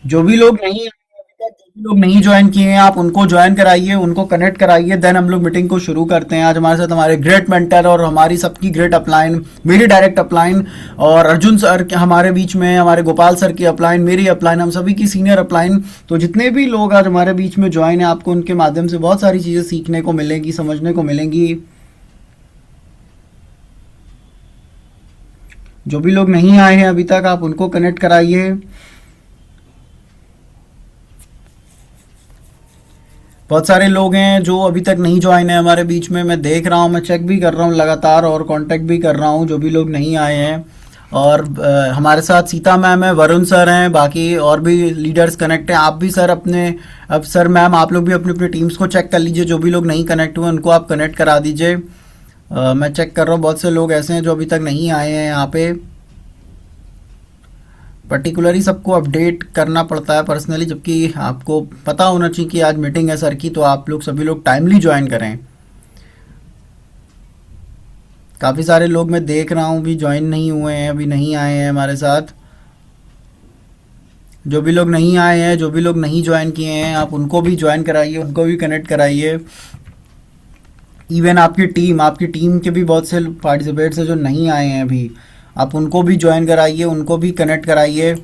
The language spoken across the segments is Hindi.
जो भी लोग नहीं जो भी लोग नहीं ज्वाइन किए हैं आप उनको ज्वाइन कराइए, उनको कनेक्ट कराइए, देन हम लोग मीटिंग को शुरू करते हैं। आज हमारे साथ हमारे ग्रेट मेंटर और हमारी सबकी ग्रेट अपलाइन, मेरी डायरेक्ट अपलाइन और अर्जुन सर हमारे बीच में, हमारे गोपाल सर की अपलाइन, मेरी अपलाइन, हम सभी की सीनियर अपलाइन। तो जितने भी लोग आज हमारे बीच में ज्वाइन है, आपको उनके माध्यम से बहुत सारी चीज़ें सीखने को मिलेंगी, समझने को मिलेंगी। जो भी लोग नहीं आए हैं अभी तक आप उनको कनेक्ट कराइए। बहुत सारे लोग हैं जो अभी तक नहीं ज्वाइन है हमारे बीच में, मैं देख रहा हूँ, मैं चेक भी कर रहा हूँ लगातार और कांटेक्ट भी कर रहा हूँ जो भी लोग नहीं आए हैं। और हमारे साथ सीता मैम है, वरुण सर हैं, बाकी और भी लीडर्स कनेक्ट हैं। आप भी सर अपने, अब सर मैम आप लोग भी अपनी अपनी टीम्स को चेक कर लीजिए, जो भी लोग नहीं कनेक्ट हुए उनको आप कनेक्ट करा दीजिए। मैं चेक कर रहा हूँ, बहुत से लोग ऐसे हैं जो अभी तक नहीं आए हैं यहाँ पे। पर्टिकुलरली सबको अपडेट करना पड़ता है पर्सनली, जबकि आपको पता होना चाहिए कि आज मीटिंग है सर की, तो आप लोग सभी लोग टाइमली ज्वाइन करें। काफ़ी सारे लोग मैं देख रहा हूँ भी ज्वाइन नहीं हुए हैं, अभी नहीं आए हैं हमारे साथ। जो भी लोग नहीं आए हैं, जो भी लोग नहीं ज्वाइन किए हैं, आप उनको भी ज्वाइन कराइए, उनको भी कनेक्ट कराइए। इवन आपकी टीम के भी बहुत से पार्टिसिपेट्स हैं जो नहीं आए हैं अभी, आप उनको भी ज्वाइन कराइए, उनको भी कनेक्ट कराइए।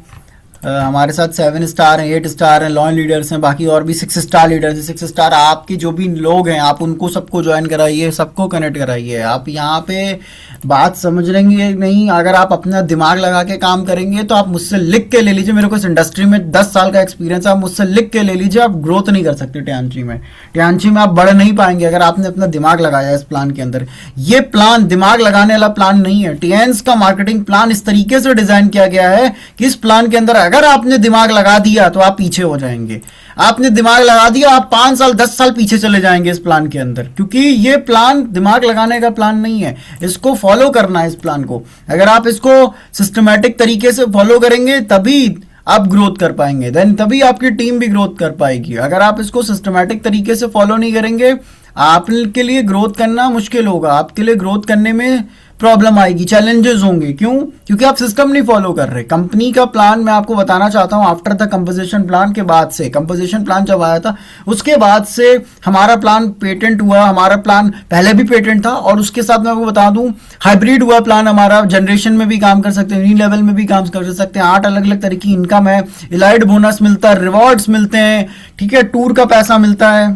हमारे साथ 7 स्टार हैं, 8 स्टार हैं, लॉन लीडर्स हैं, बाकी और भी 6 स्टार लीडर्स हैं। 6 स्टार आपके जो भी लोग हैं आप उनको सबको ज्वाइन कराइए, सबको कनेक्ट कराइए। आप यहाँ पे बात समझ लेंगे नहीं, अगर आप अपना दिमाग लगा के काम करेंगे तो आप मुझसे लिख के ले लीजिए, मेरे को इस इंडस्ट्री में 10 साल का एक्सपीरियंस है, आप मुझसे लिख के ले लीजिए, आप ग्रोथ नहीं कर सकते टियांची में। टियांची में आप बढ़ नहीं पाएंगे अगर आपने अपना दिमाग लगाया इस प्लान के अंदर। ये प्लान दिमाग लगाने वाला प्लान नहीं है। टिएंस का मार्केटिंग प्लान इस तरीके से डिजाइन किया गया है कि इस प्लान के अंदर अगर आपने दिमाग लगा दिया तो आप पीछे हो जाएंगे। आपने दिमाग लगा दिया, आप 5 साल 10 साल पीछे चले जाएंगे इस प्लान के अंदर, क्योंकि ये प्लान दिमाग लगाने का प्लान नहीं है। इसको फॉलो करना है इस प्लान को। अगर आप इसको सिस्टमेटिक तरीके से फॉलो करेंगे तभी आप ग्रोथ कर पाएंगे, देन तभी आपकी टीम भी ग्रोथ कर पाएगी। अगर आप इसको सिस्टमेटिक तरीके से फॉलो नहीं करेंगे, आपके लिए ग्रोथ करना मुश्किल होगा, आपके लिए ग्रोथ करने में प्रॉब्लम आएगी, चैलेंजेस होंगे। क्यों? क्योंकि आप सिस्टम नहीं फॉलो कर रहे। कंपनी का प्लान मैं आपको बताना चाहता हूं, आफ्टर द कंपोजिशन प्लान के बाद से, कंपोजिशन प्लान जब आया था उसके बाद से हमारा प्लान पेटेंट हुआ। हमारा प्लान पहले भी पेटेंट था और उसके साथ मैं आपको बता दूं हाइब्रिड हुआ प्लान हमारा। जनरेशन में भी काम कर सकते हैं, नी लेवल में भी काम कर सकते हैं। 8 अलग अलग तरह की इनकम है, इलाइड बोनस मिलता है, रिवॉर्ड्स मिलते हैं, ठीक है, टूर का पैसा मिलता है।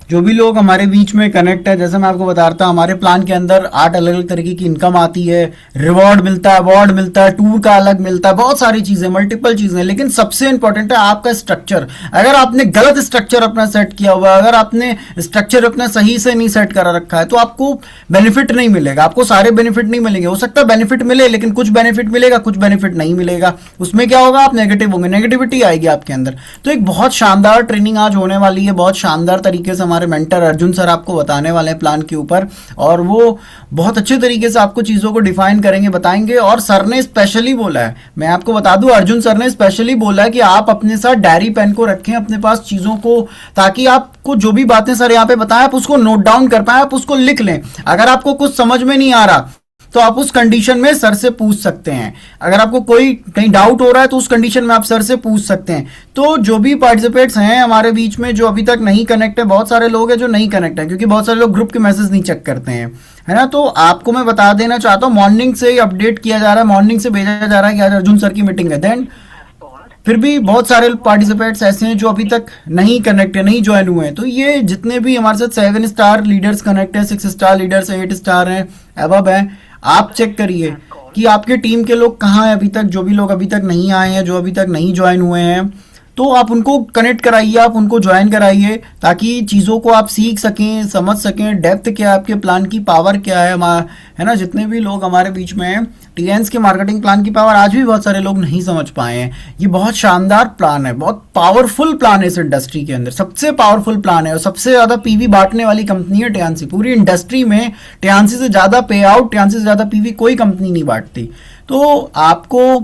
जो भी लोग हमारे बीच में कनेक्ट है, जैसे मैं आपको बता रहा था, हमारे प्लान के अंदर 8 अलग अलग तरीके की इनकम आती है, रिवॉर्ड मिलता है, अवार्ड मिलता है, टूर का अलग मिलता है, बहुत सारी चीजें, मल्टीपल चीजें। लेकिन सबसे इंपॉर्टेंट है आपका स्ट्रक्चर। अगर आपने गलत स्ट्रक्चर अपना सेट किया हुआ है, अगर आपने स्ट्रक्चर अपना सही से नहीं सेट करा रखा है, तो आपको बेनिफिट नहीं मिलेगा, आपको सारे बेनिफिट नहीं मिलेंगे। हो सकता है बेनिफिट मिले, लेकिन कुछ बेनिफिट मिलेगा, कुछ बेनिफिट नहीं मिलेगा। उसमें क्या होगा, आप नेगेटिव होंगे, नेगेटिविटी आएगी आपके अंदर। तो एक बहुत शानदार ट्रेनिंग आज होने वाली है, बहुत शानदार तरीके से हमारे मेंटर अर्जुन सर आपको बताने वाले हैं प्लान के ऊपर, और वो बहुत अच्छे तरीके से आपको चीज़ों को डिफाइन करेंगे, बताएंगे। और सर ने स्पेशली बोला है, मैं आपको बता दूं, अर्जुन सर ने स्पेशली बोला है कि आप अपने साथ डायरी पेन को रखें अपने पास चीज़ों को, ताकि आपको जो भी बातें सर यहाँ पे बताएं आप उसको नोट डाउन कर पाए, आप उसको लिख लें। अगर आपको कुछ समझ में नहीं आ रहा तो आप उस कंडीशन में सर से पूछ सकते हैं। अगर आपको कोई कहीं डाउट हो रहा है तो उस कंडीशन में आप सर से पूछ सकते हैं। तो जो भी पार्टिसिपेट्स हैं हमारे बीच में जो अभी तक नहीं कनेक्ट है, बहुत सारे लोग हैं जो नहीं कनेक्ट है क्योंकि बहुत सारे लोग ग्रुप के मैसेज नहीं चेक करते हैं, है ना। तो आपको मैं बता देना चाहता हूँ, मॉर्निंग से ही अपडेट किया जा रहा है, मॉर्निंग से भेजा जा रहा है कि आज अर्जुन सर की मीटिंग है। देन फिर भी बहुत सारे पार्टिसिपेंट्स ऐसे हैं जो अभी तक नहीं कनेक्ट है, नहीं ज्वाइन हुए हैं। तो ये जितने भी हमारे साथ 7 स्टार लीडर्स कनेक्ट हैं, 6 स्टार लीडर्स हैं, 8 स्टार हैं, अबव हैं, आप चेक करिए कि आपके टीम के लोग कहाँ हैं अभी तक। जो भी लोग अभी तक नहीं आए हैं, जो अभी तक नहीं ज्वाइन हुए हैं, तो आप उनको कनेक्ट कराइए, आप उनको ज्वाइन कराइए, ताकि चीज़ों को आप सीख सकें, समझ सकें, डेप्थ क्या है आपके प्लान की, पावर क्या है, है ना। जितने भी लोग हमारे बीच में हैं, टीएन्स के मार्केटिंग प्लान की पावर आज भी बहुत सारे लोग नहीं समझ पाए हैं। ये बहुत शानदार प्लान है, बहुत पावरफुल प्लान है इस इंडस्ट्री के अंदर, सबसे पावरफुल प्लान है और सबसे ज़्यादा पीवी बांटने वाली कंपनी है टियान्सी। पूरी इंडस्ट्री में टियान्सी से ज़्यादा पे आउट, टियान्सी से ज़्यादा पीवी कोई कंपनी नहीं बांटती। तो आपको,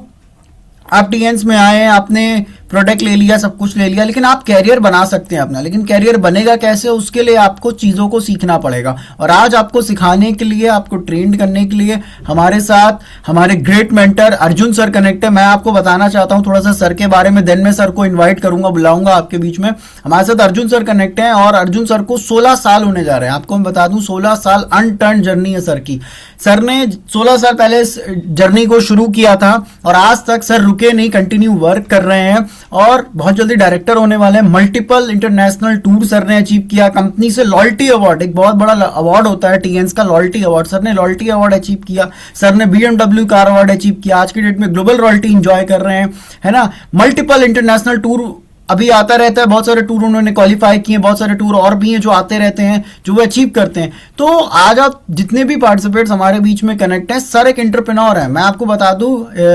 आप टीएन्स में आए, आपने प्रोडक्ट ले लिया, सब कुछ ले लिया, लेकिन आप कैरियर बना सकते हैं अपना। लेकिन कैरियर बनेगा कैसे, उसके लिए आपको चीज़ों को सीखना पड़ेगा। और आज आपको सिखाने के लिए, आपको ट्रेंड करने के लिए हमारे साथ हमारे great mentor Arjun sir connect है। मैं आपको बताना चाहता हूँ थोड़ा सा सर के बारे में, देन मैं सर को इन्वाइट करूंगा, बुलाऊंगा आपके बीच में। हमारे साथ अर्जुन सर कनेक्ट हैं और अर्जुन सर को 16 साल होने जा रहे हैं। आपको मैं बता दूं 16 साल अनटर्न जर्नी है सर की। सर ने 16 साल पहले इस जर्नी को शुरू किया था और आज तक सर रुके नहीं, कंटिन्यू वर्क कर रहे हैं और बहुत जल्दी डायरेक्टर होने वाले हैं। मल्टीपल इंटरनेशनल टूर सर ने अचीव किया। कंपनी से लॉयल्टी अवार्ड, एक बहुत बड़ा अवार्ड होता है टीएन्स का, लॉयल्टी अवार्ड, सर ने लॉयल्टी अवार्ड अचीव किया। सर ने बीएमडब्ल्यू कार अवार्ड अचीव किया। आज की डेट में ग्लोबल रॉयल्टी एंजॉय कर रहे हैं, है ना। मल्टीपल इंटरनेशनल टूर अभी आता रहता है, बहुत सारे टूर उन्होंने क्वालिफाई किए, बहुत सारे टूर और भी हैं जो आते रहते हैं, जो वो अचीव करते हैं। तो आज आप जितने भी पार्टिसिपेट्स हमारे बीच में कनेक्ट हैं, सर एक एंटरप्रेन्योर है। मैं आपको बता दूं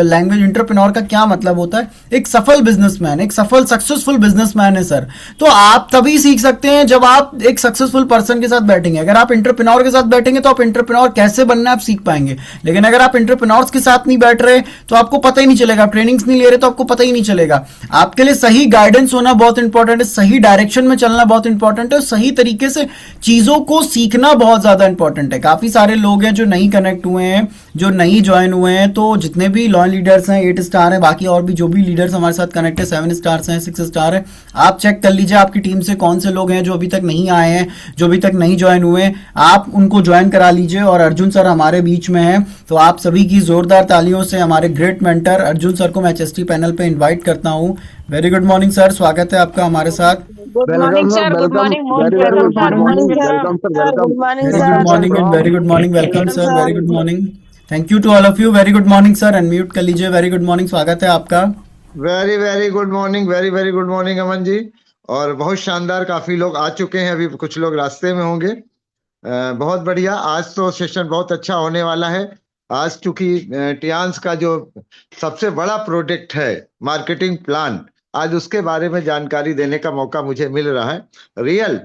लैंग्वेज एंटरप्रेन्योर का क्या मतलब होता है। एक सफल बिजनेसमैन, एक सफल सक्सेसफुल बिजनेसमैन है सर। तो आप तभी सीख सकते हैं जब आप एक सक्सेसफुल पर्सन के साथ बैठेंगे। अगर आप एंटरप्रेन्योर के साथ बैठेंगे तो आप एंटरप्रेन्योर कैसे बनना है आप सीख पाएंगे। लेकिन अगर आप एंटरप्रेन्योर्स के साथ नहीं बैठ रहे तो आपको पता ही नहीं चलेगा, ट्रेनिंग्स नहीं ले रहे तो आपको पता ही नहीं चलेगा। आपके लिए सही गाइडेंस होना बहुत इंपॉर्टेंट है, सही डायरेक्शन में चलना बहुत इंपॉर्टेंट है, सही तरीके से चीजों को सीखना बहुत ज्यादा इंपॉर्टेंट है। काफी सारे लोग हैं जो नहीं कनेक्ट हुए हैं, जो नहीं ज्वाइन हुए हैं। तो जितने भी लॉयल लीडर्स हैं 8 स्टार हैं, बाकी और भी जो भी लीडर्स हमारे साथ कनेक्ट है 7 स्टार्स हैं, 6 स्टार है, आप चेक कर लीजिए आपकी टीम से कौन से लोग हैं जो अभी तक नहीं आए हैं, जो अभी तक नहीं ज्वाइन हुए हैं। आप उनको ज्वाइन करा लीजिए। और अर्जुन सर हमारे बीच में हैं, तो आप सभी की जोरदार तालियों से हमारे ग्रेट मेंटर अर्जुन सर को मैं एचएसटी पैनल पे इन्वाइट करता हूँ। वेरी गुड मॉर्निंग सर, स्वागत है आपका हमारे साथ। Good morning sir, good morning, very very good morning, welcome sir, good welcome. Morning very sir. Good morning and very good morning, welcome sir, very good morning. Thank you to all of you. Very good morning sir, unmute कर लीजिए। वेरी गुड मॉर्निंग, स्वागत है आपका। Very very good morning, very very good morning Aman ji. और बहुत शानदार, काफी लोग आ चुके हैं, अभी कुछ लोग रास्ते में होंगे। बहुत बढ़िया, आज तो सेशन बहुत अच्छा होने वाला है। आज चूंकि टियान्स का जो सबसे बड़ा प्रोडक्ट है मार्केटिंग प्लान, आज उसके बारे में जानकारी देने का मौका मुझे मिल रहा है। रियल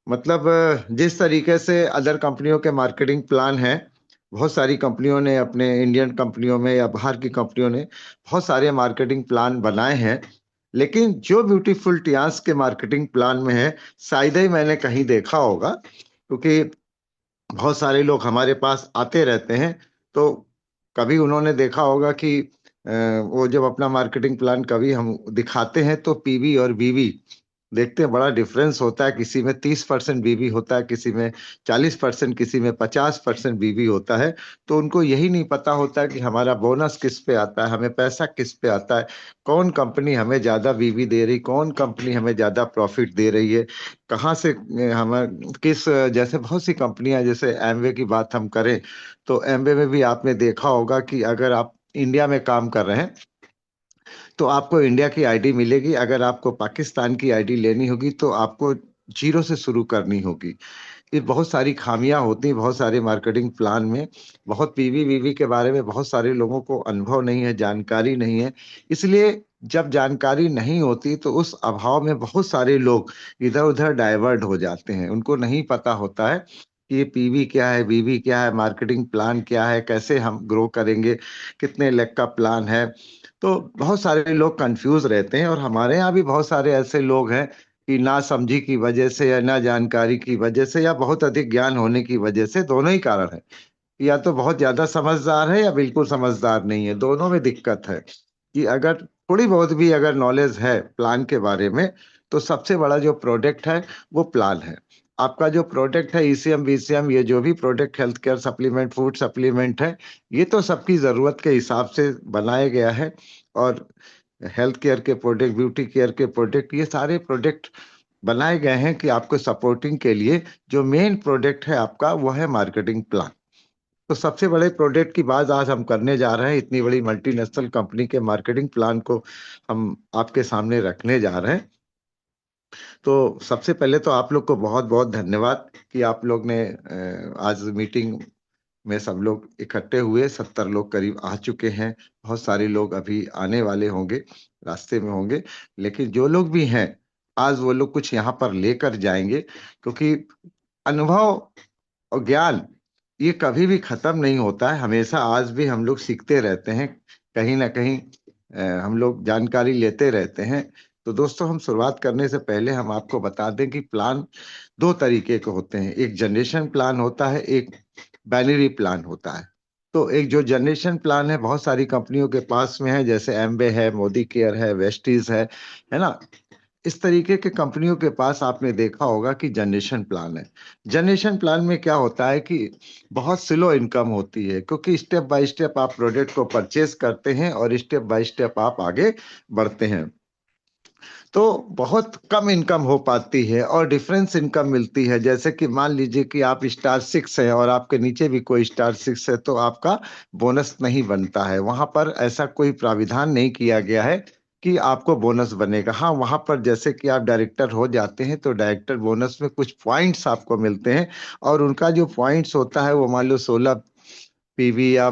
मतलब जिस तरीके से अदर कंपनियों के मार्केटिंग प्लान हैं, बहुत सारी कंपनियों ने, अपने इंडियन कंपनियों में या बाहर की कंपनियों ने बहुत सारे मार्केटिंग प्लान बनाए हैं, लेकिन जो ब्यूटीफुल टियान्स के मार्केटिंग प्लान में है शायद ही मैंने कहीं देखा होगा। क्योंकि बहुत सारे लोग हमारे पास आते रहते हैं, तो कभी उन्होंने देखा होगा कि वो जब अपना मार्केटिंग प्लान कभी हम दिखाते हैं तो पीवी और बीवी देखते हैं, बड़ा डिफरेंस होता है। किसी में 30% बीवी होता है, किसी में 40%, किसी में 50% बीवी होता है। तो उनको यही नहीं पता होता कि हमारा बोनस किस पे आता है, हमें पैसा किस पे आता है, कौन कंपनी हमें ज्यादा बीवी दे रही, कौन कंपनी हमें ज्यादा प्रॉफिट दे रही है, कहाँ से हमें किस, जैसे बहुत सी कंपनियां, जैसे एमवे की बात हम करें तो एमवे में भी आपने देखा होगा कि अगर आप इंडिया में काम कर रहे हैं तो आपको इंडिया की आईडी मिलेगी। अगर आपको पाकिस्तान की आईडी लेनी होगी तो आपको जीरो से शुरू करनी होगी। ये बहुत सारी खामियां होती हैं बहुत सारे मार्केटिंग प्लान में। बहुत पीवी वीवी के बारे में बहुत सारे लोगों को अनुभव नहीं है, जानकारी नहीं है। इसलिए जब जानकारी नहीं होती तो उस अभाव में बहुत सारे लोग इधर उधर डाइवर्ट हो जाते हैं। उनको नहीं पता होता है कि ये पीवी क्या है, बीवी क्या है, मार्केटिंग प्लान क्या है, कैसे हम ग्रो करेंगे, कितने लाख का प्लान है। तो बहुत सारे लोग कंफ्यूज रहते हैं। और हमारे यहाँ भी बहुत सारे ऐसे लोग हैं कि ना समझी की वजह से या ना जानकारी की वजह से या बहुत अधिक ज्ञान होने की वजह से, दोनों ही कारण है या तो बहुत ज्यादा समझदार है या बिल्कुल समझदार नहीं है, दोनों में दिक्कत है। कि अगर थोड़ी बहुत भी अगर नॉलेज है प्लान के बारे में, तो सबसे बड़ा जो प्रोडक्ट है वो प्लान है। आपका जो प्रोडक्ट है ईसीएम बीसीएम, ये जो भी product health care supplement food supplement है, ये तो सबकी जरूरत के हिसाब से बनाया गया है। और हेल्थ केयर के प्रोडक्ट, ब्यूटी केयर के प्रोडक्ट, ये सारे प्रोडक्ट बनाए गए हैं कि आपको सपोर्टिंग के लिए। जो मेन प्रोडक्ट है आपका वो है मार्केटिंग प्लान। तो सबसे बड़े प्रोडक्ट की बात आज हम करने जा रहे हैं, इतनी बड़ी मल्टीनेशनल कंपनी के मार्केटिंग प्लान को हम आपके सामने रखने जा रहे हैं। तो सबसे पहले तो आप लोग को बहुत बहुत धन्यवाद कि आप लोग ने आज मीटिंग में सब लोग इकट्ठे हुए। 70 लोग करीब आ चुके हैं, बहुत सारे लोग अभी आने वाले होंगे, रास्ते में होंगे। लेकिन जो लोग भी हैं आज वो लोग कुछ यहाँ पर लेकर जाएंगे, क्योंकि अनुभव और ज्ञान ये कभी भी खत्म नहीं होता है, हमेशा आज भी हम लोग सीखते रहते हैं, कहीं ना कहीं हम लोग जानकारी लेते रहते हैं। तो दोस्तों, हम शुरुआत करने से पहले हम आपको बता दें कि प्लान दो तरीके के होते हैं। एक जनरेशन प्लान होता है, एक बाइनरी प्लान होता है। तो एक जो जनरेशन प्लान है बहुत सारी कंपनियों के पास में है, जैसे एम्बे है, मोदी केयर है, वेस्टीज है ना। इस तरीके के कंपनियों के पास आपने देखा होगा कि जनरेशन प्लान है। जनरेशन प्लान में क्या होता है कि बहुत स्लो इनकम होती है, क्योंकि स्टेप बाय स्टेप आप प्रोडक्ट को परचेज करते हैं और स्टेप बाय स्टेप आप आगे बढ़ते हैं। तो बहुत कम इनकम हो पाती है और डिफरेंस इनकम मिलती है। जैसे कि मान लीजिए कि आप स्टार 6 है और आपके नीचे भी कोई स्टार 6 है, तो आपका बोनस नहीं बनता है। वहां पर ऐसा कोई प्राविधान नहीं किया गया है कि आपको बोनस बनेगा। हाँ, वहां पर जैसे कि आप डायरेक्टर हो जाते हैं तो डायरेक्टर बोनस में कुछ पॉइंट्स आपको मिलते हैं, और उनका जो पॉइंट्स होता है वो मान लो 16 पीवी या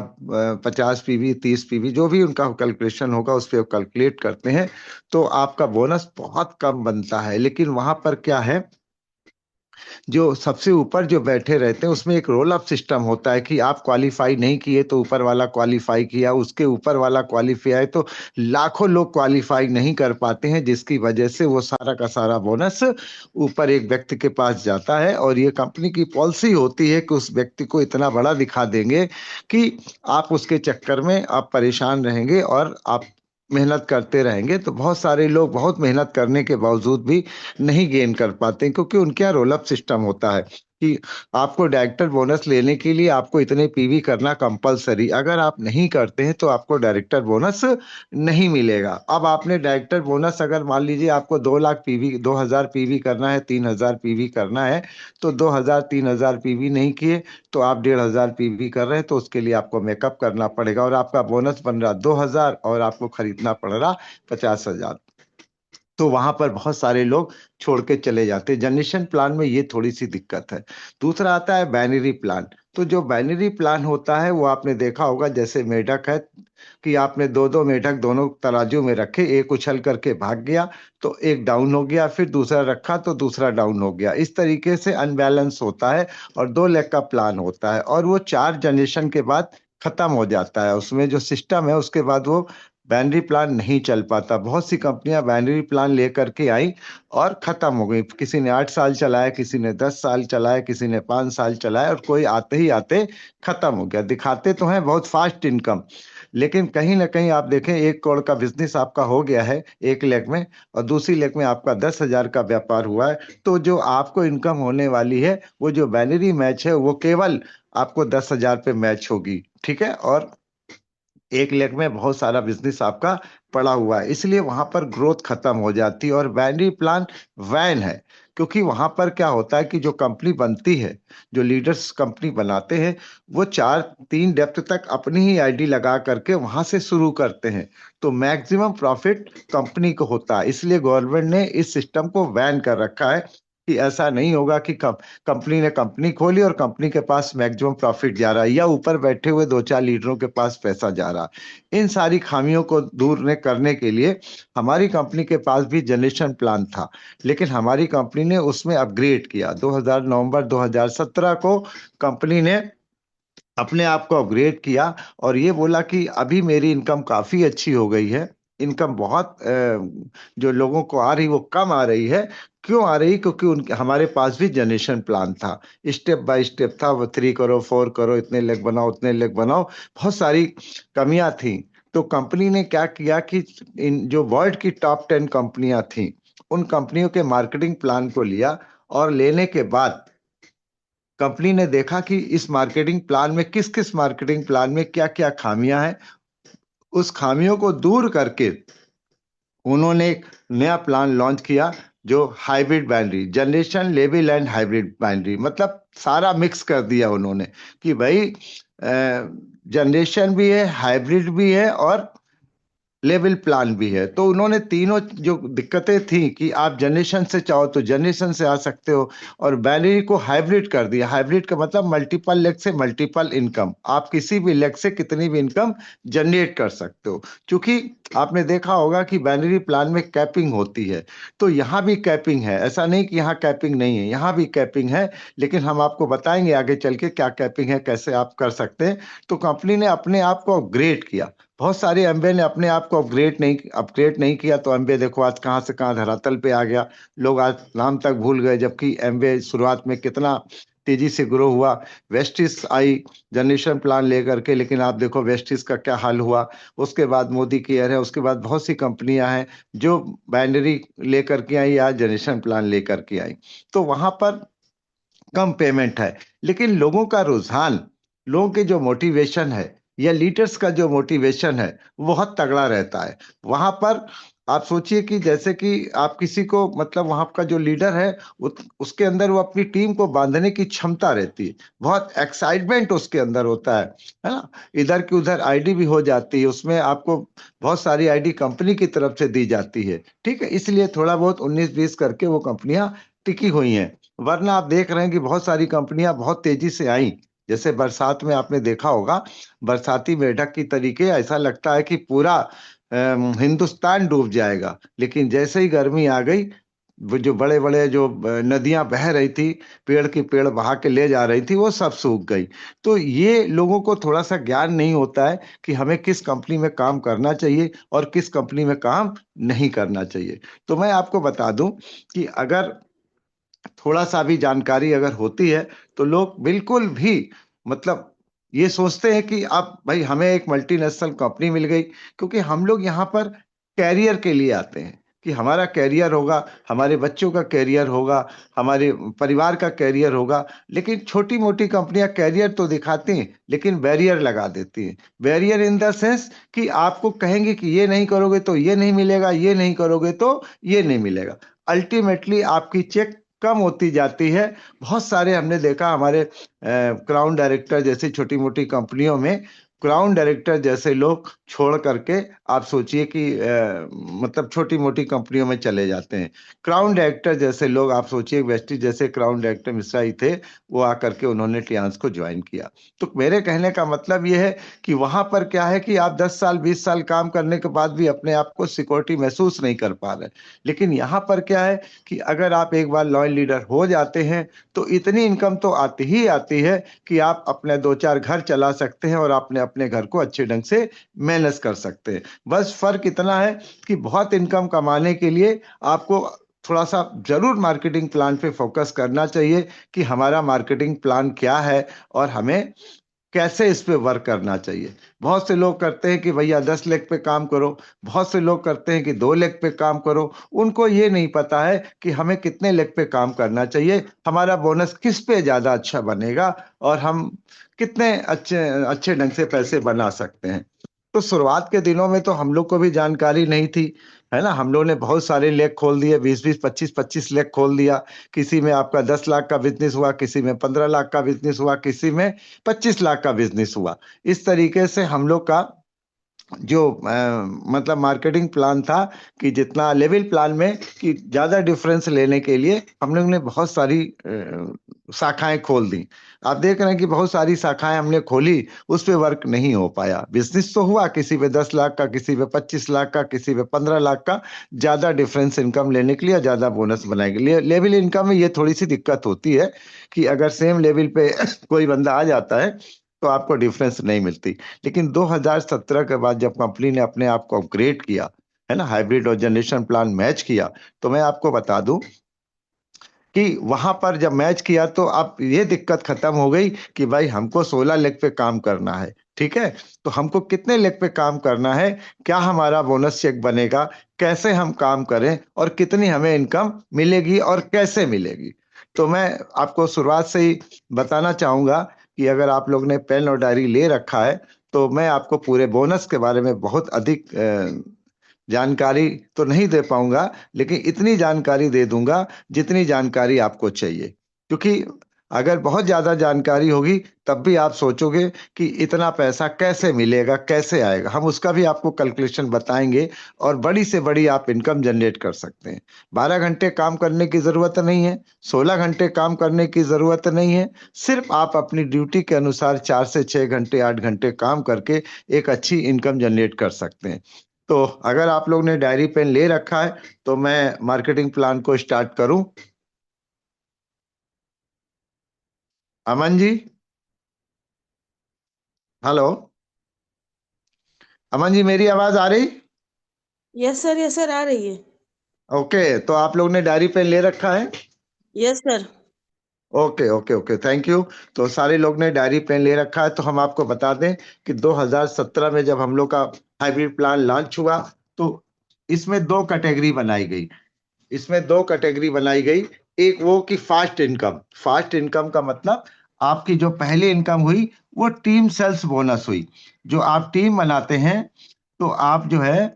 50 पीवी 30 पीवी, जो भी उनका कैलकुलेशन होगा उस पर कैलकुलेट करते हैं। तो आपका बोनस बहुत कम बनता है। लेकिन वहां पर क्या है, जो सबसे ऊपर जो बैठे रहते हैं उसमें एक रोल अप सिस्टम होता है कि आप क्वालिफाई नहीं किए तो ऊपर वाला क्वालिफाई किया, उसके ऊपर वाला क्वालिफाई, तो लाखों लोग क्वालिफाई नहीं कर पाते हैं, जिसकी वजह से वो सारा का सारा बोनस ऊपर एक व्यक्ति के पास जाता है। और ये कंपनी की पॉलिसी होती है कि उस व्यक्ति को इतना बड़ा दिखा देंगे कि आप उसके चक्कर में आप परेशान रहेंगे और आप मेहनत करते रहेंगे। तो बहुत सारे लोग बहुत मेहनत करने के बावजूद भी नहीं गेन कर पाते, क्योंकि उनके यहाँ रोल अप सिस्टम होता है कि आपको डायरेक्टर बोनस लेने के लिए आपको इतने पीवी करना कंपलसरी, अगर आप नहीं करते हैं तो आपको डायरेक्टर बोनस नहीं मिलेगा। अब आपने डायरेक्टर बोनस अगर मान लीजिए आपको 2 लाख पीवी 2000 पीवी करना है, 3000 पीवी करना है, तो 2000 3000 पीवी नहीं किए तो आप 1500 पीवी कर रहे हैं, तो उसके लिए आपको मेकअप करना पड़ेगा और आपका बोनस बन रहा 2000 और आपको खरीदना पड़ रहा 50,000। तो वहां पर बहुत सारे लोग छोड़ के चले जाते हैं। जनरेशन प्लान में ये थोड़ी सी दिक्कत है। दूसरा आता है बाइनरी प्लान। तो जो बाइनरी प्लान होता है वो आपने देखा होगा, जैसे मेढक है कि आपने दो दो मेढक दोनों तराजू में रखे, एक उछल करके भाग गया तो एक डाउन हो गया, फिर दूसरा रखा तो दूसरा डाउन हो गया। इस तरीके से अनबैलेंस होता है और 2 लेग का प्लान होता है, और वो 4 जनरेशन के बाद खत्म हो जाता है। उसमें जो सिस्टम है उसके बाद वो बाइनरी प्लान नहीं चल पाता। बहुत सी कंपनियां बाइनरी प्लान लेकर के आई और खत्म हो गई। किसी ने 8 साल चलाया, किसी ने 10 साल चलाया, किसी ने 5 साल चलाया, और कोई आते ही आते खत्म हो गया। दिखाते तो हैं बहुत फास्ट इनकम, लेकिन कहीं ना कहीं आप देखें 1 करोड़ का बिजनेस आपका हो गया है एक लेग में, और दूसरी लेग में आपका 10,000 का व्यापार हुआ है, तो जो आपको इनकम होने वाली है वो जो बाइनरी मैच है वो केवल आपको 10,000 पे मैच होगी। ठीक है, और एक लेग में बहुत सारा बिजनेस आपका पड़ा हुआ है, इसलिए वहां पर ग्रोथ खत्म हो जाती है। और बाइनरी प्लान वैन है, क्योंकि वहां पर क्या होता है कि जो कंपनी बनती है, जो लीडर्स कंपनी बनाते हैं, वो 3 डेप्थ तक अपनी ही आईडी लगा करके वहां से शुरू करते हैं। तो मैक्सिमम प्रॉफिट कंपनी को होता है, इसलिए गवर्नमेंट ने इस सिस्टम को बैन कर रखा है कि ऐसा नहीं होगा कि कंपनी ने कंपनी खोली और कंपनी के पास मैक्सिमम प्रॉफिट जा रहा है या ऊपर बैठे हुए 2 4 लीडरों के पास पैसा जा रहा है। इन सारी खामियों को दूर करने के लिए हमारी कंपनी के पास भी जनरेशन प्लान था, लेकिन हमारी कंपनी ने उसमें अपग्रेड किया। 2000 नवंबर 2017 को कंपनी ने अपने आप को अपग्रेड किया और ये बोला कि अभी मेरी इनकम काफी अच्छी हो गई है, इनकम बहुत जो लोगों को आ रही वो कम आ रही है। क्यों आ रही? क्योंकि उनके हमारे पास भी जनरेशन प्लान था, स्टेप बाय स्टेप था। वो 3 करो 4 करो, इतने लेग बनाओ उतने लेग बनाओ, बहुत सारी कमियां थी। तो कंपनी ने क्या किया कि इन जो वर्ल्ड की टॉप 10 कंपनियां थी, उन कंपनियों के मार्केटिंग प्लान को लिया, और लेने के बाद कंपनी ने देखा कि इस मार्केटिंग प्लान में, किस किस मार्केटिंग प्लान में क्या क्या खामियां हैं। उस खामियों को दूर करके उन्होंने एक नया प्लान लॉन्च किया, जो hybrid binary, generation level and hybrid binary, मतलब सारा मिक्स कर दिया उन्होंने कि भाई जनरेशन भी है, हाइब्रिड भी है, और लेवल प्लान भी है। तो उन्होंने तीनों जो दिक्कतें थी कि आप जनरेशन से चाहो तो जनरेशन से आ सकते हो, और बाइनरी को हाइब्रिड कर दिया। हाइब्रिड का मतलब मल्टीपल लेग से मल्टीपल इनकम, आप किसी भी लेग से कितनी भी इनकम जनरेट कर सकते हो। क्योंकि आपने देखा होगा कि बाइनरी प्लान में कैपिंग होती है, तो यहाँ भी कैपिंग है। ऐसा नहीं कि यहाँ कैपिंग नहीं है, यहाँ भी कैपिंग है, लेकिन हम आपको बताएंगे आगे चल के क्या कैपिंग है, कैसे आप कर सकते हैं। तो कंपनी ने अपने आप को अपग्रेड किया। बहुत सारे एमबे ने अपने आप को अपग्रेड नहीं किया, तो एमबे देखो आज कहाँ से कहाँ धरातल पे आ गया। लोग आज नाम तक भूल गए, जबकि एमबे शुरुआत में कितना तेजी से ग्रो हुआ। वेस्टिस आई जनरेशन प्लान लेकर के, लेकिन आप देखो वेस्टिस का क्या हाल हुआ। उसके बाद मोदी केयर है, उसके बाद बहुत सी कंपनियां हैं जो बाइनरी लेकर के आई, आज जनरेशन प्लान लेकर के आई। तो वहां पर कम पेमेंट है, लेकिन लोगों का रुझान, लोगों के जो मोटिवेशन है, या लीडर्स का जो मोटिवेशन है, वो बहुत तगड़ा रहता है वहां पर। आप सोचिए कि जैसे कि आप किसी को, मतलब वहां का जो लीडर है, उसके अंदर वो अपनी टीम को बांधने की क्षमता रहती है, बहुत एक्साइटमेंट उसके अंदर होता है ना। इधर की उधर आईडी भी हो जाती है उसमें, आपको बहुत सारी आईडी कंपनी की तरफ से दी जाती है, ठीक है। इसलिए थोड़ा बहुत 19-20 करके वो कंपनियां टिकी हुई हैं। वरना आप देख रहे हैं कि बहुत सारी कंपनियां बहुत तेजी से आई। जैसे बरसात में आपने देखा होगा, बरसाती मेढक की तरीके, ऐसा लगता है कि पूरा हिंदुस्तान डूब जाएगा। लेकिन जैसे ही गर्मी आ गई, वो जो बड़े बड़े जो नदियां बह रही थी, पेड़ की पेड़ बहा के ले जा रही थी, वो सब सूख गई। तो ये लोगों को थोड़ा सा ज्ञान नहीं होता है कि हमें किस कंपनी में काम करना चाहिए और किस कंपनी में काम नहीं करना चाहिए। तो मैं आपको बता दूं कि अगर थोड़ा सा भी जानकारी अगर होती है, तो लोग बिल्कुल भी, मतलब ये सोचते हैं कि आप भाई हमें एक मल्टीनेशनल कंपनी मिल गई। क्योंकि हम लोग यहाँ पर कैरियर के लिए आते हैं कि हमारा कैरियर होगा, हमारे बच्चों का कैरियर होगा, हमारे परिवार का कैरियर होगा। लेकिन छोटी मोटी कंपनियां कैरियर तो दिखाती हैं, लेकिन बैरियर लगा देती हैं। बैरियर इन द सेंस कि आपको कहेंगे कि ये नहीं करोगे तो ये नहीं मिलेगा, ये नहीं करोगे तो ये नहीं मिलेगा। अल्टीमेटली आपकी चेक कम होती जाती है। बहुत सारे हमने देखा, हमारे क्राउन डायरेक्टर जैसी छोटी मोटी कंपनियों में, क्राउन डायरेक्टर जैसे लोग छोड़ करके, आप सोचिए कि मतलब छोटी मोटी कंपनियों में चले जाते हैं। क्राउन डायरेक्टर जैसे लोग, आप सोचिए वेस्टी जैसे क्राउन डायरेक्टर मिश्रा ही थे, वो आकर के उन्होंने टियांस को ज्वाइन किया। तो मेरे कहने का मतलब ये है कि वहां पर क्या है कि आप 10 साल 20 साल काम करने के बाद भी अपने आप को सिक्योरिटी महसूस नहीं कर पा रहे। लेकिन यहाँ पर क्या है कि अगर आप एक बार लॉयल लीडर हो जाते हैं, तो इतनी इनकम तो आती ही आती है कि आप अपने 2-4 घर चला सकते हैं, और अपने अपने घर को अच्छे ढंग से मैनेज कर सकते हैं। बस फर्क इतना है कि बहुत इनकम कमाने के लिए आपको थोड़ा सा जरूर मार्केटिंग प्लान पे फोकस करना चाहिए कि हमारा मार्केटिंग प्लान क्या है, और हमें कैसे इस पे वर्क करना चाहिए। बहुत से लोग करते हैं कि भैया 10 लेग पे काम करो, बहुत से लोग करते हैं कि 2 लेग पे काम करो। उनको ये नहीं पता है कि हमें कितने लेग पे काम करना चाहिए, हमारा बोनस किस पे ज्यादा अच्छा बनेगा, और हम कितने अच्छे अच्छे ढंग से पैसे बना सकते हैं। तो शुरुआत के दिनों में तो हम लोग को भी जानकारी नहीं थी, है ना। हम लोग ने बहुत सारे लेग खोल दिए, 20-20 25-25 लेग खोल दिया। किसी में आपका 10 लाख का बिजनेस हुआ, किसी में 15 लाख का बिजनेस हुआ, किसी में 25 लाख का बिजनेस हुआ। इस तरीके से हम लोग का जो मतलब मार्केटिंग प्लान था, कि जितना लेवल प्लान में कि ज्यादा डिफरेंस लेने के लिए हम लोग ने बहुत सारी शाखाएं खोल दी। आप देख रहे हैं कि बहुत सारी शाखाएं हमने खोली, उस पे वर्क नहीं हो पाया। बिजनेस तो हुआ, किसी पे 10 लाख का, किसी पे 25 लाख का, किसी पे 15 लाख का, ज्यादा डिफरेंस इनकम लेने के लिए, ज्यादा बोनस बनाने के लिए। लेवल इनकम में ये थोड़ी सी दिक्कत होती है कि अगर सेम लेवल पे कोई बंदा आ जाता है, तो आपको डिफरेंस नहीं मिलती। लेकिन 2017 के बाद जब कंपनी ने अपने आप को अपग्रेड किया, है ना, हाइब्रिड और जनरेशन प्लान मैच किया, तो मैं आपको बता दूं कि वहां पर जब मैच किया तो अब ये दिक्कत खत्म हो गई कि भाई हमको 16 लेग पे काम करना है। ठीक है, तो हमको कितने लेग पे काम करना है, क्या हमारा बोनस चेक बनेगा, कैसे हम काम करें और कितनी हमें इनकम मिलेगी और कैसे मिलेगी। तो मैं आपको शुरुआत से ही बताना चाहूंगा कि अगर आप लोग ने पेन और डायरी ले रखा है तो मैं आपको पूरे बोनस के बारे में बहुत अधिक जानकारी तो नहीं दे पाऊंगा, लेकिन इतनी जानकारी दे दूंगा जितनी जानकारी आपको चाहिए। क्योंकि अगर बहुत ज्यादा जानकारी होगी तब भी आप सोचोगे कि इतना पैसा कैसे मिलेगा, कैसे आएगा। हम उसका भी आपको कैलकुलेशन बताएंगे और बड़ी से बड़ी आप इनकम जनरेट कर सकते हैं। 12 घंटे काम करने की जरूरत नहीं है, 16 घंटे काम करने की जरूरत नहीं है। सिर्फ आप अपनी ड्यूटी के अनुसार 4 से 6 घंटे 8 घंटे काम करके एक अच्छी इनकम जनरेट कर सकते हैं। तो अगर आप लोग ने डायरी पेन ले रखा है तो मैं मार्केटिंग प्लान को स्टार्ट करूं। अमन जी, हेलो। अमन जी, मेरी आवाज आ रही? यस सर आ रही है। ओके, तो आप लोग ने डायरी पेन ले रखा है? Yes sir. Okay okay okay, thank you. तो सारे लोग ने डायरी पेन ले रखा है तो हम आपको बता दें कि 2017 में जब हम लोग का हाइब्रिड प्लान लॉन्च हुआ तो इसमें दो कैटेगरी बनाई गई। इसमें दो कैटेगरी बनाई गई। एक वो कि फास्ट इनकम। फास्ट इनकम का मतलब आपकी जो पहली इनकम हुई वो टीम सेल्स बोनस हुई। जो आप टीम बनाते हैं तो आप जो है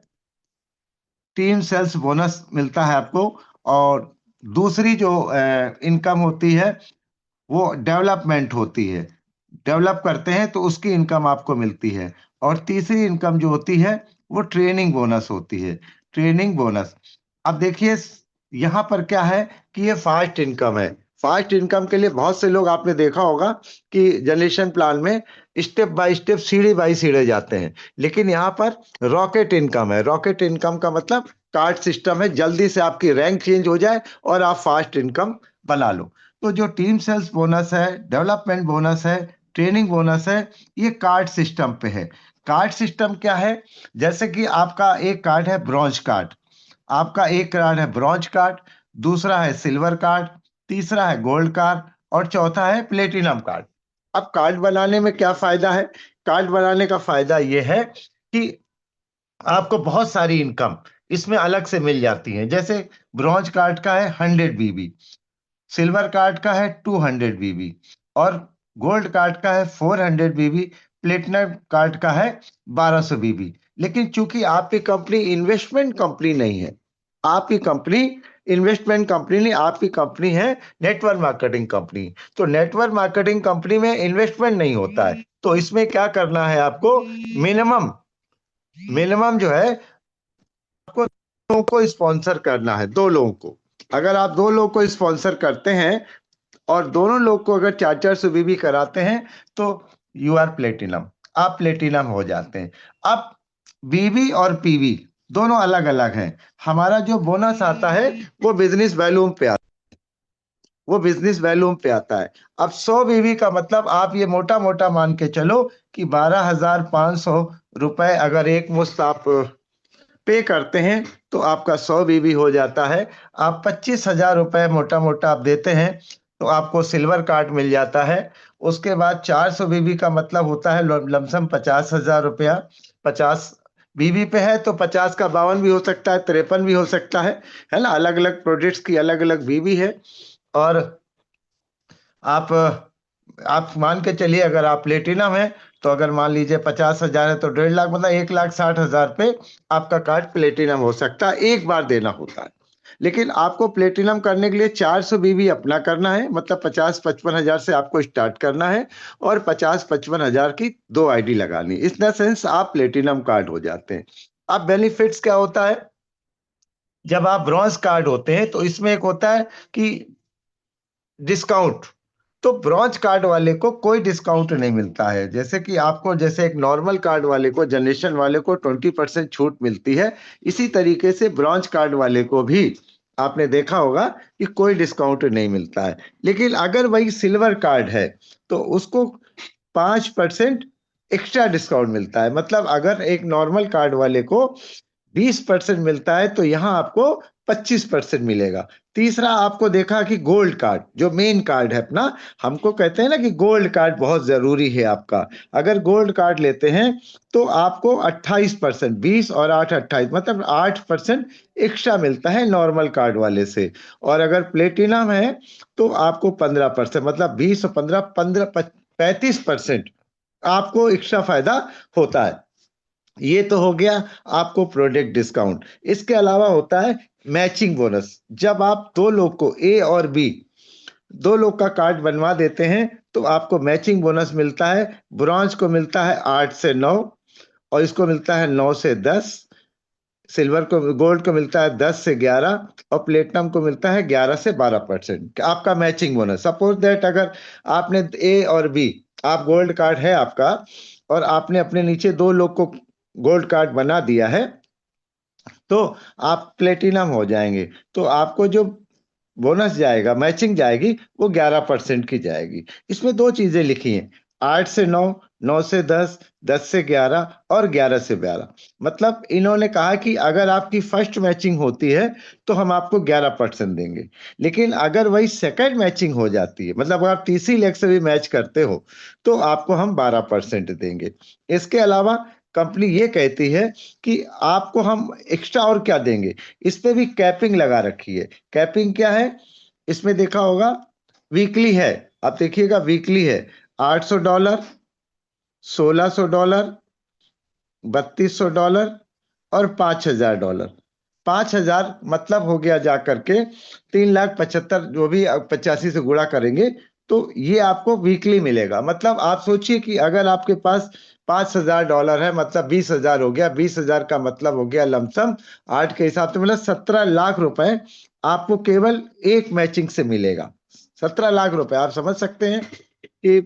टीम सेल्स बोनस मिलता है आपको। और दूसरी जो इनकम होती है वो डेवलपमेंट होती है। डेवलप करते हैं तो उसकी इनकम आपको मिलती है। और तीसरी इनकम जो होती है वो ट्रेनिंग बोनस होती है। Training bonus. अब देखिए यहाँ पर क्या है कि ये फास्ट इनकम है। फास्ट इनकम के लिए बहुत से लोग आपने देखा होगा कि जनरेशन प्लान में स्टेप बाय स्टेप सीढ़ी बाय सीढ़ी जाते हैं, लेकिन यहाँ पर रॉकेट इनकम है। रॉकेट इनकम का मतलब कार्ड सिस्टम है, जल्दी से आपकी रैंक चेंज हो जाए और आप फास्ट इनकम बना लो। तो जो टीम सेल्स बोनस है, डेवलपमेंट बोनस है, ट्रेनिंग बोनस है, ये कार्ड सिस्टम पे है। कार्ड सिस्टम क्या है? जैसे कि आपका एक कार्ड है ब्रॉन्ज कार्ड, आपका एक कार्ड है ब्रॉन्ज कार्ड, दूसरा है सिल्वर कार्ड, तीसरा है गोल्ड कार्ड और चौथा है प्लेटिनम कार्ड। अब कार्ड बनाने में क्या फायदा है? कार्ड बनाने का फायदा यह है कि आपको बहुत सारी इनकम इसमें अलग से मिल जाती है। जैसे ब्रॉन्ज कार्ड का है 100 बीबी, सिल्वर कार्ड का है 200 बीबी और गोल्ड कार्ड का है 400 बीबी, प्लेटिनम कार्ड का है 1200 बीबी। लेकिन चूंकि आपकी कंपनी इन्वेस्टमेंट कंपनी नहीं है, आपकी कंपनी इन्वेस्टमेंट कंपनी नहीं, आपकी कंपनी है नेटवर्क मार्केटिंग कंपनी। तो नेटवर्क मार्केटिंग कंपनी में इन्वेस्टमेंट नहीं होता है। तो इसमें क्या करना है आपको? मिनिमम मिनिमम जो है आपको लोगों को स्पॉन्सर करना है, दो लोगों को। अगर आप दो लोगों को स्पॉन्सर करते हैं और दोनों लोग को अगर 400 बीबी कराते हैं तो यू आर प्लेटिनम, आप प्लेटिनम हो जाते हैं। अब बीबी और पीवी दोनों अलग अलग हैं। हमारा जो बोनस आता है वो बिजनेस वैल्यूम पे आता है, वो बिजनेस वैल्यूम पे आता है। अब 100 बीबी का मतलब आप ये मोटा मोटा मान के चलो कि 12,500 रुपए अगर एक मुश्त आप पे करते हैं तो आपका 100 बीबी हो जाता है। आप 25,000 रुपए मोटा मोटा आप देते हैं तो आपको सिल्वर कार्ड मिल जाता है। उसके बाद 400 बीबी का मतलब होता है लमसम 50,000 रुपया। 50 बीबी पे है तो 50 का 52 भी हो सकता है, 53 भी हो सकता है ना। अलग अलग प्रोजेक्ट्स की अलग अलग बीबी है। और आप आप मान के चलिए अगर आप प्लेटिनम है तो अगर मान लीजिए 50,000 है तो 1.5 लाख मतलब 1,60,000 पे आपका कार्ड प्लेटिनम हो सकता है, एक बार देना होता है। लेकिन आपको प्लेटिनम करने के लिए 400 बीबी अपना करना है, मतलब 50-55 हजार से आपको स्टार्ट करना है और 50-55 हजार की दो आईडी लगानी। इस सेंस आप प्लेटिनम कार्ड हो जाते हैं। अब बेनिफिट्स क्या होता है? जब आप ब्रॉन्ज कार्ड होते हैं तो इसमें एक होता है कि डिस्काउंट। तो ब्रॉन्ज कार्ड वाले को कोई डिस्काउंट नहीं मिलता है। जैसे कि आपको, जैसे एक नॉर्मल कार्ड वाले को, जनरेशन वाले को 20% छूट मिलती है, इसी तरीके से ब्रॉन्ज कार्ड वाले को भी आपने देखा होगा कि कोई डिस्काउंट नहीं मिलता है। लेकिन अगर वही सिल्वर कार्ड है तो उसको 5% एक्स्ट्रा डिस्काउंट मिलता है। मतलब अगर एक नॉर्मल कार्ड वाले को 20% मिलता है, तो यहाँ आपको 25% मिलेगा। तीसरा आपको देखा कि गोल्ड कार्ड, जो मेन कार्ड है अपना, हमको कहते हैं ना कि गोल्ड कार्ड बहुत जरूरी है आपका। अगर गोल्ड कार्ड लेते हैं तो आपको 28%, 20 और 8 28, मतलब 8% एक्स्ट्रा मिलता है नॉर्मल कार्ड वाले से। और अगर प्लेटिनम है तो आपको 15%, मतलब 20 और 15 15 35% आपको एक्स्ट्रा फायदा होता है। ये तो हो गया आपको प्रोडक्ट डिस्काउंट। इसके अलावा होता है मैचिंग बोनस। जब आप दो लोग को, ए और बी, दो लोग का कार्ड बनवा देते हैं तो आपको मैचिंग बोनस मिलता है। ब्रॉन्ज को मिलता है 8 से 9, और इसको मिलता है 9 से 10। सिल्वर को, गोल्ड को मिलता है 10 से 11, और प्लेटिनम को मिलता है 11 से 12% आपका मैचिंग बोनस। सपोज दैट अगर आपने ए और बी, आप गोल्ड कार्ड है आपका, और आपने अपने नीचे दो लोग को गोल्ड कार्ड बना दिया है, तो आप प्लेटिनम हो जाएंगे। तो आपको जो बोनस जाएगा, मैचिंग जाएगी, वो 11% की जाएगी। इसमें दो चीजें लिखी हैं, 8 से 9, 9 से 10, 10 से 11 और 11 से 12। मतलब इन्होंने कहा कि अगर आपकी फर्स्ट मैचिंग होती है तो हम आपको 11% देंगे, लेकिन अगर वही सेकंड मैचिंग हो जाती है, मतलब अगर आप तीसरी लेग से भी मैच करते हो, तो आपको हम 12% देंगे। इसके अलावा कंपनी ये कहती है कि आपको हम एक्स्ट्रा और क्या देंगे, इस पे भी कैपिंग लगा रखी है। कैपिंग क्या है, इसमें देखा होगा, वीकली है, आप देखिएगा वीकली है। $800, $1600, $3200 और $5000। 5000 मतलब हो गया जा करके 3,75,000, जो भी 85 से गुणा करेंगे तो ये आपको वीकली मिलेगा। मतलब आप सोचिए कि अगर आपके पास $5000 है, मतलब 20,000 हो गया। 20,000 का मतलब हो गया लमसम 8 के हिसाब से, मतलब 17 लाख रुपए आपको केवल एक मैचिंग से मिलेगा। 17 लाख रुपए, आप समझ सकते हैं कि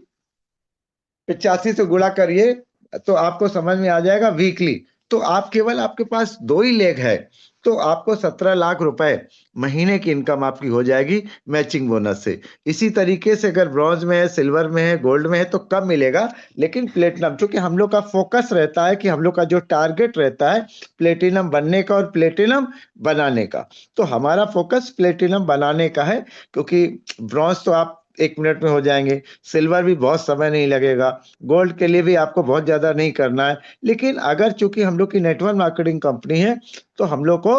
85 से गुणा करिए तो आपको समझ में आ जाएगा वीकली। तो आप केवल, आपके पास दो ही लेग है, तो आपको 17 लाख रुपए महीने की इनकम आपकी हो जाएगी मैचिंग बोनस से। इसी तरीके से अगर ब्रॉन्ज में है, सिल्वर में है, गोल्ड में है तो कम मिलेगा, लेकिन प्लेटिनम, चूंकि हम लोग का फोकस रहता है कि हम लोग का जो टारगेट रहता है प्लेटिनम बनने का और प्लेटिनम बनाने का, तो हमारा फोकस प्लेटिनम बनाने का है। क्योंकि ब्रॉन्ज तो आप 1 मिनट में हो जाएंगे, सिल्वर भी बहुत समय नहीं लगेगा, गोल्ड के लिए भी आपको बहुत ज्यादा नहीं करना है। लेकिन अगर चूंकि हम लोग की नेटवर्क मार्केटिंग कंपनी है तो हम लोग को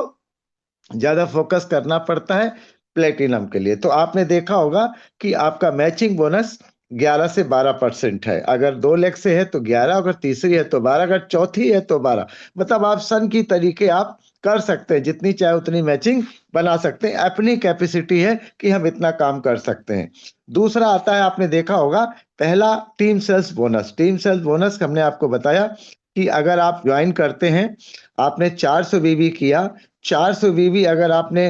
ज्यादा फोकस करना पड़ता है प्लेटिनम के लिए। तो आपने देखा होगा कि आपका मैचिंग बोनस 11 से 12% है। अगर दो लेग से है तो 11, अगर तीसरी है तो 12, अगर चौथी है तो 12। मतलब आप सन की तरीके आप कर सकते हैं, जितनी चाहे उतनी मैचिंग बना सकते हैं। अपनी कैपेसिटी है कि हम इतना काम कर सकते हैं। दूसरा आता है, आपने देखा होगा, पहला team sales bonus. Team sales bonus हमने आपको बताया कि अगर आप ज्वाइन करते हैं, आपने 400 बीबी किया, 400 बीबी अगर आपने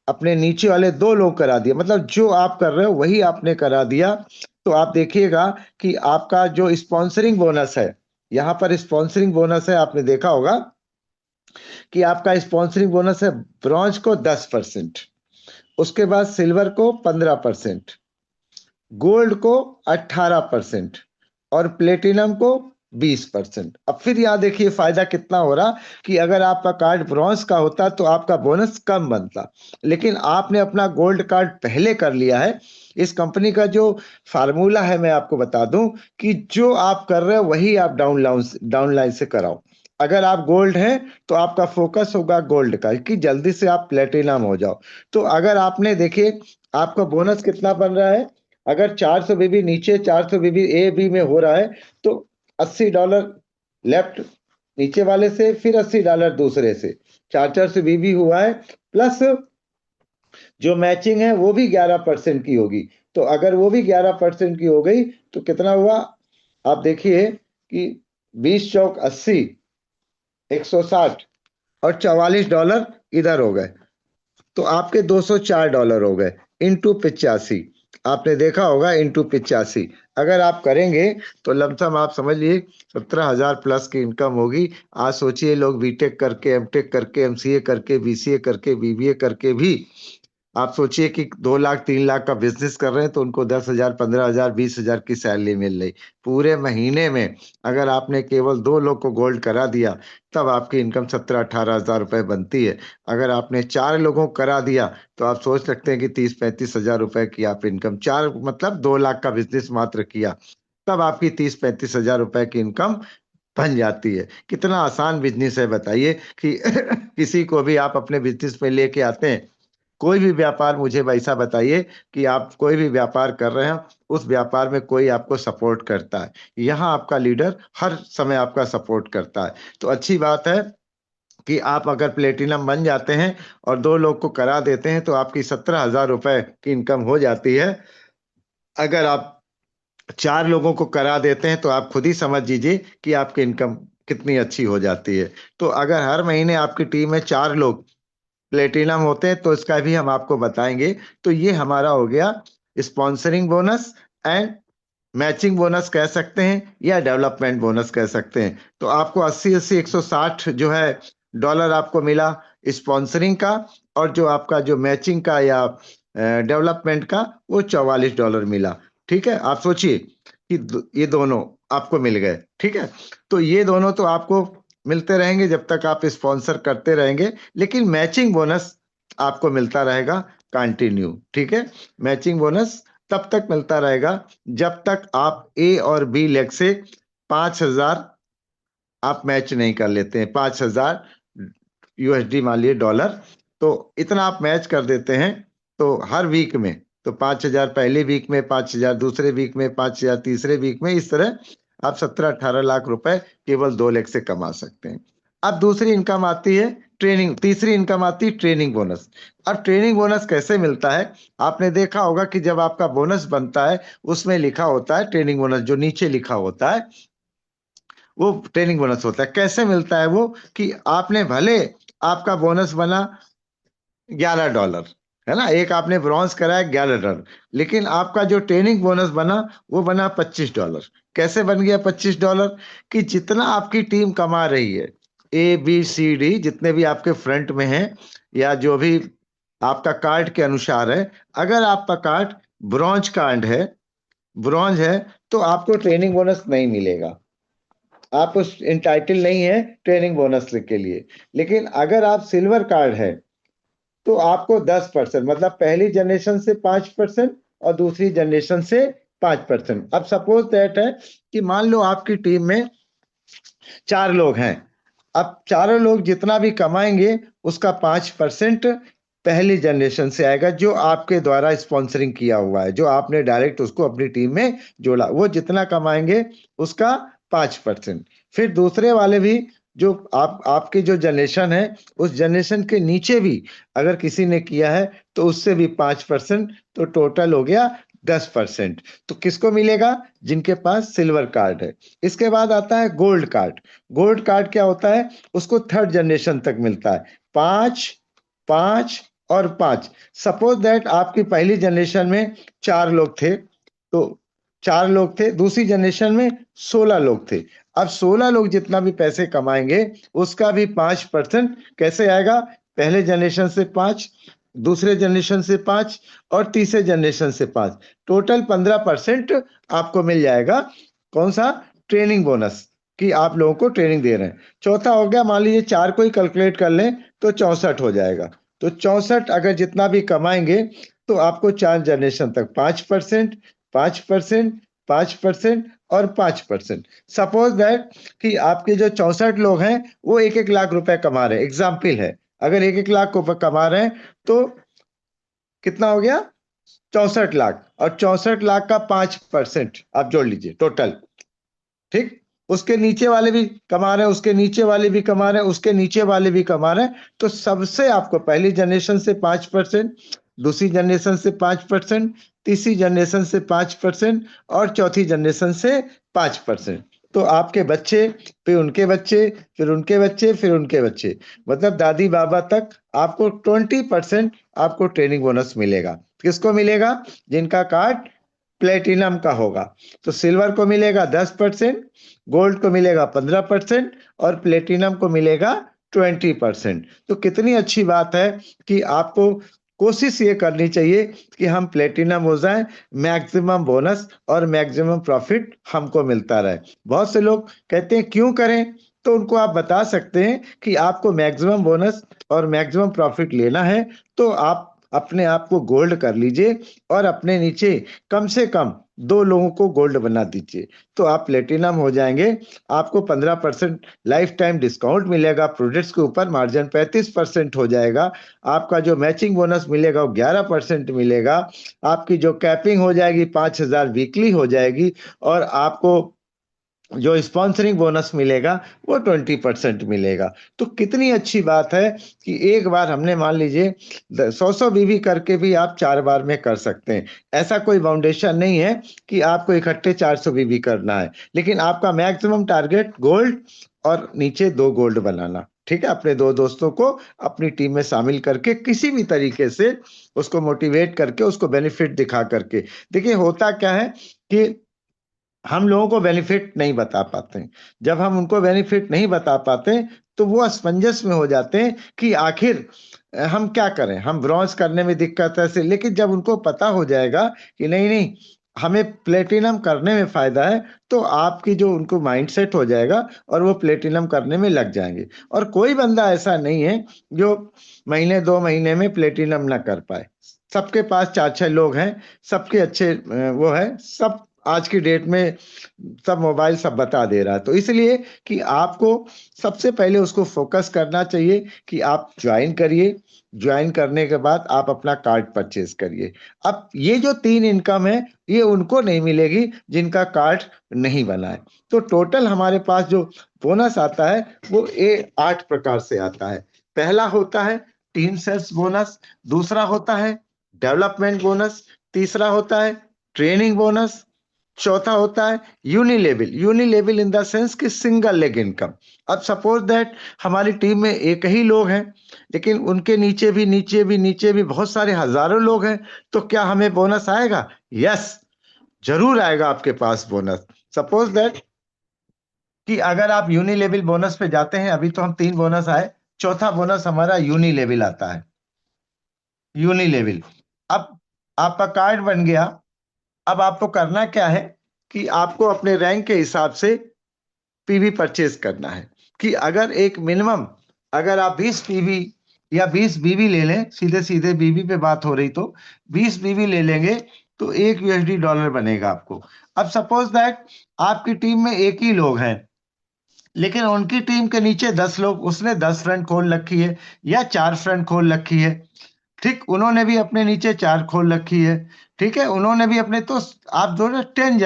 अपने नीचे वाले दो लोग करा दिया, मतलब जो आप कर रहे हो वही आपने करा दिया, तो आप देखिएगा कि आपका जो स्पॉन्सरिंग बोनस है, यहाँ पर स्पॉन्सरिंग बोनस है, आपने देखा होगा कि आपका स्पॉन्सरिंग बोनस है ब्रॉन्ज को 10%, उसके बाद सिल्वर को 15%, गोल्ड को 18% और प्लेटिनम को 20%। अब फिर यहाँ देखिए फायदा कितना हो रहा कि अगर आपका कार्ड ब्रॉन्ज का होता तो आपका बोनस कम बनता, लेकिन आपने अपना गोल्ड कार्ड पहले कर लिया है। इस कंपनी का जो फार्मूला है मैं आपको बता दूं कि जो आप कर रहे हो वही आप डाउन लाइन से कराओ। अगर आप गोल्ड हैं तो आपका फोकस होगा गोल्ड का कि जल्दी से आप प्लेटिनम हो जाओ। तो अगर आपने, देखिए आपका बोनस कितना बन रहा है, अगर 400 बीबी नीचे, 400 बीबी ए बी में हो रहा है तो $80 लेफ्ट नीचे वाले से, फिर $80 दूसरे से, 400 बीबी हुआ है। प्लस जो मैचिंग है वो भी 11% की होगी। तो अगर वो भी 11% की हो गई तो कितना हुआ, आप देखिए कि 20 चौक 80, 160 और $44 इधर हो गए, तो आपके $204 हो गए इंटू 85। आपने देखा होगा इंटू 85 अगर आप करेंगे तो लमसम आप समझ लीजिए 17,000 प्लस की इनकम होगी। आज सोचिए लोग बीटेक करके, एमटेक करके, एमसीए करके, बीसीए करके, बीबीए करके भी आप सोचिए कि 2 लाख 3 लाख का बिजनेस कर रहे हैं तो उनको 10,000 15,000 20,000 की सैलरी मिल रही पूरे महीने में। अगर आपने केवल 2 लोग को गोल्ड करा दिया तब आपकी इनकम 17-18 हजार रुपए बनती है। अगर आपने 4 लोगों को करा दिया तो आप सोच सकते हैं कि 30-35 हजार रुपए की आप इनकम, चार मतलब 2 लाख का बिजनेस मात्र किया तब आपकी 30-35 हजार रुपए की इनकम बन जाती है। कितना आसान बिजनेस है बताइए कि किसी को भी आप अपने बिजनेस में लेके आते हैं। कोई भी व्यापार, मुझे वैसा बताइए कि आप कोई भी व्यापार कर रहे हैं, उस व्यापार में कोई आपको सपोर्ट करता है। यहाँ आपका लीडर हर समय आपका सपोर्ट करता है। तो अच्छी बात है कि आप अगर प्लेटिनम बन जाते हैं और 2 लोग को करा देते हैं तो आपकी 17,000 रुपए की इनकम हो जाती है। अगर आप 4 लोगों को करा देते हैं तो आप खुद ही समझ लीजिए कि आपकी इनकम कितनी अच्छी हो जाती है। तो अगर हर महीने आपकी टीम में 4 लोग प्लेटिनम होते हैं तो इसका भी हम आपको बताएंगे। तो ये हमारा हो गया sponsoring bonus and matching bonus कह सकते हैं या डेवलपमेंट बोनस कह सकते हैं। तो आपको 80-80 160 जो है डॉलर आपको मिला स्पॉन्सरिंग का, और जो आपका जो मैचिंग का या डेवलपमेंट का वो $44 मिला। ठीक है, आप सोचिए कि ये दोनों आपको मिल गए। ठीक है, तो ये दोनों तो आपको मिलते रहेंगे जब तक आप स्पॉन्सर करते रहेंगे, लेकिन मैचिंग बोनस आपको मिलता रहेगा कंटिन्यू। ठीक है, मैचिंग बोनस तब तक मिलता रहेगा जब तक आप ए और बी लेग से 5,000 आप मैच नहीं कर लेते हैं। 5,000 यूएसडी मान लिए डॉलर, तो इतना आप मैच कर देते हैं तो हर वीक में तो 5,000 पहले वीक में, 5,000 दूसरे वीक में, 5,000 तीसरे वीक में, इस तरह आप 17-18 लाख रुपए केवल 2 लेग से कमा सकते हैं। अब दूसरी इनकम आती है ट्रेनिंग, तीसरी इनकम आती है ट्रेनिंग बोनस। अब ट्रेनिंग बोनस कैसे मिलता है? आपने देखा होगा कि जब आपका बोनस बनता है उसमें लिखा होता है ट्रेनिंग बोनस, जो नीचे लिखा होता है वो ट्रेनिंग बोनस होता है। कैसे मिलता है वो? कि आपने भले आपका बोनस बना $11, है ना, एक आपने ब्रॉन्ज कराया $11, लेकिन आपका जो ट्रेनिंग बोनस बना वो बना $25। कैसे बन गया $25? कि जितना आपकी टीम कमा रही है, ABCD जितने भी आपके फ्रंट में हैं या जो भी आपका कार्ड के अनुसार है, अगर आपका कार्ड ब्रॉन्ज कार्ड है, ब्रॉन्ज है, तो आपको ट्रेनिंग बोनस नहीं मिलेगा। आप उस इंटाइटल नहीं है ट्रेनिंग बोनस के लिए। लेकिन अगर आप सिल्वर कार्ड है तो आपको 10%, मतलब पहली जनरेशन से 5% और दूसरी जनरेशन से 5%। अब सपोज दैट है कि मान लो आपकी टीम में 4 लोग हैं। अब चारों लोग जितना भी कमाएंगे उसका 5% पहली जनरेशन से आएगा, जो आपके द्वारा स्पॉन्सरिंग किया हुआ है, जो आपने डायरेक्ट उसको अपनी टीम में जोड़ा, वो जितना कमाएंगे उसका 5%। फिर दूसरे वाले भी, जो आपकी जो जनरेशन है उस जनरेशन के नीचे भी अगर किसी ने किया है तो उससे भी 5%, तो टोटल हो गया 10%। तो किसको मिलेगा? जिनके पास सिल्वर कार्ड है। इसके बाद आता है गोल्ड कार्ड। गोल्ड कार्ड क्या होता है? उसको थर्ड जनरेशन तक मिलता है, 5, 5 और 5। सपोज दैट आपकी पहली जनरेशन में 4 लोग थे, तो 4 लोग थे, दूसरी जनरेशन में 16 लोग थे। अब 16 लोग जितना भी पैसे कमाएंगे उसका भी 5% कैसे आएगा? पहले जनरेशन से 5, दूसरे जनरेशन से 5 और तीसरे जनरेशन से 5, टोटल 15% आपको मिल जाएगा। कौन सा? ट्रेनिंग बोनस, कि आप लोगों को ट्रेनिंग दे रहे हैं। चौथा हो गया, मान लीजिए 4 को ही कैलकुलेट कर लें तो 64 हो जाएगा। तो 64 अगर जितना भी कमाएंगे तो आपको 4 जनरेशन तक 5%, 5%, 5% और 5%। सपोज दैट कि आपके जो 64 लोग हैं वो 1-1 लाख रुपए कमा रहे हैं, एग्जाम्पल है। अगर 1-1 लाख रुपए कमा रहे हैं तो कितना हो गया? 64 लाख, और 64 लाख का 5% आप जोड़ लीजिए टोटल। ठीक, उसके नीचे वाले भी कमा रहे हैं, उसके नीचे वाले भी कमा रहे हैं, उसके नीचे वाले भी कमा रहे हैं। तो सबसे आपको पहली जनरेशन से 5%, दूसरी जनरेशन से 5%, तीसरी जनरेशन से 5% और चौथी जनरेशन से 5%। तो आपके बच्चे, फिर उनके बच्चे, फिर उनके बच्चे, फिर उनके बच्चे, मतलब दादी बाबा तक आपको 20% आपको ट्रेनिंग बोनस मिलेगा। किसको मिलेगा? जिनका कार्ड प्लेटिनम का होगा। तो सिल्वर को मिलेगा 10%, गोल्ड को मिलेगा 15% और प्लेटिनम को मिलेगा 20%। तो कितनी अच्छी बात है कि आपको कोशिश ये करनी चाहिए कि हम प्लेटिनम हो जाएं, मैक्सिमम बोनस और मैक्सिमम प्रॉफिट हमको मिलता रहे। बहुत से लोग कहते हैं क्यों करें, तो उनको आप बता सकते हैं कि आपको मैक्सिमम बोनस और मैक्सिमम प्रॉफिट लेना है तो आप अपने आप को गोल्ड कर लीजिए और अपने नीचे कम से कम 2 लोगों को गोल्ड बना दीजिए, तो आप प्लेटिनम हो जाएंगे। आपको 15% लाइफ टाइम डिस्काउंट मिलेगा, प्रोडक्ट्स के ऊपर मार्जिन 35% हो जाएगा, आपका जो मैचिंग बोनस मिलेगा वो 11% मिलेगा, आपकी जो कैपिंग हो जाएगी 5,000 वीकली हो जाएगी, और आपको जो स्पॉन्सरिंग बोनस मिलेगा वो 20% मिलेगा। तो कितनी अच्छी बात है कि एक बार हमने मान लीजिए 100 बीवी करके भी आप 4 बार में कर सकते हैं। ऐसा कोई फाउंडेशन नहीं है कि आपको इकट्ठे 400 बीवी करना है, लेकिन आपका मैक्सिमम टारगेट गोल्ड और नीचे 2 गोल्ड बनाना। ठीक है, अपने 2 दोस्तों को अपनी टीम में शामिल करके किसी भी तरीके से उसको मोटिवेट करके, उसको बेनिफिट दिखा करके। देखिए होता क्या है कि हम लोगों को बेनिफिट नहीं बता पाते हैं। जब हम उनको बेनिफिट नहीं बता पाते तो वो असमंजस में हो जाते हैं कि आखिर हम क्या करें, हम ब्रॉन्ज करने में दिक्कत है से। लेकिन जब उनको पता हो जाएगा कि नहीं नहीं हमें प्लेटिनम करने में फायदा है, तो आपकी जो उनको माइंडसेट हो जाएगा और वो प्लेटिनम करने में लग जाएंगे। और कोई बंदा ऐसा नहीं है जो महीने 2 महीने में प्लेटिनम ना कर पाए। सबके पास 4-6 लोग हैं, सबके अच्छे वो है, सब आज की डेट में सब मोबाइल सब बता दे रहा है। तो इसलिए कि आपको सबसे पहले उसको फोकस करना चाहिए कि आप ज्वाइन करिए, ज्वाइन करने के बाद आप अपना कार्ड परचेज करिए। अब ये जो 3 इनकम है ये उनको नहीं मिलेगी जिनका कार्ड नहीं बना है। तो टोटल हमारे पास जो बोनस आता है वो 8 प्रकार से आता है। पहला होता है टीम सेल्स बोनस, दूसरा होता है डेवलपमेंट बोनस, तीसरा होता है ट्रेनिंग बोनस, चौथा होता है यूनिलेवल इन द सेंस कि सिंगल लेग इनकम। अब सपोज दैट हमारी टीम में एक ही लोग हैं, लेकिन उनके नीचे भी बहुत सारे हजारों लोग हैं, तो क्या हमें बोनस आएगा? यस, जरूर आएगा आपके पास बोनस। सपोज दैट कि अगर आप यूनिलेवल बोनस पे जाते हैं, अभी तो हम 3 बोनस आए, चौथा बोनस हमारा यूनिलेवल आता है। यूनिलेवल, अब आपका कार्ड बन गया। अब आपको करना क्या है कि आपको अपने रैंक के हिसाब से पीवी परचेज करना है। कि अगर एक मिनिमम, अगर आप 20 पीवी या 20 बीवी ले लें, सीधे सीधे बीवी पे बात हो रही, तो 20 बीवी ले लेंगे तो $1 बनेगा आपको। अब सपोज दैट आपकी टीम में एक ही लोग हैं, लेकिन उनकी टीम के नीचे 10 लोग, उसने 10 फ्रेंड खोल रखी है या 4 फ्रेंड खोल रखी है। ठीक, उन्होंने भी अपने नीचे 4 खोल रखी है। ठीक है, उन्होंने भी अपने, तो आप दोनों 10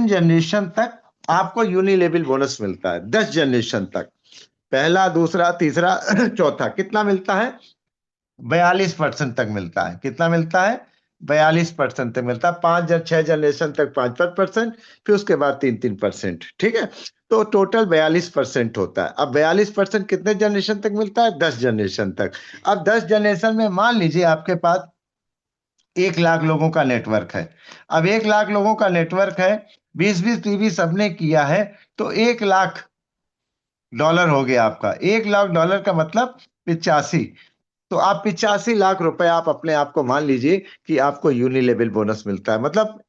जनरेशन तक आपको यूनिलेवल बोनस मिलता है। 10 जनरेशन तक, पहला, दूसरा, तीसरा, चौथा, कितना मिलता है? 42% तक मिलता है। कितना मिलता है? 42% तक मिलता है। 6 जनरेशन तक 5%, फिर उसके बाद 3%। ठीक है, तो टोटल 42% होता है। अब 42% कितने जनरेशन तक मिलता है? 10 जनरेशन तक। अब 10 जनरेशन में मान लीजिए आपके पास 1 लाख लोगों का नेटवर्क है। अब 1 लाख लोगों का नेटवर्क है, 20-20 पीवी सबने किया है, तो $1 लाख हो गया आपका। $1 लाख का मतलब 85। तो आप 85 लाख रुपए आप अपने आप को मान लीजिए कि आपको यूनिलेवल बोनस मिलता है। मतलब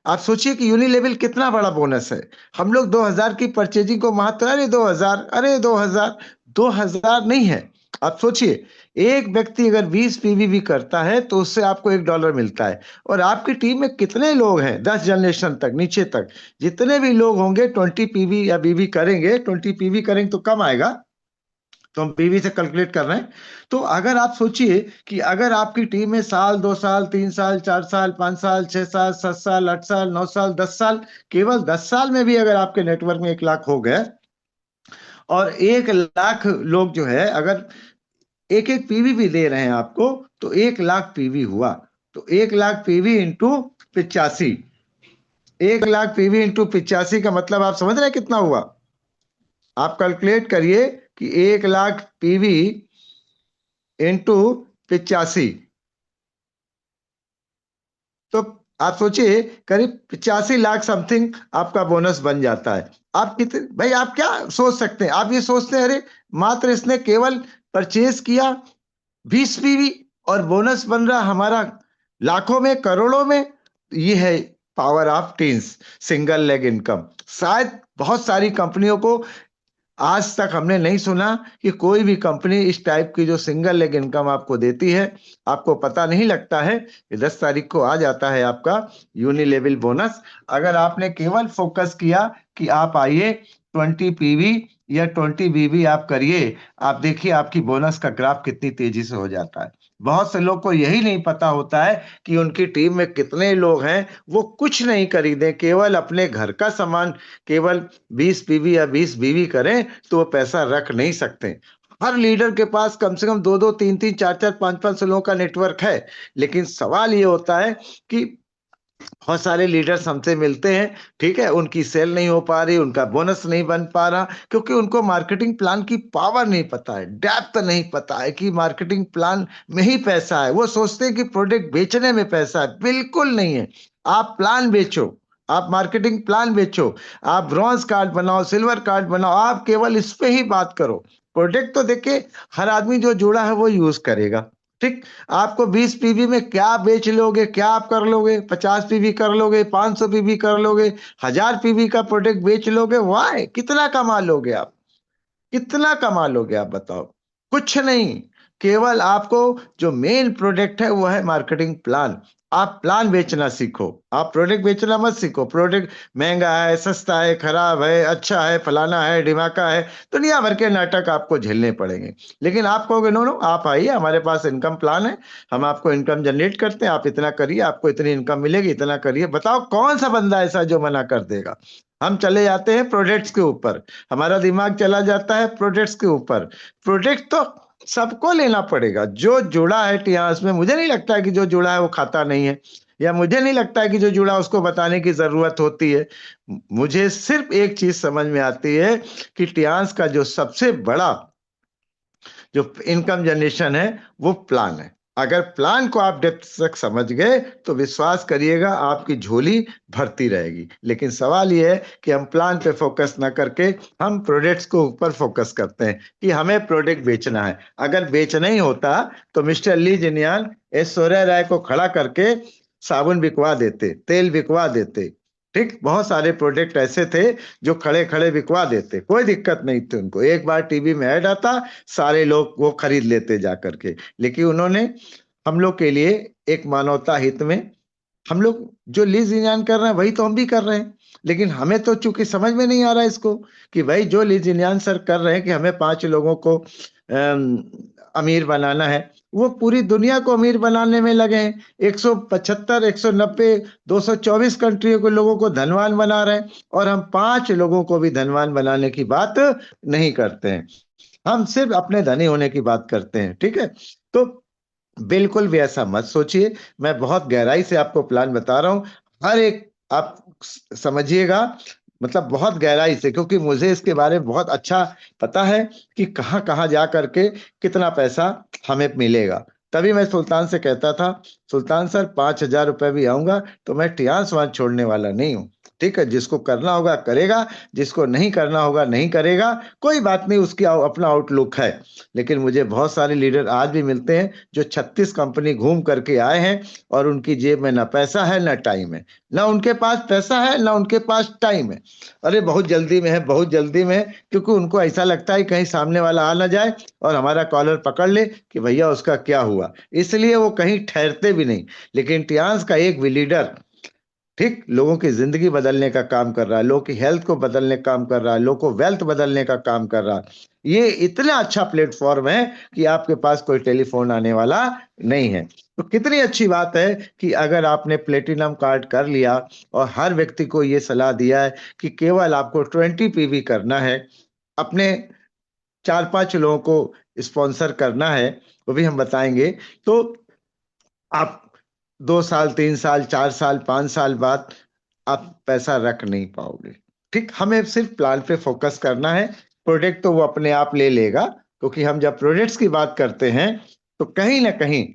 आप सोचिए कि यूनिलेवल कितना बड़ा बोनस है। हम लोग 2000 की परचेजिंग को महत्व, अरे 2000, अरे 2000 नहीं है। आप सोचिए, एक व्यक्ति अगर 20 पीवी भी करता है तो उससे आपको $1 मिलता है। और आपकी टीम में कितने लोग हैं? 10 जनरेशन तक, नीचे तक जितने भी लोग होंगे 20 पीवी या बीवी करेंगे, 20 पीवी करेंगे तो कम आएगा, तो हम पीवी से कैलकुलेट कर रहे हैं। तो अगर आप सोचिए कि अगर आपकी टीम में साल, 2 साल, 3 साल, 4 साल, 5 साल, 6 साल, 7 साल, 8 साल, 9 साल, 10 साल, केवल 10 साल में भी अगर आपके नेटवर्क में 1 लाख हो गए और 1 लाख लोग जो है अगर एक एक पीवी भी दे रहे हैं आपको, तो 1 लाख पीवी हुआ। तो 1 lakh PV into 85, 1 lakh PV into 85 का मतलब आप समझ रहे हैं कितना हुआ? आप कैलकुलेट करिए कि 1 लाख पीवी इंटू 85, तो आप सोचिए करीब 85 लाख समथिंग आपका बोनस बन जाता है। आप कितने, भाई आप क्या सोच सकते हैं? आप ये सोचते हैं अरे मात्र इसने केवल परचेज किया 20 पीवी और बोनस बन रहा हमारा लाखों में, करोड़ों में। ये है power of teens, single leg income. शायद बहुत सारी कंपनियों को आज तक हमने नहीं सुना कि कोई भी कंपनी इस टाइप की जो सिंगल लेग इनकम आपको देती है। आपको पता नहीं लगता है कि 10 तारीख को आ जाता है आपका यूनिलेवल बोनस। अगर आपने केवल फोकस किया कि आप आइए 20 पीवी या 20 बीवी आप करिए, आप देखिए आपकी बोनस का ग्राफ कितनी तेजी से हो जाता है। बहुत से लोग को यही नहीं पता होता है कि उनकी टीम में कितने लोग हैं, वो कुछ नहीं खरीदें, केवल अपने घर का सामान केवल 20 पीवी या 20 बीवी करें तो वो पैसा रख नहीं सकते। हर लीडर के पास कम से कम 2-2, 3-3, 4-4, 5-5 लोगों का नेटवर्क है। लेकिन सवाल ये होता है कि बहुत सारे लीडर्स हमसे मिलते हैं, ठीक है, उनकी सेल नहीं हो पा रही, उनका बोनस नहीं बन पा रहा, क्योंकि उनको मार्केटिंग प्लान की पावर नहीं पता है, डेप्थ नहीं पता है कि मार्केटिंग प्लान में ही पैसा है। वो सोचते हैं कि प्रोडक्ट बेचने में पैसा है, बिल्कुल नहीं है। आप प्लान बेचो, आप मार्केटिंग प्लान बेचो, आप ब्रॉन्ज कार्ड बनाओ, सिल्वर कार्ड बनाओ, आप केवल इस पे ही बात करो। प्रोडक्ट तो देखिए हर आदमी जो जुड़ा है वो यूज करेगा, ठीक। आपको 20 पीवी में क्या बेच लोगे, क्या आप कर लोगे? 50 पीवी कर लोगे, 500 पीवी कर लोगे, 1000 पीवी का प्रोडक्ट बेच लोगे, वाह कितना कमा लोगे आप? कितना कमा लोगे आप बताओ? कुछ नहीं। केवल आपको जो मेन प्रोडक्ट है वो है मार्केटिंग प्लान। आप प्लान बेचना सीखो, आप प्रोडक्ट बेचना मत सीखो। प्रोडक्ट महंगा है, सस्ता है, खराब है, अच्छा है, फलाना है, ढिमाका है, दुनिया भर के नाटक आपको झेलने पड़ेंगे। लेकिन आप कहोगे नो नो, आप आइए, हमारे पास इनकम प्लान है, हम आपको इनकम जनरेट करते हैं, आप इतना करिए, आपको इतनी इनकम मिलेगी, इतना करिए। बताओ कौन सा बंदा ऐसा जो मना कर देगा? हम चले जाते हैं प्रोडक्ट्स के ऊपर, हमारा दिमाग चला जाता है प्रोडक्ट्स के ऊपर। प्रोडक्ट तो सबको लेना पड़ेगा, जो जुड़ा है इतिहास में। मुझे नहीं लगता है कि जो जुड़ा है वो खाता नहीं है, या मुझे नहीं लगता है कि जो जुड़ा उसको बताने की जरूरत होती है। मुझे सिर्फ एक चीज समझ में आती है कि टियांस का जो सबसे बड़ा जो इनकम जनरेशन है वो प्लान है। अगर प्लान को आप डेप्थ तक समझ गए तो विश्वास करिएगा आपकी झोली भरती रहेगी। लेकिन सवाल ये है कि हम प्लान पे फोकस ना करके हम प्रोडक्ट्स को ऊपर फोकस करते हैं कि हमें प्रोडक्ट बेचना है। अगर बेचना ही होता तो मिस्टर ली जिनियान ऐश्वर्या राय को खड़ा करके साबुन बिकवा देते, तेल बिकवा देते, ठीक। बहुत सारे प्रोडक्ट ऐसे थे जो खड़े खड़े बिकवा देते, कोई दिक्कत नहीं थी उनको। एक बार टीवी में ऐड आता, सारे लोग वो खरीद लेते जा करके। लेकिन उन्होंने हम लोग के लिए एक मानवता हित में, हम लोग जो लीज इंजान कर रहे हैं वही तो हम भी कर रहे हैं। लेकिन हमें तो चूंकि समझ में नहीं आ रहा है इसको कि भाई जो लीज इंजान सर कर रहे हैं कि हमें 5 लोगों को अमीर बनाना है, वो पूरी दुनिया को अमीर बनाने में लगे हैं। 175, 190, 224 कंट्रियों के लोगों को धनवान बना रहे हैं, और हम 5 लोगों को भी धनवान बनाने की बात नहीं करते हैं। हम सिर्फ अपने धनी होने की बात करते हैं, ठीक है। तो बिल्कुल भी ऐसा मत सोचिए। मैं बहुत गहराई से आपको प्लान बता रहा हूं, हर एक आप समझिएगा, मतलब बहुत गहराई से, क्योंकि मुझे इसके बारे में बहुत अच्छा पता है कि कहां कहां जा करके कितना पैसा हमें मिलेगा। तभी मैं सुल्तान से कहता था, सुल्तान सर 5,000 रुपए भी आऊंगा तो मैं टियास वहां छोड़ने वाला नहीं हूं, ठीक है। जिसको करना होगा करेगा, जिसको नहीं करना होगा नहीं करेगा, कोई बात नहीं, उसकी अपना आउटलुक है। लेकिन मुझे बहुत सारे लीडर आज भी मिलते हैं जो 36 कंपनी घूम करके आए हैं और उनकी जेब में ना पैसा है ना टाइम है, ना उनके पास पैसा है ना उनके पास टाइम है। अरे बहुत जल्दी में है, बहुत जल्दी में है, क्योंकि उनको ऐसा लगता है कहीं सामने वाला आ ना जाए और हमारा कॉलर पकड़ ले कि भैया उसका क्या हुआ, इसलिए वो कहीं ठहरते भी नहीं। लेकिन टियांस का एक भी लीडर, ठीक, लोगों की जिंदगी बदलने का काम कर रहा है, लोगों की हेल्थ को बदलने का काम कर रहा है, लोगों को वेल्थ बदलने का काम कर रहा है। ये इतना अच्छा प्लेटफॉर्म है कि आपके पास कोई टेलीफोन आने वाला नहीं है। तो कितनी अच्छी बात है कि अगर आपने प्लेटिनम कार्ड कर लिया और हर व्यक्ति को ये सलाह दिया है कि केवल आपको 20 पीवी करना है, अपने 4-5 लोगों को स्पॉन्सर करना है, वो भी हम बताएंगे, तो आप 2 साल, 3 साल, 4 साल, 5 साल बाद आप पैसा रख नहीं पाओगे, ठीक। हमें सिर्फ प्लान पे फोकस करना है, प्रोडक्ट तो वो अपने आप ले लेगा। क्योंकि हम जब प्रोडक्ट्स की बात करते हैं तो कहीं ना कहीं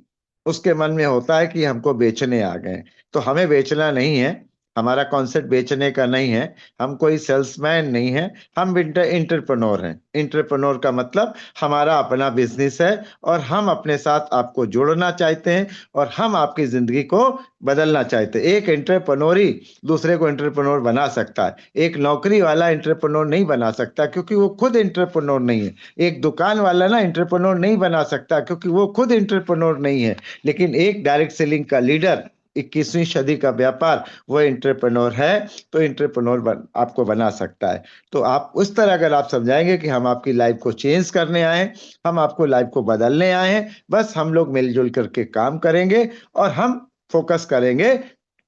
उसके मन में होता है कि हमको बेचने आ गए, तो हमें बेचना नहीं है, हमारा कॉन्सेप्ट बेचने का नहीं है, हम कोई सेल्समैन नहीं है, हम इंटरप्रेन्योर हैं। इंटरप्रेन्योर का मतलब हमारा अपना बिजनेस है और हम अपने साथ आपको जोड़ना चाहते हैं और हम आपकी जिंदगी को बदलना चाहते हैं। एक एंटरप्रेन्योर ही दूसरे को एंटरप्रेन्योर बना सकता है, एक नौकरी वाला एंटरप्रेन्योर नहीं बना सकता क्योंकि वो खुद एंटरप्रेन्योर नहीं है। एक दुकान वाला ना एंटरप्रेन्योर नहीं बना सकता क्योंकि वो खुद एंटरप्रेन्योर नहीं है। लेकिन एक डायरेक्ट सेलिंग का लीडर, 21वीं सदी का व्यापार, वो एंटरप्रेन्योर है, तो एंटरप्रेन्योर आपको बना सकता है। तो आप उस तरह अगर आप समझाएंगे कि हम आपकी लाइफ को चेंज करने आए हैं, हम आपको लाइफ को बदलने आए हैं, बस हम लोग मिलजुल करके काम करेंगे और हम फोकस करेंगे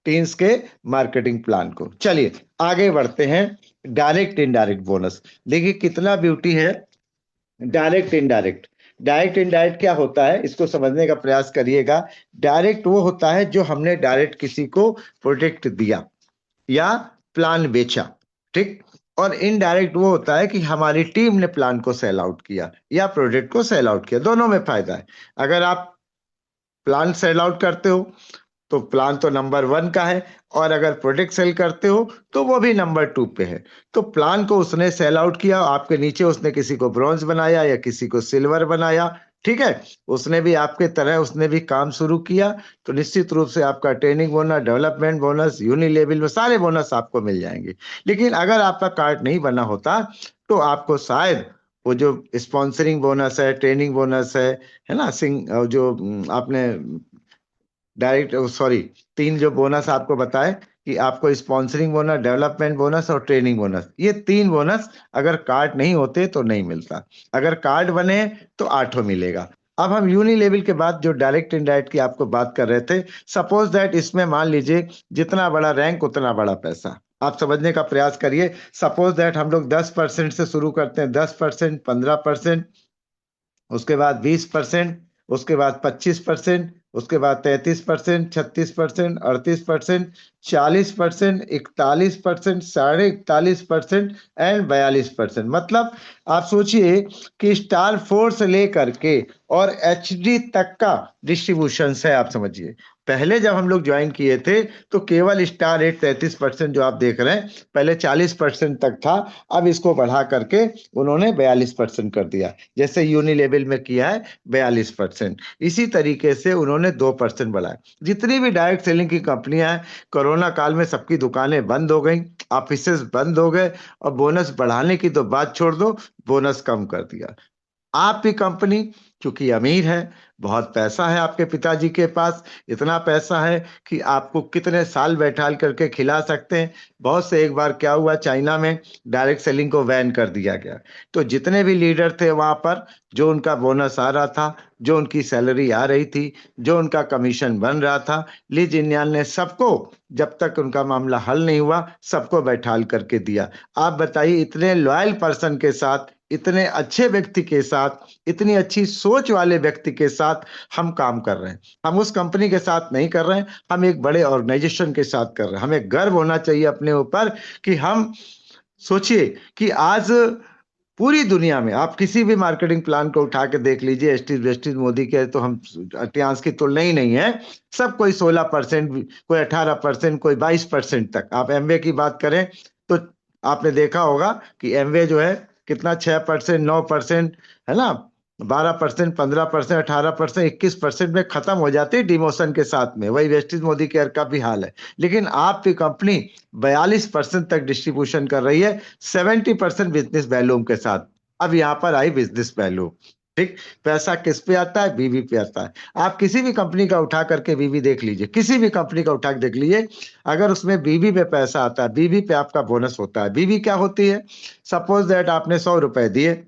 टीम्स के मार्केटिंग प्लान को। चलिए आगे बढ़ते हैं। डायरेक्ट इनडायरेक्ट बोनस, देखिए कितना ब्यूटी है। डायरेक्ट इनडायरेक्ट, डायरेक्ट इनडायरेक्ट क्या होता है इसको समझने का प्रयास करिएगा। डायरेक्ट वो होता है जो हमने डायरेक्ट किसी को प्रोडक्ट दिया या प्लान बेचा, ठीक। और इनडायरेक्ट वो होता है कि हमारी टीम ने प्लान को सेल आउट किया या प्रोडक्ट को सेल आउट किया। दोनों में फायदा है। अगर आप प्लान सेल आउट करते हो तो प्लान तो नंबर 1 का है, और अगर प्रोडक्ट सेल करते हो तो वो भी नंबर 2 पे है। तो प्लान को उसने सेल आउट किया, आपके नीचे उसने किसी को ब्रॉन्ज बनाया या किसी को सिल्वर बनाया, ठीक है। उसने भी आपके तरह उसने भी काम शुरू किया, तो निश्चित रूप से आपका training bonus, development bonus, unilevel में सारे बोनस आपको मिल जाएंगे। लेकिन अगर आपका कार्ड नहीं बना होता तो आपको शायद वो जो स्पॉन्सरिंग बोनस है, ट्रेनिंग बोनस है ना, जो आपने डायरेक्ट सॉरी 3 जो बोनस आपको बताए कि आपको स्पॉन्सरिंग बोनस, डेवलपमेंट बोनस और ट्रेनिंग बोनस, ये 3 बोनस अगर कार्ड नहीं होते तो नहीं मिलता। अगर कार्ड बने तो 8 मिलेगा। अब हम यूनि लेवल के बाद जो डायरेक्ट इनडायरेक्ट की आपको बात कर रहे थे, सपोज दैट इसमें मान लीजिए जितना बड़ा रैंक उतना बड़ा पैसा। आप समझने का प्रयास करिए। सपोज दैट हम लोग 10% से शुरू करते हैं, 10%, 15%, उसके बाद 20%, उसके बाद 25%, उसके बाद 33%, 36%, 38%, 40%, 41%, 41.5% एंड 42%। मतलब आप सोचिए कि स्टार 4 से लेकर के और एचडी तक का डिस्ट्रीब्यूशन है। आप समझिए पहले जब हम लोग ज्वाइन किए थे तो केवल स्टार रेट 33% जो आप देख रहे हैं, पहले 40% तक था, अब इसको बढ़ा करके उन्होंने 42% कर दिया। जैसे यूनि लेवल में किया है 42%, इसी तरीके से उन्होंने 2% बढ़ाया। जितनी भी डायरेक्ट सेलिंग की कंपनियां हैं, कोरोना काल में सबकी दुकानें बंद हो गई, ऑफिसेस बंद हो गए, और बोनस बढ़ाने की तो बात छोड़ दो, बोनस कम कर दिया। आपकी कंपनी क्योंकि अमीर है, बहुत पैसा है आपके पिताजी के पास, इतना पैसा है कि आपको कितने साल बैठाल करके खिला सकते हैं। बहुत से एक बार क्या हुआ, चाइना में डायरेक्ट सेलिंग को बैन कर दिया गया, तो जितने भी लीडर थे वहां पर, जो उनका बोनस आ रहा था, जो उनकी सैलरी आ रही थी, जो उनका कमीशन बन रहा था, ली जिनयान ने सबको, जब तक उनका मामला हल नहीं हुआ, सबको बैठाल करके दिया। आप बताइए इतने लॉयल पर्सन के साथ, इतने अच्छे व्यक्ति के साथ, इतनी अच्छी सोच वाले व्यक्ति के साथ हम काम कर रहे हैं। हम उस कंपनी के साथ नहीं कर रहे हैं, हम एक बड़े ऑर्गेनाइजेशन के साथ कर रहे हैं। हमें गर्व होना चाहिए अपने ऊपर कि हम, सोचिए कि आज पूरी दुनिया में आप किसी भी मार्केटिंग प्लान को उठा के देख लीजिए, एस्टिस वेस्टिस मोदी के, तो हम अटियांस की तुलना ही नहीं है। सब कोई 16%, कोई 18%, कोई 22% तक। आप एमवे की बात करें तो आपने देखा होगा कि एमवे जो है कितना 6%, 9%, है ना, 12%, 15%, 18%, 21% में खत्म हो जाती है डिमोशन के साथ में। वही वेस्टिज मोदी केयर का भी हाल है। लेकिन आपकी कंपनी 42% तक डिस्ट्रीब्यूशन कर रही है, 70% बिजनेस वैल्यूम के साथ। अब यहाँ पर आई बिजनेस वैल्यू, ठीक। पैसा किस पे आता है? बीवी पे आता है। आप किसी भी कंपनी का उठा करके बीवी देख लीजिए, किसी भी कंपनी का उठा के देख लीजिए, अगर उसमें बीवी पे पैसा आता है, बीवी पे आपका बोनस होता है। बीवी क्या होती है? सपोज दैट आपने 100 रुपए दिए,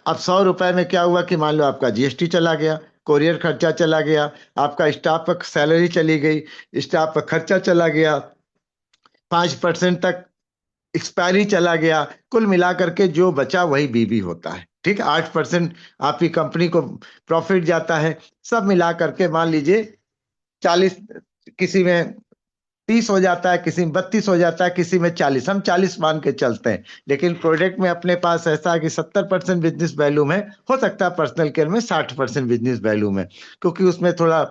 अब 100 रुपए में क्या हुआ कि मान लो आपका जीएसटी चला गया, कोरियर खर्चा चला गया, आपका स्टाफ पर सैलरी चली गई, स्टाफ पर खर्चा चला गया, 5% तक एक्सपायरी चला गया, कुल मिलाकर के जो बचा वही बीबी होता है, ठीक। 8% आपकी कंपनी को प्रॉफिट जाता है। सब मिला करके मान लीजिए 40, किसी में 30 हो जाता है, किसी में 32 हो जाता है, किसी में 40, हम 40 मान के चलते हैं। लेकिन प्रोडक्ट में अपने पास ऐसा है कि 70% बिजनेस वैल्यूम है, हो सकता है पर्सनल केयर में 60% बिजनेस वैल्यूम है, क्योंकि उसमें थोड़ा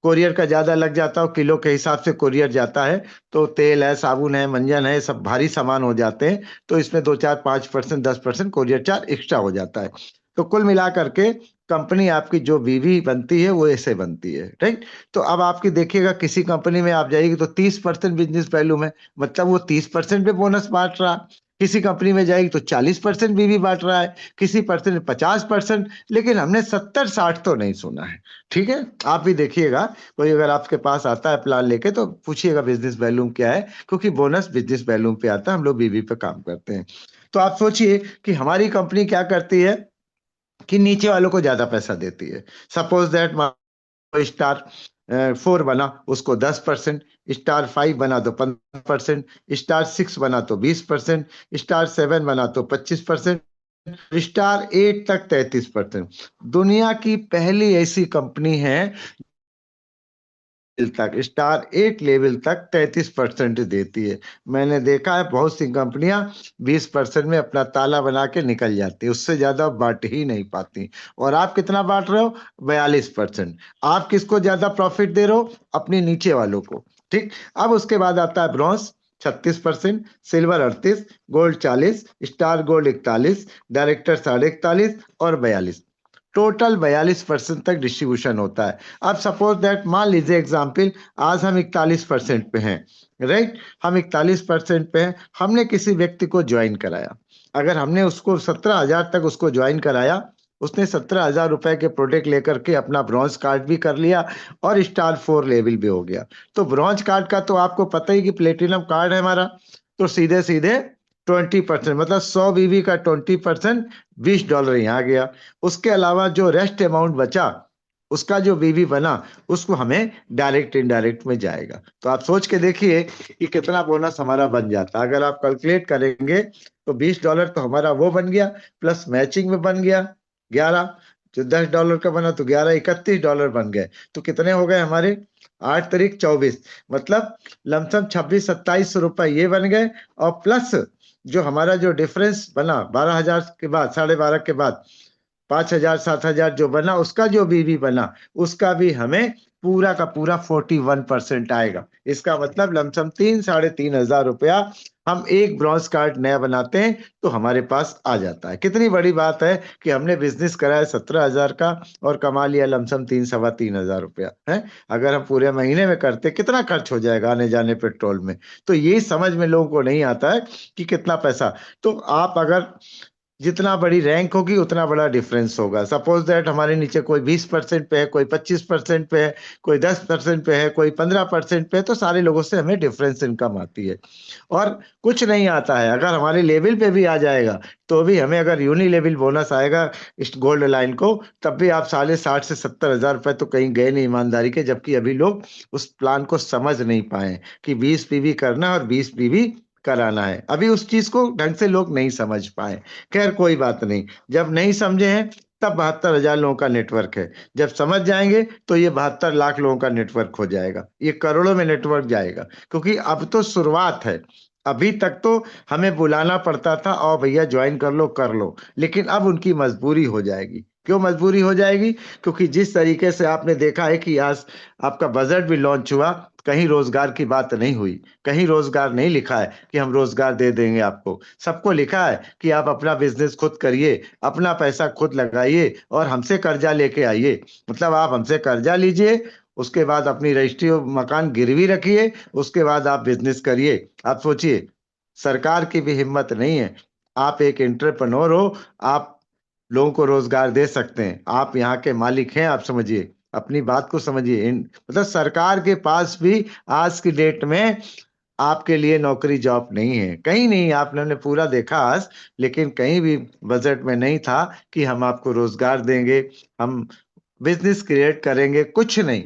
कोरियर का ज्यादा लग जाता हो, किलो के हिसाब से कोरियर जाता है, तो तेल है, साबुन है, मंजन है, सब भारी सामान हो जाते हैं, तो इसमें 2 4 5% 10% कोरियर चार्ज एक्स्ट्रा हो जाता है। तो कुल मिला करके कंपनी आपकी जो बीवी बनती है वो ऐसे बनती है, राइट। तो अब आपकी देखिएगा, किसी कंपनी में आप जाइएगी तो 30% बिजनेस वैल्यू में, मतलब वो 30% पे बोनस बांट रहा। किसी कंपनी में जाएगी तो 40% बीवी बांट रहा है, किसी पर्सन 50%, लेकिन हमने 70-60 तो नहीं सुना है। ठीक है, आप भी देखिएगा, कोई अगर आपके पास आता है प्लान लेके तो पूछिएगा बिजनेस वैल्यूम क्या है, क्योंकि बोनस बिजनेस वैल्यूम पे आता है, हम लोग बीवी पे काम करते हैं। तो आप सोचिए कि हमारी कंपनी क्या करती है कि नीचे वालों को ज्यादा पैसा देती है। सपोज दैट स्टार 4 बना उसको 10%, स्टार 5 बना तो 15%, स्टार 6 बना तो 20%, स्टार 7 बना तो 25%, स्टार 8 तक 33%। दुनिया की पहली ऐसी कंपनी है तक स्टार 8 लेवल तक 33% देती है। मैंने देखा है बहुत सी कंपनियां 20% में अपना ताला बना के निकल जाती है, उससे ज्यादा बांट ही नहीं पाती। और आप कितना बांट रहे हो? 42%। आप किसको ज्यादा प्रॉफिट दे रहे हो? अपने नीचे वालों को। ठीक, अब उसके बाद आता है bronze 36%, silver 38, gold 40, star gold 41, director 41.5 और 42। टोटल 42% तक डिस्ट्रीब्यूशन होता है। अब सपोज दैट मान लीजिए एग्जाम्पल, आज हम 41% पे हैं, राइट। हम 41% पे हैं, हमने किसी व्यक्ति को ज्वाइन कराया। अगर हमने उसको 17,000 तक उसको ज्वाइन कराया, उसने 17,000 रुपए के प्रोडक्ट लेकर के अपना ब्रॉन्ज कार्ड भी कर लिया और स्टार 4 लेवल भी हो गया। तो ब्रॉन्ज कार्ड का तो आपको पता ही कि प्लेटिनम कार्ड है हमारा, तो सीधे सीधे 20%, मतलब 100 बीबी का 20% $20 यहाँ गया। उसके अलावा जो रेस्ट अमाउंट बचा, उसका जो बीबी बना, उसको हमें डायरेक्ट इनडायरेक्ट में जाएगा। तो आप सोच के देखिए कि कितना बोनस हमारा बन जाता। अगर आप कैलकुलेट करेंगे तो $20 तो हमारा वो बन गया, प्लस मैचिंग में बन गया 11, जो $10 का बना तो 11, $31 बन गए। तो कितने हो गए हमारे? 8 तारीख 24, मतलब लमसम 26-27 रुपए ये बन गए। और प्लस जो हमारा जो डिफरेंस बना 12,000 के बाद, 12.5 के बाद 5,000 7,000 जो बना, उसका जो बीबी बना, उसका भी हमें पूरा का पूरा 41% आएगा। इसका मतलब लमसम 3-3,500 रुपया हम एक ब्रॉन्ज कार्ड नया बनाते हैं तो हमारे पास आ जाता है। कितनी बड़ी बात है कि हमने बिजनेस कराया 17,000 का और कमा लिया लमसम 3-3,500 रुपया है। अगर हम पूरे महीने में करते कितना खर्च हो जाएगा आने जाने पेट्रोल में। तो ये समझ में लोगों को नहीं आता है कि कितना पैसा। तो आप अगर जितना बड़ी रैंक होगी उतना बड़ा डिफरेंस होगा। सपोज दैट हमारे नीचे कोई 20% पे है, कोई 25% पे है, कोई 10% पे है, कोई 15% पे है, तो सारे लोगों से हमें डिफरेंस इनकम आती है। और कुछ नहीं आता है, अगर हमारे लेवल पे भी आ जाएगा तो भी हमें, अगर यूनि लेवल बोनस आएगा इस गोल्ड लाइन को, तब भी आप 60,000 से 70,000 रुपए तो कहीं गए नहीं ईमानदारी के। जबकि अभी लोग उस प्लान को समझ नहीं पाए कि 20 पीवी करना और 20 पीवी कराना है। अभी उस चीज को ढंग से लोग नहीं समझ पाए। खैर कोई बात नहीं, जब नहीं समझे हैं तब 72,000 लोगों का नेटवर्क है। जब समझ जाएंगे तो ये 72 लाख लोगों का नेटवर्क हो जाएगा, ये करोड़ों में नेटवर्क जाएगा। क्योंकि अब तो शुरुआत है, अभी तक तो हमें बुलाना पड़ता था और भैया ज्वाइन कर लो, लेकिन अब उनकी मजबूरी हो जाएगी। क्यों मजबूरी हो जाएगी? क्योंकि जिस तरीके से आपने देखा है कि आज आपका बजट भी लॉन्च हुआ, कहीं रोजगार की बात नहीं हुई, कहीं रोजगार नहीं लिखा है कि हम रोजगार दे देंगे आपको। सबको लिखा है कि आप अपना बिजनेस खुद करिए, अपना पैसा खुद लगाइए और हमसे कर्जा लेके आइए। मतलब आप हमसे कर्जा लीजिए, उसके बाद अपनी रजिस्ट्री और मकान गिरवी रखिए, उसके बाद आप बिजनेस करिए। आप सोचिए, सरकार की भी हिम्मत नहीं है। आप एक एंटरप्रेन्योर हो, आप लोगों को रोजगार दे सकते हैं, आप यहाँ के मालिक हैं। आप समझिए, अपनी बात को समझिए। मतलब सरकार के पास भी आज की डेट में आपके लिए नौकरी जॉब नहीं है, कहीं नहीं। आपने पूरा देखा आज, लेकिन कहीं भी बजट में नहीं था कि हम आपको रोजगार देंगे, हम बिजनेस क्रिएट करेंगे, कुछ नहीं।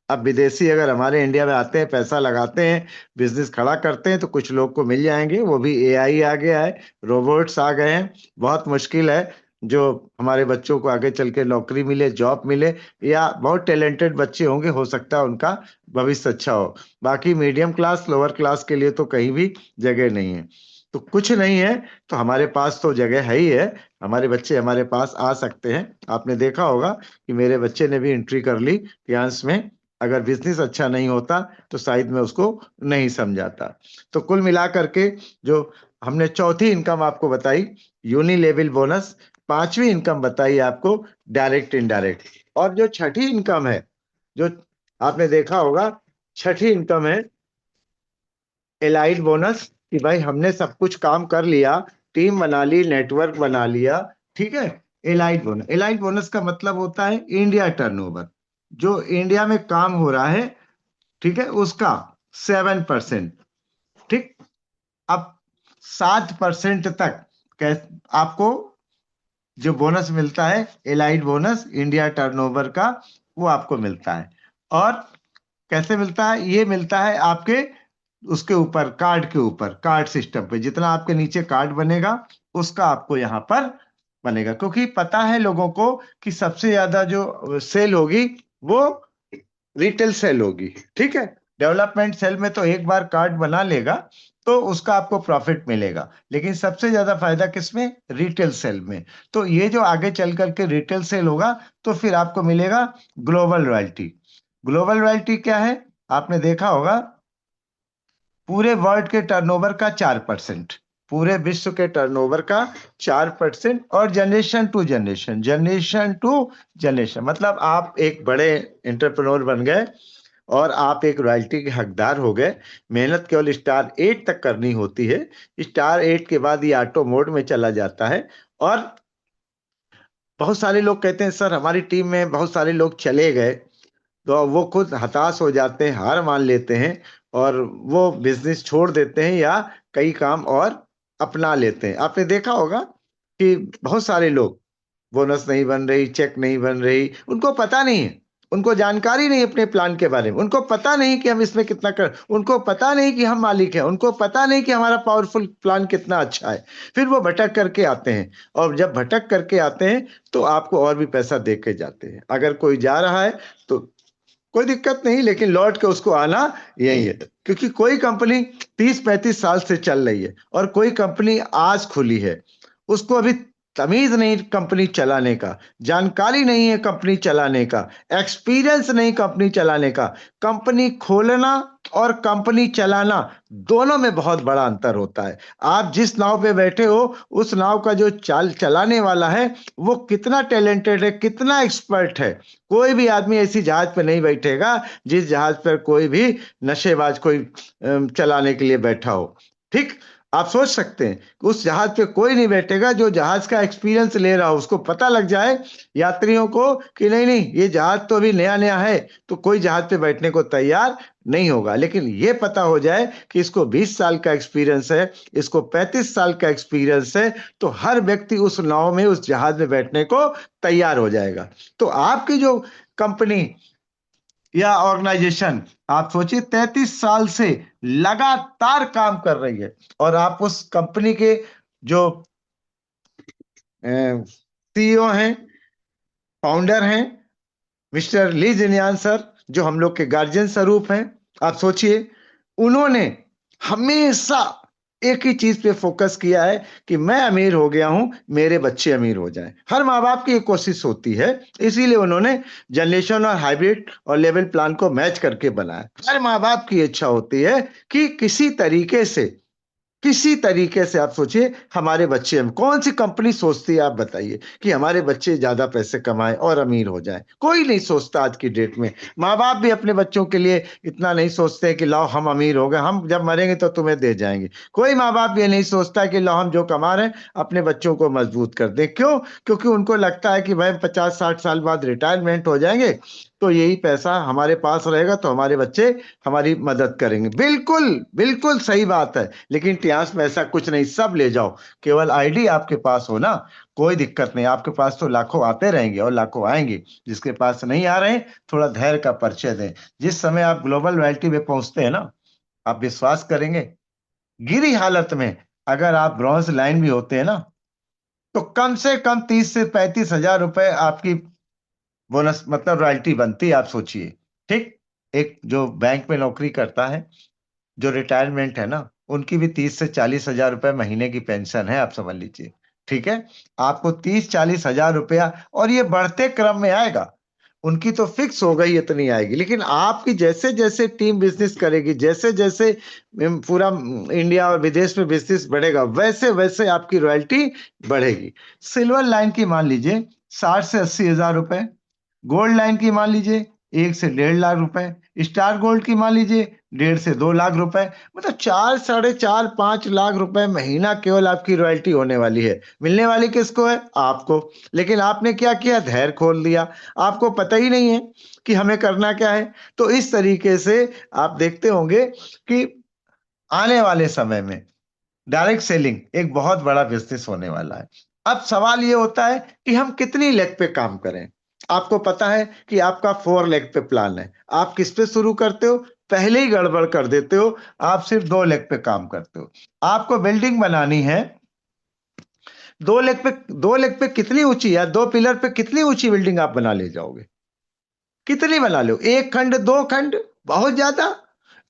अब विदेशी अगर हमारे इंडिया में आते हैं, पैसा लगाते हैं, बिजनेस खड़ा करते हैं, तो कुछ लोग को मिल जाएंगे। वो भी एआई आ गया है, रोबोट्स आ गए हैं। बहुत मुश्किल है जो हमारे बच्चों को आगे चल के नौकरी मिले, जॉब मिले। या बहुत टैलेंटेड बच्चे होंगे, हो सकता है उनका भविष्य अच्छा हो। बाकी मीडियम क्लास, लोअर क्लास के लिए तो कहीं भी जगह नहीं है। तो कुछ नहीं है तो हमारे पास तो जगह है ही है। हमारे बच्चे हमारे पास आ सकते हैं। आपने देखा होगा कि मेरे बच्चे ने भी एंट्री कर ली फियांस में, अगर बिजनेस अच्छा नहीं होता तो शायद मैं उसको नहीं समझाता। तो कुल मिला करके जो हमने चौथी इनकम आपको बताई यूनि लेवल बोनस, पांचवी इनकम बताई आपको डायरेक्ट इनडायरेक्ट, और जो छठी इनकम है जो आपने देखा होगा, छठी इनकम है एलाइड बोनस, कि भाई हमने सब कुछ काम कर लिया, टीम बना ली, नेटवर्क बना लिया, ठीक है। एलाइड बोनस का मतलब होता है इंडिया टर्नओवर, जो इंडिया में काम हो रहा है, ठीक है, उसका 7%, ठीक। अब 7% तक आपको जो बोनस मिलता है एलाइड बोनस इंडिया टर्नओवर का, वो आपको मिलता है। और कैसे मिलता है? ये मिलता है आपके उसके ऊपर, कार्ड के ऊपर, कार्ड सिस्टम पे जितना आपके नीचे कार्ड बनेगा उसका आपको यहाँ पर बनेगा, क्योंकि पता है लोगों को कि सबसे ज्यादा जो सेल होगी वो रिटेल सेल होगी, ठीक है। डेवलपमेंट सेल में तो एक बार कार्ड बना लेगा तो उसका आपको प्रॉफिट मिलेगा, लेकिन सबसे ज्यादा फायदा किसमें? रिटेल सेल में। तो ये जो आगे चल करके रिटेल सेल होगा तो फिर आपको मिलेगा ग्लोबल रॉयल्टी। ग्लोबल रॉयल्टी क्या है? आपने देखा होगा, पूरे वर्ल्ड के टर्नओवर का 4%, पूरे विश्व के टर्नओवर का 4%, और generation to generation, generation to generation, मतलब आप एक बड़े एंटरप्रेन्योर बन गए और आप एक रॉयल्टी के हकदार हो गए। मेहनत केवल स्टार 8 तक करनी होती है, स्टार 8 के बाद ये ऑटो मोड में चला जाता है। और बहुत सारे लोग कहते हैं सर हमारी टीम में बहुत सारे लोग चले गए, तो वो खुद हताश हो जाते हैं, हार मान लेते हैं और वो बिजनेस छोड़ देते हैं या कई काम और अपना लेते हैं। आपने देखा होगा कि बहुत सारे लोग, बोनस नहीं बन रही, चेक नहीं बन रही, उनको पता नहीं है, उनको जानकारी नहीं अपने प्लान के बारे में, उनको पता नहीं कि हम इसमें कितना कर, उनको पता नहीं कि हम मालिक हैं, उनको पता नहीं कि हमारा पावरफुल प्लान कितना अच्छा है। फिर वो भटक करके आते हैं, और जब भटक करके आते हैं तो आपको और भी पैसा दे के जाते हैं। अगर कोई जा रहा है तो कोई दिक्कत नहीं, लेकिन लौट के उसको आना यही है, क्योंकि कोई कंपनी 30-35 साल से चल रही है और कोई कंपनी आज खुली है, उसको अभी तमीज नहीं कंपनी चलाने का, जानकारी नहीं है कंपनी चलाने का, एक्सपीरियंस नहीं कंपनी चलाने का। कंपनी खोलना और कंपनी चलाना दोनों में बहुत बड़ा अंतर होता है। आप जिस नाव पे बैठे हो उस नाव का जो चाल चलाने वाला है वो कितना टैलेंटेड है, कितना एक्सपर्ट है। कोई भी आदमी ऐसी जहाज पे नहीं बैठेगा जिस जहाज पर कोई भी नशेबाज कोई चलाने के लिए बैठा हो, ठीक। आप सोच सकते हैं कि उस जहाज पे कोई नहीं बैठेगा जो जहाज का एक्सपीरियंस ले रहा हो, उसको पता लग जाए यात्रियों को कि नहीं नहीं ये जहाज तो अभी नया नया है, तो कोई जहाज पे बैठने को तैयार नहीं होगा। लेकिन ये पता हो जाए कि इसको 20 साल का एक्सपीरियंस है, इसको 35 साल का एक्सपीरियंस है, तो हर व्यक्ति उस नाव में, उस जहाज में बैठने को तैयार हो जाएगा। तो आपकी जो कंपनी या ऑर्गेनाइजेशन, आप सोचिए 33 साल से लगातार काम कर रही है, और आप उस कंपनी के जो सीईओ हैं, फाउंडर हैं, मिस्टर ली जिनियान सर, जो हम लोग के गार्जियन स्वरूप हैं। आप सोचिए, उन्होंने हमेशा एक ही चीज पे फोकस किया है कि मैं अमीर हो गया हूं, मेरे बच्चे अमीर हो जाएं। हर माँ बाप की एक कोशिश होती है, इसीलिए उन्होंने जनरेशन और हाइब्रिड और लेवल प्लान को मैच करके बनाया। हर माँ बाप की इच्छा होती है कि किसी तरीके से आप सोचिए हमारे बच्चे, हम कौन सी कंपनी सोचती है आप बताइए कि हमारे बच्चे ज्यादा पैसे कमाएं और अमीर हो जाएं? कोई नहीं सोचता आज की डेट में। माँ बाप भी अपने बच्चों के लिए इतना नहीं सोचते कि लाओ हम अमीर हो गए, हम जब मरेंगे तो तुम्हें दे जाएंगे। कोई माँ बाप ये नहीं सोचता कि लाओ हम जो कमा रहे हैं अपने बच्चों को मजबूत कर दे। क्यों? क्योंकि उनको लगता है कि भाई 50-60 साल बाद रिटायरमेंट हो जाएंगे तो यही पैसा हमारे पास रहेगा तो हमारे बच्चे हमारी मदद करेंगे। बिल्कुल बिल्कुल सही बात है, लेकिन इतिहास में ऐसा कुछ नहीं, सब ले जाओ, केवल आईडी आपके पास हो ना, कोई दिक्कत नहीं। आपके पास तो लाखों आते रहेंगे और लाखों आएंगे, जिसके पास नहीं आ रहे हैं थोड़ा धैर्य का परिचय दें। जिस समय आप ग्लोबल रॉयल्टी में पहुंचते हैं ना, आप विश्वास करेंगे, गिरी हालत में अगर आप ब्रॉन्ज लाइन भी होते हैं ना, तो कम से कम 30 से 35 हजार रुपए आपकी बोनस मतलब रॉयल्टी बनती है। आप सोचिए, ठीक। एक जो बैंक में नौकरी करता है, जो रिटायरमेंट है ना, उनकी भी 30 से 40 हजार रुपए महीने की पेंशन है, आप समझ लीजिए, ठीक है। आपको 30-40 हजार रुपया, और ये बढ़ते क्रम में आएगा। उनकी तो फिक्स हो गई इतनी आएगी, लेकिन आपकी जैसे जैसे टीम बिजनेस करेगी, जैसे जैसे पूरा इंडिया और विदेश में बिजनेस बढ़ेगा, वैसे वैसे आपकी रॉयल्टी बढ़ेगी। सिल्वर लाइन की मान लीजिए 60 से 80 हजार रुपए, गोल्ड लाइन की मान लीजिए 1 से 1.5 लाख रुपए, स्टार गोल्ड की मान लीजिए 1.5 से 2 लाख रुपए, मतलब 4 साढ़े 4 5 लाख रुपए महीना केवल आपकी रॉयल्टी होने वाली है। मिलने वाली किसको है? आपको। लेकिन आपने क्या किया? धैर्य खोल दिया, आपको पता ही नहीं है कि हमें करना क्या है। तो इस तरीके से आप देखते होंगे कि आने वाले समय में डायरेक्ट सेलिंग एक बहुत बड़ा बिजनेस होने वाला है। अब सवाल ये होता है कि हम कितनी लेग पे काम करें। आपको पता है कि आपका 4 लेग पे प्लान है, आप किस पे शुरू करते हो? पहले ही गड़बड़ कर देते हो, आप सिर्फ 2 लेग पे काम करते हो। आपको बिल्डिंग बनानी है, 2 लेग पे कितनी ऊंची या 2 पिलर पे कितनी ऊंची बिल्डिंग आप बना ले जाओगे? कितनी बना लो? 1 खंड, 2 खंड, बहुत ज्यादा।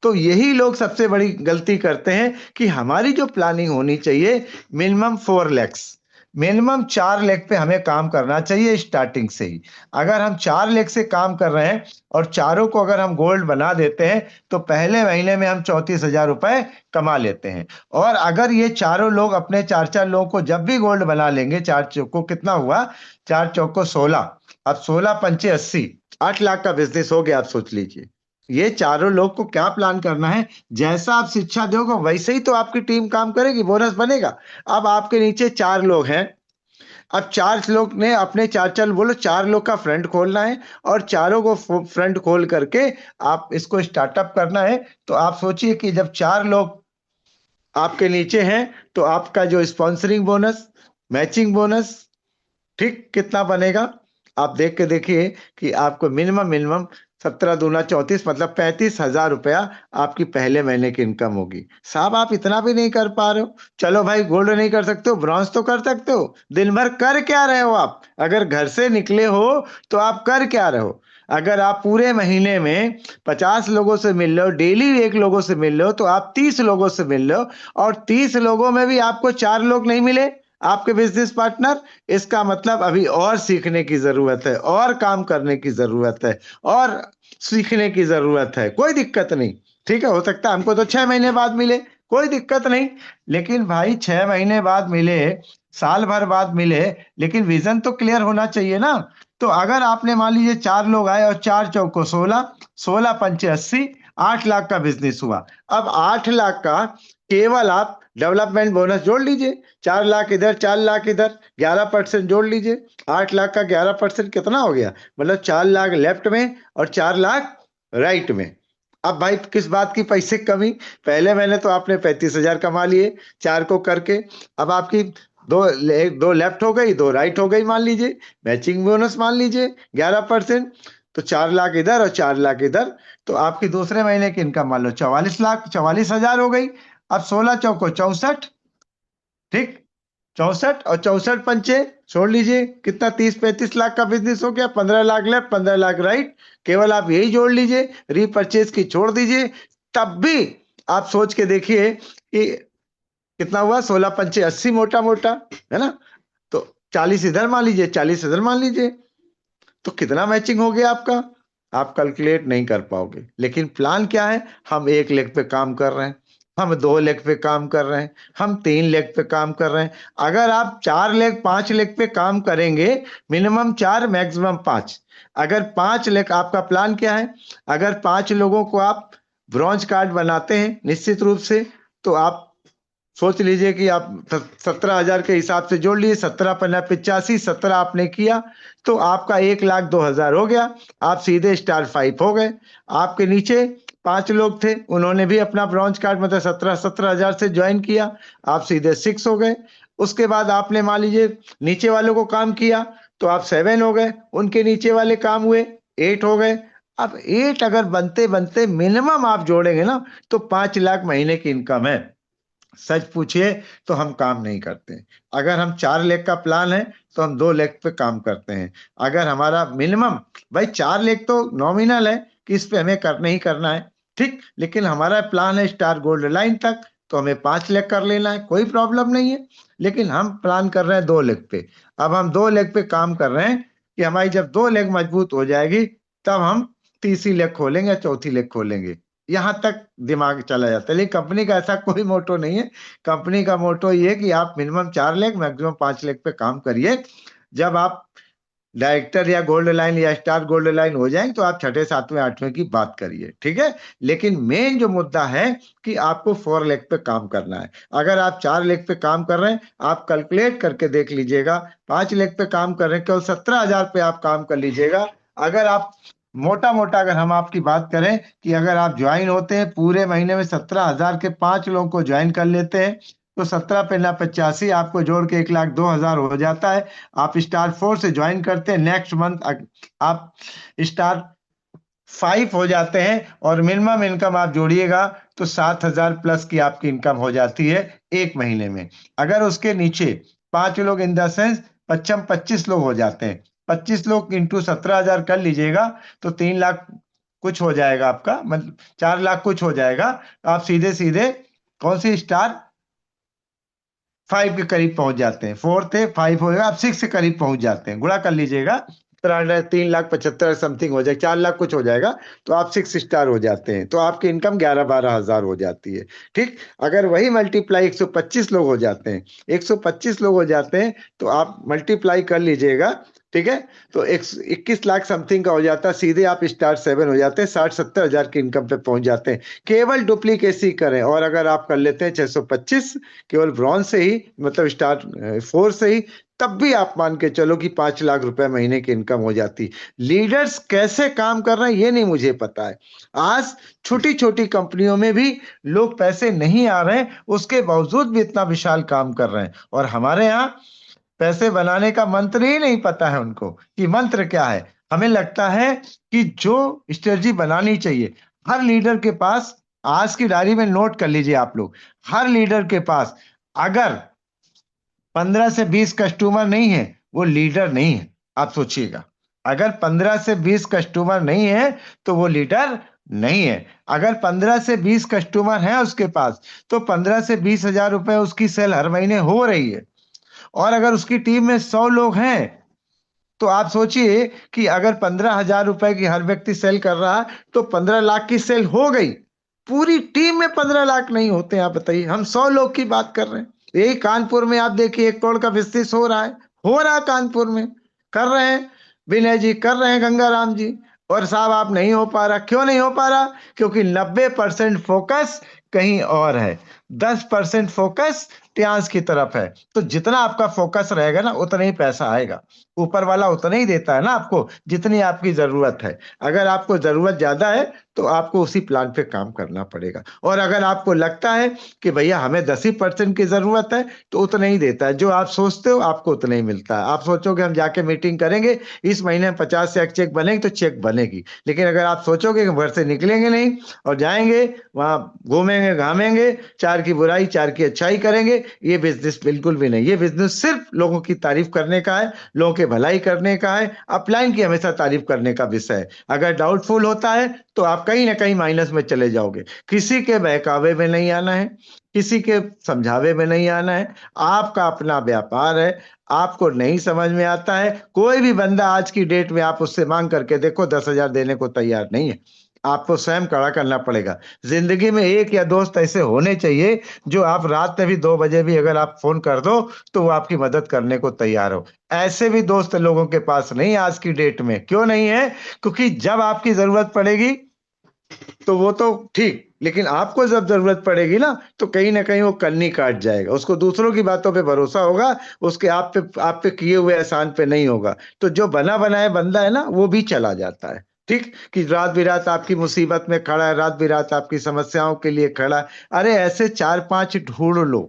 तो यही लोग सबसे बड़ी गलती करते हैं कि हमारी जो प्लानिंग होनी चाहिए मिनिमम 4 लेग्स, मिनिमम 4 लेग पे हमें काम करना चाहिए स्टार्टिंग से ही। अगर हम 4 लेग से काम कर रहे हैं और चारों को अगर हम गोल्ड बना देते हैं तो पहले महीने में हम 34 हजार रुपए कमा लेते हैं। और अगर ये चारों लोग अपने 4 4 लोगों को जब भी गोल्ड बना लेंगे, 4 चौको कितना हुआ? 4 चौको 16, अब 16 पंचे 80, 8 लाख का बिजनेस हो गया। आप सोच लीजिए, ये चारों लोग को क्या प्लान करना है? जैसा आप शिक्षा दोगे वैसे ही तो आपकी टीम काम करेगी, बोनस बनेगा। अब आपके नीचे 4 लोग हैं, अब 4 लोग ने अपने 4 4, बोलो 4 लोग का फ्रंट खोलना है और चारों को फ्रंट खोल करके आप इसको स्टार्टअप करना है। तो आप सोचिए कि जब 4 लोग आपके नीचे हैं तो आपका जो स्पॉन्सरिंग बोनस, मैचिंग बोनस, ठीक कितना बनेगा? आप देख के देखिए कि आपको मिनिमम मिनिमम 17 दूना 34, मतलब 35 हजार रुपया आपकी पहले महीने की इनकम होगी। साहब आप इतना भी नहीं कर पा रहे हो, चलो भाई गोल्ड नहीं कर सकते हो, ब्रॉन्ज तो कर सकते हो। दिन भर कर क्या रहे हो आप? अगर घर से निकले हो तो आप कर क्या रहे हो? अगर आप पूरे महीने में 50 लोगों से मिल रहे हो, डेली 1 लोगों से मिल रहे हो, तो आप 30 लोगों से मिल रहे हो, और 30 लोगों में भी आपको 4 लोग नहीं मिले आपके बिजनेस पार्टनर। इसका मतलब अभी और सीखने की जरूरत है, और काम करने की जरूरत है, और सीखने की जरूरत है। कोई दिक्कत नहीं, ठीक है, हो सकता है हमको तो 6 महीने बाद मिले, कोई दिक्कत नहीं। लेकिन भाई 6 महीने बाद मिले, साल भर बाद मिले, लेकिन विजन तो क्लियर होना चाहिए ना। तो अगर आपने मान लीजिए 4 लोग आए और 4 चौको 16, 16 पंचे 80, 8 लाख का बिजनेस हुआ। अब 8 लाख का केवल आप डेवलपमेंट बोनस जोड़ लीजिए, 4 लाख इधर 4 लाख इधर, 11% जोड़ लीजिए। 8 लाख का 11% कितना हो गया? मतलब 4 लाख लेफ्ट में और 4 लाख राइट में। अब भाई किस बात की पैसे की कमी? पहले महीने तो आपने 35 हजार कमा लिए 4 को करके, अब आपकी दो लेफ्ट हो गई, 2 राइट हो गई, मान लीजिए मैचिंग बोनस मान लीजिए 11%, तो 4 लाख इधर और 4 लाख इधर, तो आपकी दूसरे महीने की इनकम मान लो 44 लाख, 44 हजार हो गई। अब 16 चौको 64, ठीक, 64 और 64 पंचे छोड़ लीजिए, कितना? 30 35 लाख का बिजनेस हो गया। 15 लाख लेफ्ट, 15 लाख राइट, केवल आप यही जोड़ लीजिए, रीपरचेज की छोड़ दीजिए। तब भी आप सोच के देखिए कि कितना हुआ? 16 पंचे 80, मोटा मोटा है ना। तो 40 इधर मान लीजिए, 40 इधर मान लीजिए, तो कितना मैचिंग हो गया आपका? आप कैलकुलेट नहीं कर पाओगे। लेकिन प्लान क्या है? हम 1 लेग पे काम कर रहे हैं, हम 2 लेग पे काम कर रहे हैं, हम 3 लेग पे काम कर रहे हैं। अगर आप 4 लेग 5 लेग पे काम करेंगे, मिनिमम 4 मैक्सिमम 5, अगर 5 लेग, आपका प्लान क्या है? अगर 5 लोगों को आप ब्रॉन्ज कार्ड बनाते हैं निश्चित रूप से, तो आप सोच लीजिए कि आप 17 हजार के हिसाब से जोड़ लिए, 17 पंजा 85, 17 आपने किया तो आपका 1 लाख 2 हजार हो गया। आप सीधे स्टार 5 हो गए। आपके नीचे 5 लोग थे, उन्होंने भी अपना ब्रॉन्ज कार्ड मतलब 17 हजार से ज्वाइन किया, आप सीधे 6 हो गए। उसके बाद आपने मान लीजिए नीचे वालों को काम किया तो आप 7 हो गए, उनके नीचे वाले काम हुए 8 हो गए। अब 8 अगर बनते बनते मिनिमम आप जोड़ेंगे ना तो 5 लाख महीने की इनकम है। सच पूछिए तो हम काम नहीं करते। अगर हम 4 लेग का प्लान है तो हम 2 लेग पे काम करते हैं। अगर हमारा मिनिमम, भाई 4 लेग तो नॉमिनल है कि इस पे हमें करना ही करना है, ठीक, लेकिन हमारा प्लान है स्टार गोल्ड लाइन तक, तो हमें 5 लेग कर लेना है, कोई प्रॉब्लम नहीं है। लेकिन हम प्लान कर रहे हैं 2 लेग पे। अब हम 2 लेग पे काम कर रहे हैं कि हमारी जब 2 लेग मजबूत हो जाएगी तब हम तीसरी लेग खोलेंगे या चौथी लेग खोलेंगे। यहां तक दिमाग चला जाता है, लेकिन कंपनी का ऐसा कोई मोटो नहीं है। कंपनी का मोटो ये है कि आप मिनिमम 4 लेग मैक्सिमम 5 लेग पे काम करिए। जब आप डायरेक्टर या गोल्ड लाइन या स्टार गोल्ड लाइन हो जाएंगे तो आप छठे सातवें आठवें की बात करिए, ठीक है। लेकिन मेन जो मुद्दा है कि आपको 4 लेग पे काम करना है। अगर आप 4 लेग पे काम कर रहे हैं, आप कैलकुलेट करके देख लीजिएगा, 5 लेग पे काम कर रहे हैं, केवल 17,000 पे आप काम कर लीजिएगा। अगर आप मोटा मोटा अगर हम आपकी बात करें कि अगर आप ज्वाइन होते हैं पूरे महीने में 17,000 के 5 लोगों को ज्वाइन कर लेते हैं तो 17 पे ना 85 आपको जोड़ के 1,02,000 हो जाता है। आप स्टार 4 से ज्वाइन करते हैं, नेक्स्ट मंथ आप स्टार 5 हो जाते हैं और मिनिमम इनकम आप जोड़िएगा तो 7,000 प्लस की आपकी इनकम हो जाती है एक महीने में। अगर उसके नीचे 5 लोग इन द सेंस 25 लोग हो जाते हैं, 25 लोग इंटू 17,000 कर लीजिएगा तो 3 लाख कुछ हो जाएगा आपका, मतलब 4 लाख कुछ हो जाएगा। आप सीधे सीधे कौन सी स्टार 5 के करीब पहुंच जाते हैं। 4 थे 5 होएगा, आप 6 के करीब पहुंच जाते हैं, गुणा कर लीजिएगा 3,75,000 समथिंग हो जाएगा, 4 लाख कुछ हो जाएगा तो आप 6 स्टार हो जाते हैं, तो आपकी इनकम 11-12 हजार हो जाती है, ठीक। अगर वही मल्टीप्लाई 125 लोग हो जाते हैं, 125 लोग हो जाते हैं तो आप मल्टीप्लाई कर लीजिएगा, ठीक है। तो 21 लाख समथिंग का हो जाता है, सीधे आप स्टार 7 हो जाते हैं, 60-70 हजार की इनकम पे पहुंच जाते हैं। केवल डुप्लीकेसी करें, और अगर आप कर लेते हैं 625 केवल ब्रॉन्ज से ही, मतलब स्टार 4 से ही, तब भी आप मान के चलो कि 5 लाख रुपए महीने की इनकम हो जाती। लीडर्स कैसे काम कर रहे हैं ये नहीं मुझे पता है। आज छोटी छोटी कंपनियों में भी लोग पैसे नहीं आ रहे हैं, उसके बावजूद भी इतना विशाल काम कर रहे हैं। और हमारे यहाँ पैसे बनाने का मंत्र ही नहीं पता है उनको कि मंत्र क्या है। हमें लगता है कि जो स्ट्रेटजी बनानी चाहिए हर लीडर के पास, आज की डायरी में नोट कर लीजिए आप लोग, हर लीडर के पास अगर 15 से 20 कस्टमर नहीं है वो लीडर नहीं है। आप सोचिएगा, अगर 15 से 20 कस्टमर नहीं है तो वो लीडर नहीं है। अगर 15 से 20 कस्टमर है उसके पास तो 15 से 20 हजार रुपए उसकी सेल हर महीने हो रही है। और अगर उसकी टीम में 100 लोग हैं तो आप सोचिए कि अगर 15,000 रुपए की हर व्यक्ति सेल कर रहा है तो 15 लाख की सेल हो गई। पूरी टीम में 15 लाख नहीं होते, आप बताइए, हम 100 लोग की बात कर रहे हैं। यही कानपुर में आप देखिए 1 करोड़ का बिजनेस हो रहा है कानपुर में, कर रहे हैं विनय जी, कर रहे हैं गंगाराम जी। और साहब आप नहीं हो पा रहा, क्यों नहीं हो पा रहा? क्योंकि 90% फोकस कहीं और है, 10% फोकस ट्यांस की तरफ है। तो जितना आपका फोकस रहेगा ना उतना ही पैसा आएगा। ऊपर वाला उतना ही देता है ना आपको जितनी आपकी जरूरत है। अगर आपको जरूरत ज्यादा है तो आपको उसी प्लान पे काम करना पड़ेगा। और अगर आपको लगता है कि भैया हमें 10% की जरूरत है तो उतना ही देता है। जो आप सोचते हो आपको उतना ही मिलता है। आप सोचोगे हम जाके मीटिंग करेंगे, इस महीने में 50 से चेक बनेगी तो चेक बनेगी। लेकिन अगर आप सोचोगे कि घर से निकलेंगे नहीं और जाएंगे वहां घूमेंगे घामेंगे, 4 की बुराई 4 की अच्छाई करेंगे, ये बिजनेस बिल्कुल भी नहीं। ये बिजनेस सिर्फ लोगों की तारीफ करने का है, लोगों के भलाई करने का है, अपलाइन की हमेशा तारीफ करने का विषय है। अगर डाउटफुल होता है तो आप कहीं ना कहीं माइनस में चले जाओगे। किसी के बहकावे में नहीं आना है, किसी के समझावे में नहीं आना है। आपका अपना व्यापार है, आपको नहीं समझ में आता है, कोई भी बंदा आज की डेट में आप उससे मांग करके देखो 10,000 देने को तैयार नहीं है। आपको स्वयं खड़ा करना पड़ेगा। जिंदगी में 1 या 2 ऐसे होने चाहिए जो आप रात में भी 2 बजे भी अगर आप फोन कर दो तो वो आपकी मदद करने को तैयार हो। ऐसे भी दोस्त लोगों के पास नहीं आज की डेट में। क्यों नहीं है? क्योंकि जब आपकी जरूरत पड़ेगी तो वो तो ठीक, लेकिन आपको जब जरूरत पड़ेगी ना तो कहीं ना कहीं वो कन्नी काट जाएगा। उसको दूसरों की बातों पे भरोसा होगा, उसके आप पे किए हुए एहसान पे नहीं होगा। तो जो बना बनाया बंदा है ना वो भी चला जाता है, ठीक, कि रात बिरात आपकी मुसीबत में खड़ा है, रात बिरात आपकी समस्याओं के लिए खड़ा है। अरे ऐसे 4-5 ढूंढ लो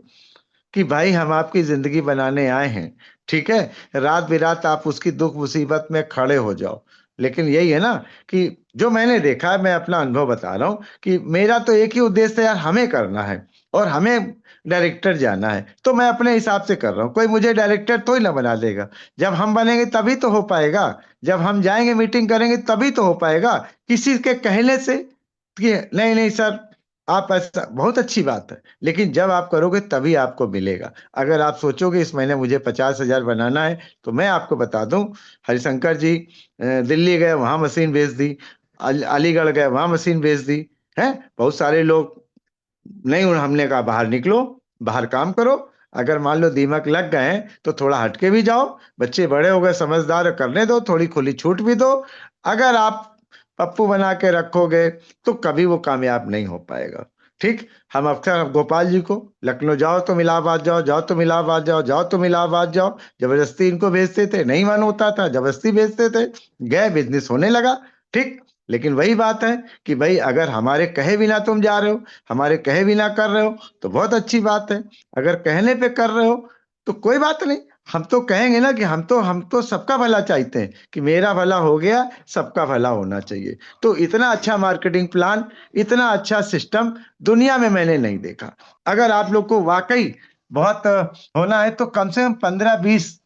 कि भाई हम आपकी जिंदगी बनाने आए हैं, ठीक है। रात बिरात आप उसकी दुख मुसीबत में खड़े हो जाओ। लेकिन यही है ना कि जो मैंने देखा है, मैं अपना अनुभव बता रहा हूं कि मेरा तो एक ही उद्देश्य है यार, हमें करना है और हमें डायरेक्टर जाना है तो मैं अपने हिसाब से कर रहा हूँ। कोई मुझे डायरेक्टर तो ही ना बना देगा। जब हम बनेंगे तभी तो हो पाएगा, जब हम जाएंगे मीटिंग करेंगे तभी तो हो पाएगा। किसी के कहने से कि नहीं नहीं सर आप ऐसा बहुत अच्छी बात है, लेकिन जब आप करोगे तभी आपको मिलेगा। अगर आप सोचोगे इस महीने मुझे 50,000 बनाना है, तो मैं आपको बता दूं, हरिशंकर जी दिल्ली गए, वहां मशीन बेच दी, अलीगढ़ गए, वहां मशीन बेच दी है। बहुत सारे लोग नहीं, हमने कहा बाहर निकलो, बाहर काम करो। अगर मान लो दीमक लग गए हैं तो थोड़ा हटके भी जाओ, बच्चे बड़े हो गए, समझदार है, करने दो, थोड़ी खुली छूट भी दो। अगर आप पप्पू बना के रखोगे तो कभी वो कामयाब नहीं हो पाएगा। ठीक। हम अक्सर गोपाल जी को, लखनऊ जाओ तो इलाहाबाद जाओ, जाओ तो इलाहाबाद जाओ, जाओ तो इलाहाबाद जाओ, जबरदस्ती इनको भेजते थे, नहीं मन होता था, जबरदस्ती भेजते थे, गए, बिजनेस होने लगा। ठीक। लेकिन वही बात है कि भाई अगर हमारे कहे बिना तुम जा रहे हो, हमारे कहे बिना कर रहे हो, तो बहुत अच्छी बात है। अगर कहने पे कर रहे हो तो कोई बात नहीं। हम तो कहेंगे ना कि हम तो सबका भला चाहते हैं, कि मेरा भला हो गया, सबका भला होना चाहिए। तो इतना अच्छा मार्केटिंग प्लान, इतना अच्छा सिस्टम दुनिया में मैंने नहीं देखा। अगर आप लोग को वाकई बहुत होना है तो कम से कम 15-20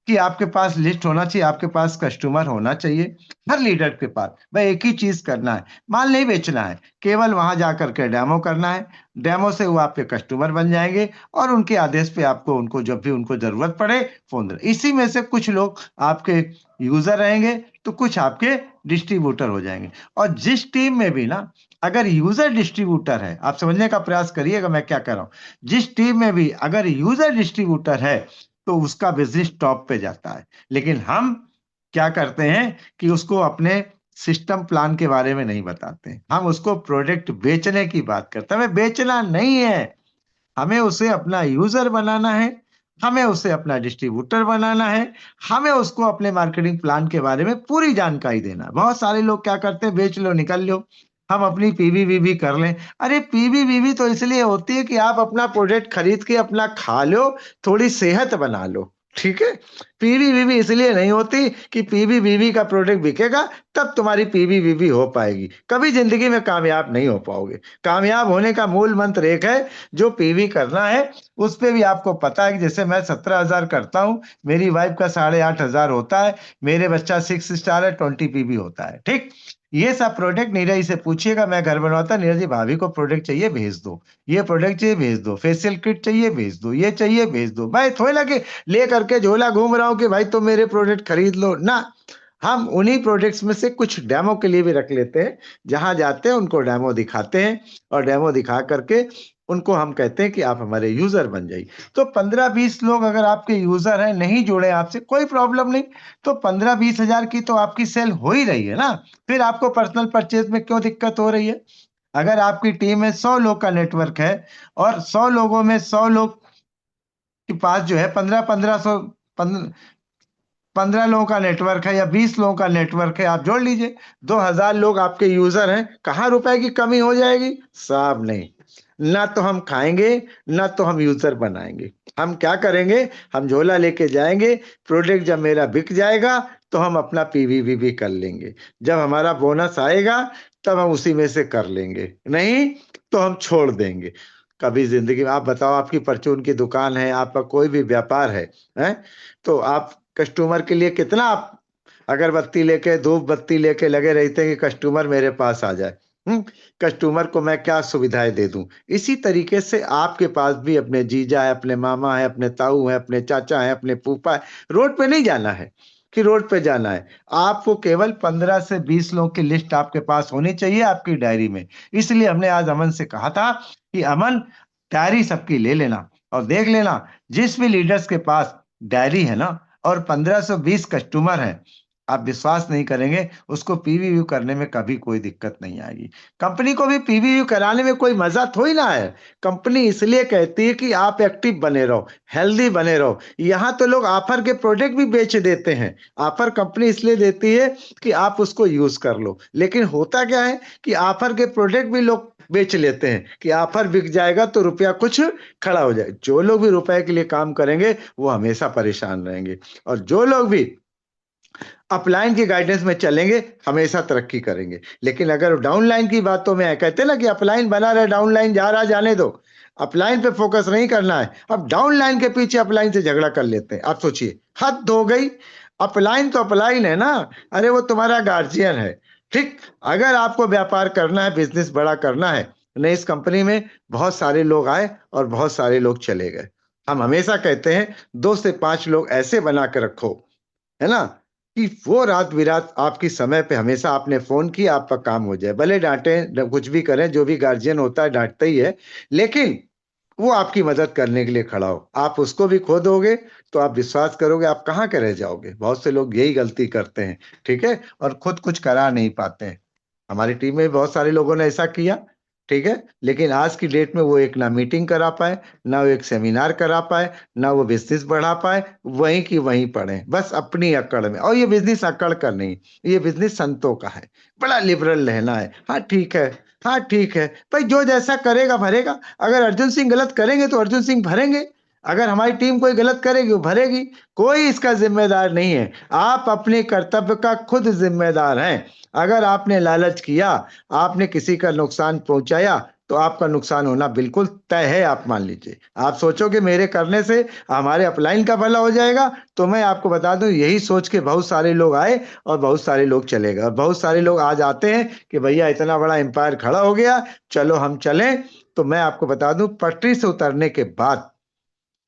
कि आपके पास लिस्ट होना चाहिए, आपके पास कस्टमर होना चाहिए। हर लीडर के पास भाई एक ही चीज करना है, माल नहीं बेचना है, केवल वहां जाकर के डेमो करना है। डेमो से वो आपके कस्टमर बन जाएंगे और उनके आदेश पे आपको, उनको जब भी उनको जरूरत पड़े फोन दे। इसी में से कुछ लोग आपके यूजर रहेंगे तो कुछ आपके डिस्ट्रीब्यूटर हो जाएंगे। और जिस टीम में भी ना अगर यूजर डिस्ट्रीब्यूटर है, आप समझने का प्रयास करिएगा मैं क्या कर रहा हूं, जिस टीम में भी अगर यूजर डिस्ट्रीब्यूटर है तो उसका बिजनेस टॉप पे जाता है। लेकिन हम क्या करते हैं कि उसको अपने सिस्टम प्लान के बारे में नहीं बताते हैं, हम उसको प्रोडक्ट बेचने की बात करते हैं। हमें बेचना नहीं है, हमें उसे अपना यूजर बनाना है, हमें उसे अपना डिस्ट्रीब्यूटर बनाना है, हमें उसको अपने मार्केटिंग प्लान के बारे में पूरी जानकारी देना है। बहुत सारे लोग क्या करते हैं, बेच लो निकल लो, हम अपनी पीवीवीबी कर लें। अरे पीवीवीबी तो इसलिए होती है कि आप अपना प्रोडक्ट खरीद के अपना खा लो, थोड़ी सेहत बना लो। ठीक है। पीवीवीबी इसलिए नहीं होती कि पीवीवीबी का प्रोडक्ट बिकेगा तब तुम्हारी पीवीवीबी हो पाएगी, कभी जिंदगी में कामयाब नहीं हो पाओगे। कामयाब होने का मूल मंत्र एक है, जो पीवी करना है उस पे भी आपको पता है कि जैसे मैं 17,000 करता हूं, मेरी वाइफ का 8,500 होता है, मेरे बच्चा 6 स्टार है, 20 पीवी होता है। ठीक। ये सब प्रोडक्ट नीरज से पूछिएगा, मैं घर बनवाता, नीरज जी भाभी को प्रोडक्ट चाहिए भेज दो, ये प्रोडक्ट चाहिए भेज दो, फेशियल किट चाहिए भेज दो, ये चाहिए भेज दो। भाई थोड़े लगे ले करके झोला घूम रहा हूं कि भाई तुम मेरे प्रोडक्ट खरीद लो ना। हम उन्हीं प्रोडक्ट्स में से कुछ डेमो के लिए भी रख लेते हैं, जहां जाते हैं उनको डेमो दिखाते हैं, और डेमो दिखा करके उनको हम कहते हैं कि आप हमारे यूजर बन जाइए। तो 15-20 लोग अगर आपके यूजर हैं, नहीं जुड़े आपसे, कोई प्रॉब्लम नहीं। तो 15-20 हजार की तो आपकी सेल हो ही रही है ना, फिर आपको पर्सनल परचेज में क्यों दिक्कत हो रही है। अगर आपकी टीम में 100 लोग का नेटवर्क है और 100 लोगों में 100 लोग के पास जो है 15 लोगों का नेटवर्क है या 20 लोगों का नेटवर्क है, आप जोड़ लीजिए, 2,000 लोग आपके यूजर हैं, कहाँ रुपए की कमी हो जाएगी साहब। नहीं, ना तो हम खाएंगे, ना तो हम यूजर बनाएंगे। हम क्या करेंगे, हम झोला लेके जाएंगे, प्रोडक्ट जब मेरा बिक जाएगा तो हम अपना पीवीवी भी कर लेंगे, जब हमारा बोनस आएगा तब हम उसी में से कर लेंगे, नहीं तो हम छोड़ देंगे। कभी जिंदगी में आप बताओ, आपकी परचून की दुकान है, आपका कोई भी व्यापार है, तो आप कस्टमर के लिए कितना आप अगरबत्ती लेके, धूप बत्ती लेके लगे रहते हैं कि कस्टमर मेरे पास आ जाए। कस्टमर को मैं क्या सुविधाएं दे दूं। इसी तरीके से आपके पास भी अपने जीजा है, अपने मामा है, अपने ताऊ है, अपने चाचा है, अपने फूफा है। रोड पे नहीं जाना है कि रोड पे जाना है, आपको केवल 15 से 20 लोगों की लिस्ट आपके पास होनी चाहिए आपकी डायरी में। इसलिए हमने आज अमन से कहा था कि अमन डायरी सबकी ले लेना और देख लेना, जिस भी लीडर्स के पास डायरी है ना और 1520 कस्टमर हैं, आप विश्वास नहीं करेंगे, उसको पीवीव्यू करने में कभी कोई दिक्कत नहीं आएगी। कंपनी को भी पीवीव्यू कराने में कोई मजा थोड़ी ना है। कंपनी इसलिए कहती है कि आप एक्टिव बने रहो, हेल्दी बने रहो। यहाँ तो लोग ऑफर के प्रोडक्ट भी बेच देते हैं। ऑफर कंपनी इसलिए देती है कि आप उसको यूज कर लो, लेकिन होता क्या है कि ऑफर के प्रोडक्ट भी लोग बेच लेते हैं कि ऑफर बिक जाएगा तो रुपया कुछ खड़ा हो जाए। जो लोग भी रुपए के लिए काम करेंगे वो हमेशा परेशान रहेंगे, और जो लोग भी अपलाइन की गाइडेंस में चलेंगे हमेशा तरक्की करेंगे। लेकिन अगर डाउनलाइन की बातों में कहते हैं ना कि अपलाइन बना रहे, डाउनलाइन जा रहा, जाने दो, अपलाइन पे फोकस नहीं करना है। अब डाउनलाइन के पीछे अपलाइन से झगड़ा कर लेते हैं। आप सोचिए, हद हो गई। अपलाइन तो अपलाइन है ना, अरे वो तुम्हारा गार्जियन है। ठीक। अगर आपको व्यापार करना है, बिजनेस बड़ा करना है, नहीं, इस कंपनी में बहुत सारे लोग आए और बहुत सारे लोग चले गए। हम हमेशा कहते हैं 2 से 5 लोग ऐसे बना के रखो, है ना, कि वो रात बिरात आपकी समय पे हमेशा आपने फोन किया, आपका काम हो जाए। भले डांटे, कुछ भी करें, जो भी गार्जियन होता है डांटता ही है, लेकिन वो आपकी मदद करने के लिए खड़ा हो। आप उसको भी खो दोगे तो आप विश्वास करोगे आप कहाँ के रह जाओगे। बहुत से लोग यही गलती करते हैं, ठीक है, और खुद कुछ करा नहीं पाते हैं। हमारी टीम में भी बहुत सारे लोगों ने ऐसा किया, ठीक है, लेकिन आज की डेट में वो एक ना मीटिंग करा पाए, ना वो एक सेमिनार करा पाए, ना वो बिजनेस बढ़ा पाए, वहीं की वहीं पड़े बस अपनी अकड़ में। और ये बिजनेस अकड़ का नहीं, ये बिजनेस संतों का है। बड़ा लिबरल रहना है। हाँ ठीक है, हाँ ठीक है भाई, जो जैसा करेगा भरेगा। अगर अर्जुन सिंह गलत करेंगे तो अर्जुन सिंह भरेंगे, अगर हमारी टीम कोई गलत करेगी वो भरेगी। कोई इसका जिम्मेदार नहीं है। आप अपने कर्तव्य का खुद जिम्मेदार हैं। अगर आपने लालच किया, आपने किसी का नुकसान पहुंचाया, तो आपका नुकसान होना बिल्कुल तय है। आप मान लीजिए, आप सोचोगे मेरे करने से हमारे अपलाइन का भला हो जाएगा, तो मैं आपको बता दूं यही सोच के बहुत सारे लोग आए और बहुत सारे लोग चले गए। और बहुत सारे लोग आज आते हैं कि भैया इतना बड़ा एम्पायर खड़ा हो गया, चलो हम चलें। तो मैं आपको बता दूं पटरी से उतरने के बाद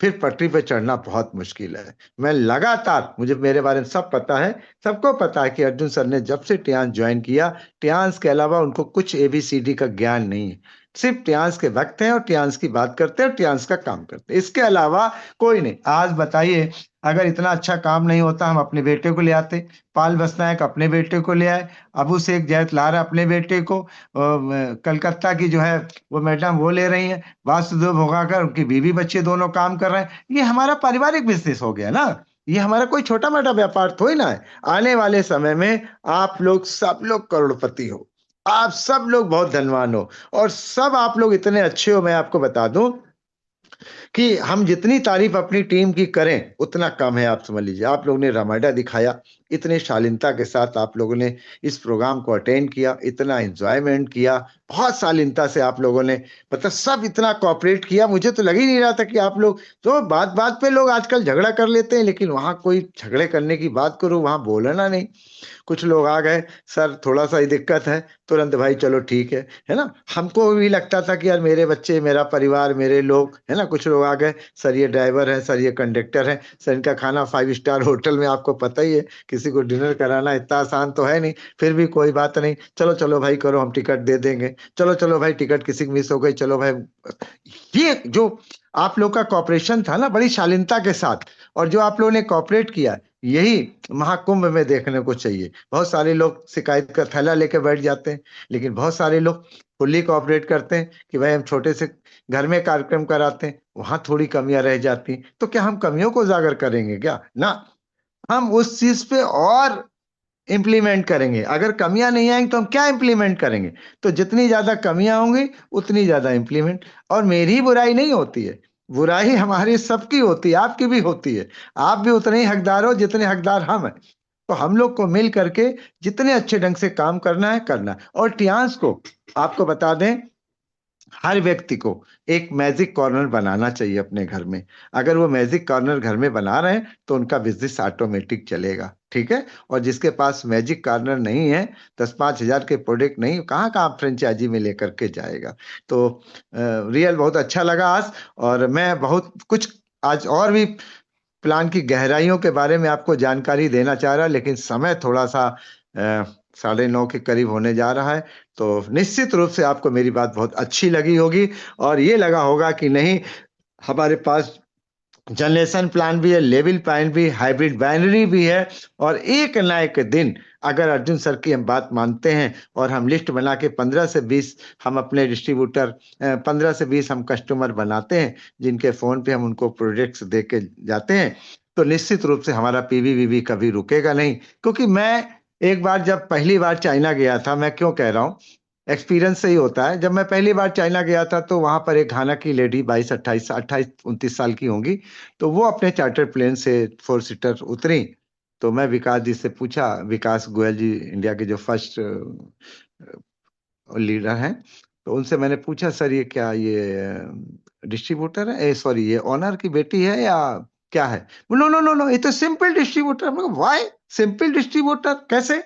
फिर पटरी पे चढ़ना बहुत मुश्किल है। मैं लगातार, मुझे मेरे बारे में सब पता है, सबको पता है कि अर्जुन सर ने जब से टियांस ज्वाइन किया, टियांस के अलावा उनको कुछ एबीसीडी का ज्ञान नहीं है। सिर्फ टियांस के वक्त हैं और टियांस की बात करते हैं और टियांस का काम करते हैं, इसके अलावा कोई नहीं। आज बताइए, अगर इतना अच्छा काम नहीं होता हम अपने बेटे को ले आते। पाल बसनायक अपने बेटे को ले आए, अबू शेख जैत लारा अपने बेटे को, कलकत्ता की जो है वो मैडम वो ले रही हैं, वासुदेव भोगाकर उनकी बीवी बच्चे दोनों काम कर रहे हैं। ये हमारा पारिवारिक बिजनेस हो गया ना, ये हमारा कोई छोटा मोटा व्यापार थोड़ी ना है। आने वाले समय में आप लोग सब लोग करोड़पति हो, आप सब लोग बहुत धनवान हो, और सब आप लोग इतने अच्छे हो। मैं आपको बता दूं कि हम जितनी तारीफ अपनी टीम की करें उतना कम है। आप समझ लीजिए, आप लोगों ने रामायणा दिखाया, इतने शालीनता के साथ आप लोगों ने इस प्रोग्राम को अटेंड किया, इतना एंजॉयमेंट किया, बहुत शालीनता से आप लोगों ने, मतलब सब इतना कोऑपरेट किया। मुझे तो लग ही नहीं रहा था कि आप लोग, तो बात बात पे लोग आजकल झगड़ा कर लेते हैं, लेकिन वहां कोई झगड़े करने की बात करो, वहां बोलना नहीं। कुछ लोग आ गए, सर थोड़ा सा ही दिक्कत है, तुरंत भाई चलो ठीक है ना। हमको भी लगता था कि यार मेरे बच्चे, मेरा परिवार, मेरे लोग, है ना। कुछ लोग आ गए, सर ये ड्राइवर है, सर ये कंडक्टर है, सर इनका खाना 5 स्टार होटल में, आपको पता ही है किसी को डिनर कराना इतना आसान तो है नहीं। फिर भी कोई बात नहीं, चलो चलो भाई करो, हम टिकट दे देंगे, चलो चलो भाई टिकट किसी की मिस हो गई, चलो भाई। ये जो आप लोग का कॉपरेशन था ना, बड़ी शालीनता के साथ, और जो आप लोगों ने कॉपरेट किया, यही महाकुंभ में देखने को चाहिए। बहुत सारे लोग शिकायत का थैला लेके बैठ जाते हैं, लेकिन बहुत सारे लोग फुल्ली कोऑपरेट करते हैं कि भाई हम छोटे से घर में कार्यक्रम कराते हैं, वहां थोड़ी कमियां रह जाती। तो क्या हम कमियों को उजागर करेंगे क्या? ना, हम उस चीज पे और इम्प्लीमेंट करेंगे। अगर कमियां नहीं आएंगी तो हम क्या इम्प्लीमेंट करेंगे? तो जितनी ज्यादा कमियां होंगी उतनी ज्यादा इम्प्लीमेंट। और मेरी बुराई नहीं होती है, बुराई हमारी सबकी होती है, आपकी भी होती है। आप भी उतने ही हकदार हो जितने हकदार हम हैं। तो हम लोग को मिल करके जितने अच्छे ढंग से काम करना है करना है। और टियांस को आपको बता दें, हर व्यक्ति को एक मैजिक कॉर्नर बनाना चाहिए अपने घर में। अगर वो मैजिक कॉर्नर घर में बना रहे हैं तो उनका बिजनेस ऑटोमेटिक चलेगा, ठीक है। और जिसके पास मैजिक कॉर्नर नहीं है, 10-5 हजार के प्रोडक्ट नहीं, कहाँ कहाँ फ्रेंचाइजी में लेकर के जाएगा। तो रियल बहुत अच्छा लगा आज, और मैं बहुत कुछ आज और भी प्लान की गहराइयों के बारे में आपको जानकारी देना चाह रहा, लेकिन समय थोड़ा सा 9:30 के करीब होने जा रहा है। तो निश्चित रूप से आपको मेरी बात बहुत अच्छी लगी होगी, और ये लगा होगा कि नहीं, हमारे पास जनरेशन प्लान भी है, लेवल प्लान भी, हाइब्रिड बाइनरी भी है। और एक ना एक दिन अगर अर्जुन सर की हम बात मानते हैं और हम लिस्ट बना के 15 से 20 हम अपने डिस्ट्रीब्यूटर, 15 से 20 हम कस्टमर बनाते हैं, जिनके फोन पे हम उनको प्रोजेक्ट्स दे के जाते हैं, तो निश्चित रूप से हमारा पीवीवीवी कभी रुकेगा नहीं। क्योंकि मैं एक बार जब पहली बार चाइना गया था, मैं क्यों कह रहा हूँ, एक्सपीरियंस से ही होता है। जब मैं पहली बार चाइना गया था तो वहां पर एक घाना की लेडी 22-28 28-29 साल की होंगी, तो वो अपने चार्टर प्लेन से 4 सीटर उतरी। तो मैं विकास जी से पूछा, विकास गोयल जी इंडिया के जो फर्स्ट लीडर हैं, तो उनसे मैंने पूछा, सर ये क्या ये डिस्ट्रीब्यूटर है, सॉरी ये ओनर की बेटी है या क्या है? नो नो नो नो, ये तो सिंपल डिस्ट्रीब्यूटर। मैं, वाई सिंपल डिस्ट्रीब्यूटर कैसे?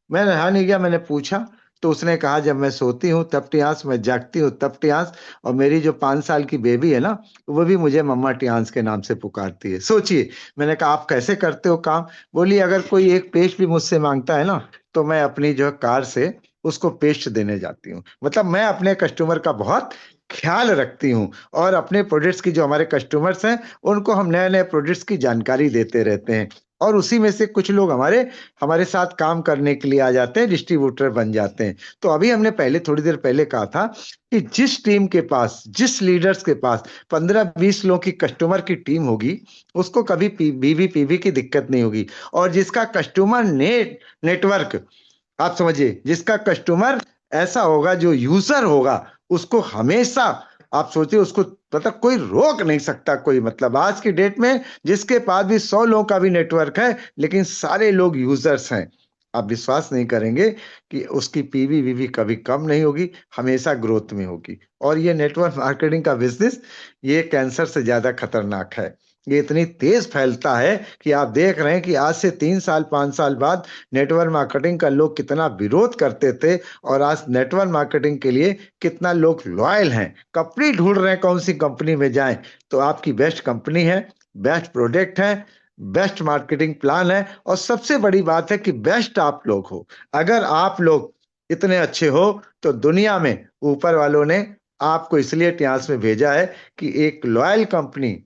मैं रहा नहीं गया, मैंने पूछा। तो उसने कहा जब मैं सोती हूँ तब टियांस, मैं जागती हूँ तब टियांस, और मेरी जो 5 साल की बेबी है ना, वो भी मुझे मम्मा टियांस के नाम से पुकारती है। सोचिए, मैंने कहा आप कैसे करते हो काम? बोली अगर कोई एक पेस्ट भी मुझसे मांगता है ना, तो मैं अपनी जो कार से उसको पेस्ट देने जाती हूँ। मतलब मैं अपने कस्टमर का बहुत ख्याल रखती हूँ, और अपने प्रोडक्ट्स की, जो हमारे कस्टमर्स हैं, उनको हम नए नए प्रोडक्ट्स की जानकारी देते रहते हैं, और उसी में से कुछ लोग हमारे हमारे साथ काम करने के लिए आ जाते हैं, डिस्ट्रीब्यूटर बन जाते हैं। तो अभी हमने पहले, थोड़ी देर पहले कहा था कि जिस टीम के पास, जिस लीडर्स के पास 15-20 लोगों की कस्टमर की टीम होगी, उसको कभी बीवी की दिक्कत नहीं होगी। और जिसका कस्टमर नेटवर्क, आप समझिए, जिसका कस्टमर ऐसा होगा, जो यूजर होगा, उसको हमेशा, आप सोचिए, उसको मतलब कोई रोक नहीं सकता कोई। मतलब आज की डेट में जिसके पास भी 100 लोगों का भी नेटवर्क है, लेकिन सारे लोग यूजर्स हैं, आप विश्वास नहीं करेंगे कि उसकी पीवी कभी कम नहीं होगी, हमेशा ग्रोथ में होगी। और ये नेटवर्क मार्केटिंग का बिजनेस, ये कैंसर से ज्यादा खतरनाक है। ये इतनी तेज फैलता है कि आप देख रहे हैं कि आज से 3 साल 5 साल बाद नेटवर्क मार्केटिंग का लोग कितना विरोध करते थे, और आज नेटवर्क मार्केटिंग के लिए कितना लोग लॉयल हैं। कंपनी ढूंढ रहे हैं कौन सी कंपनी में जाएं, तो आपकी बेस्ट कंपनी है, बेस्ट प्रोडक्ट है, बेस्ट मार्केटिंग प्लान है, और सबसे बड़ी बात है कि बेस्ट आप लोग हो। अगर आप लोग इतने अच्छे हो, तो दुनिया में ऊपर वालों ने आपको इसलिए इतिहास में भेजा है कि एक लॉयल कंपनी,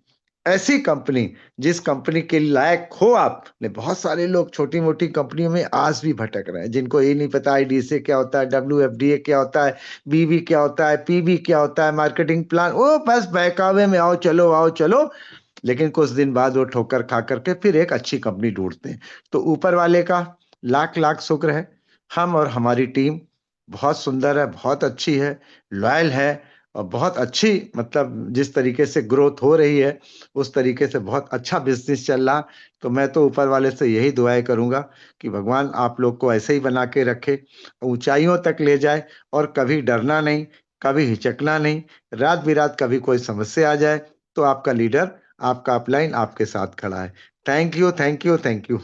ऐसी कंपनी जिस कंपनी के लायक हो आप। ने बहुत सारे लोग छोटी मोटी कंपनियों में आज भी भटक रहे हैं, जिनको ये नहीं पता IDC क्या होता है, WFDA क्या होता है, BB क्या होता है, PB क्या होता है, मार्केटिंग प्लान, वो बस बहकावे में आओ चलो। लेकिन कुछ दिन बाद वो ठोकर खा करके फिर एक अच्छी कंपनी ढूंढते हैं। तो ऊपर वाले का लाख लाख शुक्र है, हम और हमारी टीम बहुत सुंदर है, बहुत अच्छी है, लॉयल है, और बहुत अच्छी, मतलब जिस तरीके से ग्रोथ हो रही है, उस तरीके से बहुत अच्छा बिजनेस चल रहा। तो मैं तो ऊपर वाले से यही दुआएं करूंगा कि भगवान आप लोग को ऐसे ही बना के रखे, ऊंचाइयों तक ले जाए, और कभी डरना नहीं, कभी हिचकना नहीं। रात बिरात कभी कोई समस्या आ जाए, तो आपका लीडर, आपका अपलाइन आपके साथ खड़ा है। Thank you, thank you, thank you.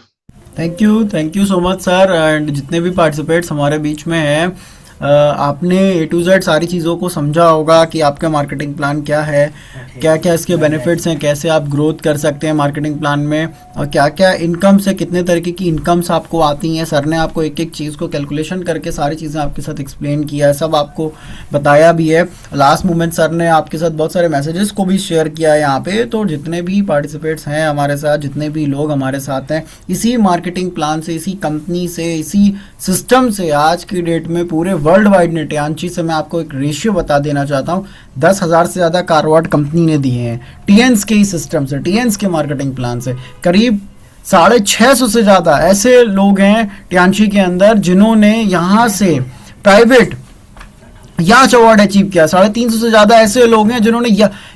Thank you so much sir. And जितने भी पार्टिसिपेट्स हमारे बीच में हैं, आपने A to Z सारी चीज़ों को समझा होगा कि आपका मार्केटिंग प्लान क्या है, क्या क्या इसके बेनिफिट्स हैं, कैसे आप ग्रोथ कर सकते हैं मार्केटिंग प्लान में, और क्या क्या इनकम से, कितने तरीके की इनकम्स आपको आती हैं। सर ने आपको एक एक चीज़ को कैलकुलेशन करके सारी चीज़ें आपके साथ एक्सप्लेन किया है, सब आपको बताया भी है। लास्ट मोमेंट सर ने आपके साथ बहुत सारे मैसेजेस को भी शेयर किया है यहाँ पे। तो जितने भी पार्टिसिपेट्स हैं हमारे साथ, जितने भी लोग हमारे साथ हैं, इसी मार्केटिंग प्लान से, इसी कंपनी से, इसी सिस्टम से आज की डेट में पूरे वर्ल्ड वाइड ने, टियांची से मैं आपको एक रेशियो बता देना चाहता हूँ, 10,000 से ज़्यादा कारवाड कंपनी ने दिए हैं टीएन्स के ही सिस्टम से, टीएन्स के मार्केटिंग प्लान से। करीब 650 से ज़्यादा ऐसे लोग हैं टियांची के अंदर जिन्होंने यहाँ से प्राइवेट याच अवार्ड अचीव किया। 350 से ज्यादा ऐसे लोग हैं जिन्होंने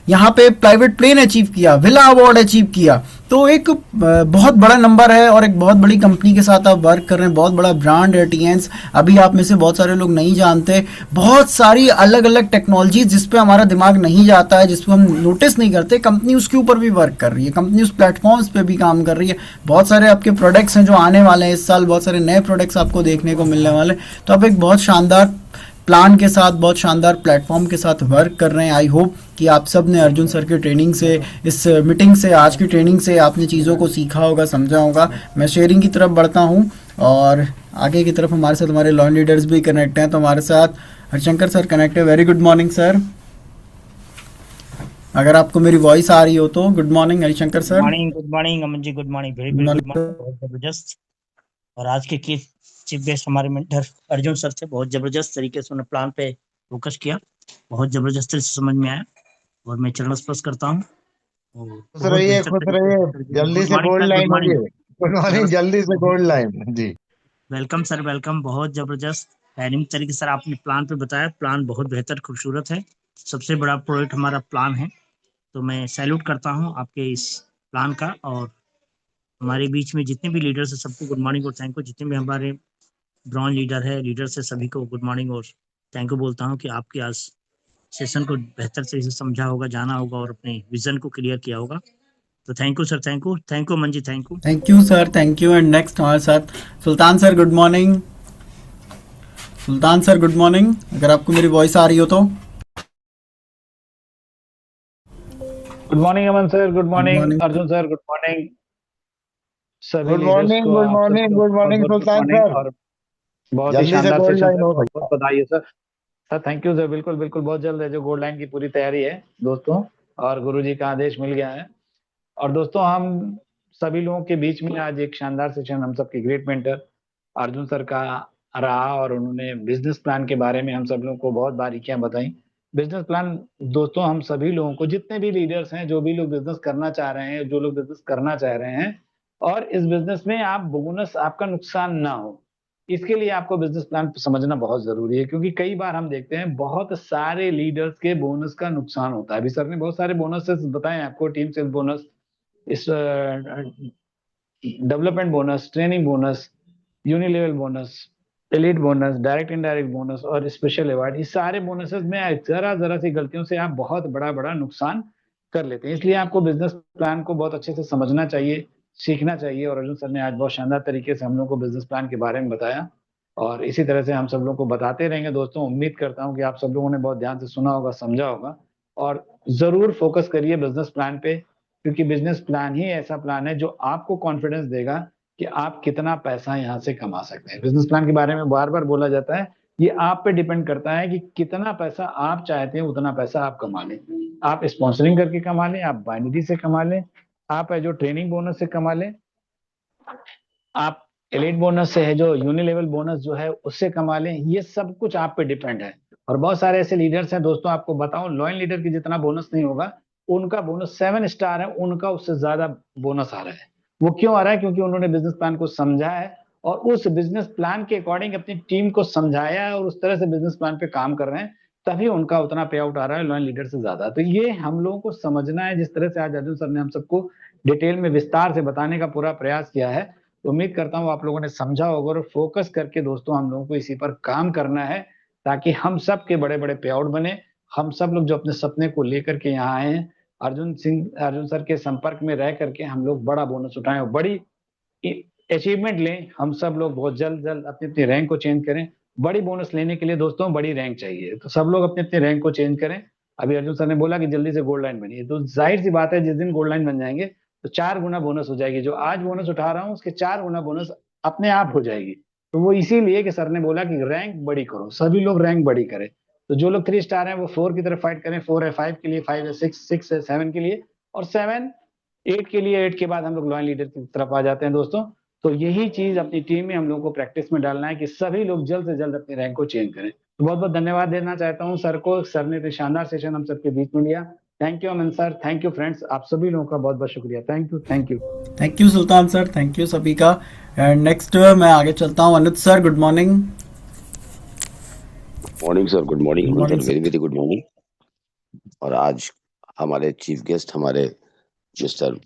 यहाँ पे प्राइवेट प्लेन अचीव किया, विला अवार्ड अचीव किया। तो एक बहुत बड़ा नंबर है, और एक बहुत बड़ी कंपनी के साथ आप वर्क कर रहे हैं, बहुत बड़ा ब्रांड है टीएन्स। अभी आप में से बहुत सारे लोग नहीं जानते, बहुत सारी अलग अलग टेक्नोलॉजी जिस पे हमारा दिमाग नहीं जाता है, जिस पे हम नोटिस नहीं करते, कंपनी उसके ऊपर भी वर्क कर रही है, कंपनी उस प्लेटफॉर्म्स पे भी काम कर रही है। बहुत सारे आपके प्रोडक्ट्स हैं जो आने वाले हैं इस साल, बहुत सारे नए प्रोडक्ट्स आपको देखने को मिलने वाले। तो आप एक बहुत शानदार प्लान के साथ, बहुत शानदार प्लेटफॉर्म के साथ वर्क कर रहे हैं। आई होप कि आप सब ने अर्जुन सर की ट्रेनिंग से, इस मीटिंग से, आज की ट्रेनिंग से आपने चीज़ों को सीखा होगा, समझा होगा। मैं शेयरिंग की तरफ बढ़ता हूँ, और आगे की तरफ हमारे साथ हमारे लॉन लीडर्स भी कनेक्ट हैं। तो हमारे साथ हरिशंकर सर कनेक्ट है। वेरी गुड मॉर्निंग सर, अगर आपको मेरी वॉइस आ रही हो तो। Good morning Harishankar sir. Good morning Aman ji, good morning, very good morning, बहुत जबरदस्त। और आज के चीफ गेस्ट हमारे मेंटर अर्जुन सर थे, बहुत जबरदस्त तरीके से उन्होंने प्लान पे फोकस किया, बहुत जबरदस्त तरीके से समझ में आया, और मैं चरण स्पर्श करता हूँ। खुश रहिए, जल्दी से गोल्ड लाइन होगी। गुड मॉर्निंग, जल्दी से गोल्ड लाइन जी। वेलकम सर, वेलकम, बहुत जबरदस्त प्लानिंग तरीके से आपने प्लान पे बताया। प्लान बहुत बेहतर, खूबसूरत है, सबसे बड़ा प्रोजेक्ट हमारा प्लान है। तो मैं सैल्यूट करता हूँ आपके इस प्लान का। और हमारे बीच में जितने भी लीडर्स हैं सबको गुड मॉर्निंग और थैंक यू। जितने भी हमारे ब्राउन लीडर है, लीडर से, सभी को गुड मॉर्निंग और थैंक यू बोलता हूँ कि आपके आज सेशन को बेहतर से समझा होगा, जाना होगा, और अपने विजन को क्लियर किया होगा। तो thank you sir, thank you Aman ji, thank you. Thank you sir, thank you. And next हमारे साथ Sultan sir, good morning. Sultan sir good morning, अगर आपको मेरी वॉइस आ रही हो तो। Good morning Aman sir, good morning morning. Arjun sir, good morning सभी गुड लीडर्स मॉर्निंग, को, गुड आप मॉर्निंग, सबको गुड बहुत मॉर्निंग बहुत गुड सुल्तान मॉर्निंग सर। और बहुत ही जल्दी से शानदार गोल्ड सेशन लाइन सर, हो बहुत भैया। बहुत बधाई है sir. Sir thank you sir, बिल्कुल बिल्कुल बहुत जल्द है, जो गोल्ड लाइन की पूरी तैयारी है दोस्तों, और गुरुजी का आदेश मिल गया है। और दोस्तों हम सभी लोगों के बीच में आज एक शानदार सेशन हम सबके ग्रेट मेंटर अर्जुन सर का रहा, और उन्होंने बिजनेस प्लान के बारे में हम सब लोगों को बहुत बारीकियां बताई। बिजनेस प्लान दोस्तों हम सभी लोगों को, जितने भी लीडर्स हैं, जो भी लोग बिजनेस करना चाह रहे हैं, जो लोग बिजनेस करना चाह रहे हैं, और इस बिजनेस में आप बोनस, आपका नुकसान ना हो, इसके लिए आपको बिजनेस प्लान समझना बहुत जरूरी है। क्योंकि कई बार हम देखते हैं बहुत सारे लीडर्स के बोनस का नुकसान होता है। अभी सर ने बहुत सारे बोनसेस बताए आपको, टीम सेल्स बोनस, इस development bonus, training bonus, unilevel bonus, elite bonus, direct indirect bonus और स्पेशल अवार्ड, इस सारे बोनसेस में जरा जरा सी गलतियों से आप बहुत बड़ा बड़ा नुकसान कर लेते हैं। इसलिए आपको बिजनेस प्लान को बहुत अच्छे से समझना चाहिए, सीखना चाहिए। और अर्जुन सर ने आज बहुत शानदार तरीके से हम लोग को बिजनेस प्लान के बारे में बताया, और इसी तरह से हम सब लोग को बताते रहेंगे दोस्तों। उम्मीद करता हूँ कि आप सब लोगों ने बहुत ध्यान से सुना होगा, समझा होगा, और जरूर फोकस करिए बिजनेस प्लान पे, क्योंकि बिजनेस प्लान ही ऐसा प्लान है जो आपको कॉन्फिडेंस देगा कि आप कितना पैसा यहाँ से कमा सकते हैं। बिजनेस प्लान के बारे में बार बार बोला जाता है, ये आप पे डिपेंड करता है कि कितना पैसा आप चाहते हैं उतना पैसा आप कमा लें। आप स्पॉन्सरिंग करके कमा लें, आप बाइनरी से कमा लें, आप है जो ट्रेनिंग बोनस से कमा लें, आप एलिट बोनस से है जो यूनिलेवल बोनस जो है उससे कमा लें, ये सब कुछ आप पे डिपेंड है। और बहुत सारे ऐसे लीडर्स हैं दोस्तों, आपको बताऊं, लॉयल लीडर की जितना बोनस नहीं होगा, उनका बोनस 7 स्टार है, उनका उससे ज्यादा बोनस आ रहा है। वो क्यों आ रहा है? क्योंकि उन्होंने बिजनेस प्लान को समझा है, और उस बिजनेस प्लान के अकॉर्डिंग अपनी टीम को समझाया है, और उस तरह से बिजनेस प्लान पे काम कर रहे हैं, तभी उनका उतना पे आउट आ रहा है लॉयल लीडर से ज्यादा। तो ये हम लोगों को समझना है। जिस तरह से आज अर्जुन सर ने हम सबको डिटेल में विस्तार से बताने का पूरा प्रयास किया है, तो उम्मीद करता हूँ आप लोगों ने समझा होगा। और फोकस करके दोस्तों हम लोगों को इसी पर काम करना है, ताकि हम सब के बड़े बड़े पे आउट बने। हम सब लोग जो अपने सपने को लेकर के यहाँ आए हैं, अर्जुन सर के संपर्क में रह करके हम लोग बड़ा बोनस उठाएं और बड़ी अचीवमेंट लें। हम सब लोग बहुत जल्द जल्द अपनी अपनी रैंक को चेंज करें। बड़ी बोनस लेने के लिए दोस्तों बड़ी रैंक चाहिए, तो सब लोग अपने अपने रैंक को चेंज करें। अभी अर्जुन सर ने बोला कि जल्दी से गोल्ड लाइन बनिए, तो जाहिर सी बात है जिस दिन गोल्ड लाइन बन जाएंगे तो 4 गुना बोनस हो जाएगी। जो आज बोनस उठा रहा हूँ उसके 4 गुना बोनस अपने आप हो जाएगी। तो वो इसीलिए कि सर ने बोला कि रैंक बड़ी करो, सभी लोग रैंक बड़ी करें। तो जो लोग 3 स्टार हैं वो 4 की तरफ फाइट करें, 4 है 5 के लिए, 5 है 6, 6 है 7 के लिए, और 7 8 के लिए। 8 के बाद हम लोग लॉयल लीडर की तरफ आ जाते हैं दोस्तों। तो यही चीज अपनी टीम में हम लोग को प्रैक्टिस में डालना है कि सभी लोग जल्द से जल्द अपनी रैंक को चेंज करें। तो बहुत बहुत धन्यवाद देना चाहता हूँ सर को। सर ने तो शानदार सेशन हम सबके बीच में लिया। Thank you Aman sir, thank you friends, आप सभी लोगों का बहुत बहुत शुक्रिया। Thank you, thank you. Thank you Sultan sir, thank you सभी का। एंड नेक्स्ट मैं आगे चलता हूँ। Anuj sir good morning. Morning sir, good morning good Aman morning sir, sir. Very very good morning. और आज हमारे चीफ गेस्ट हमारे मिस्टर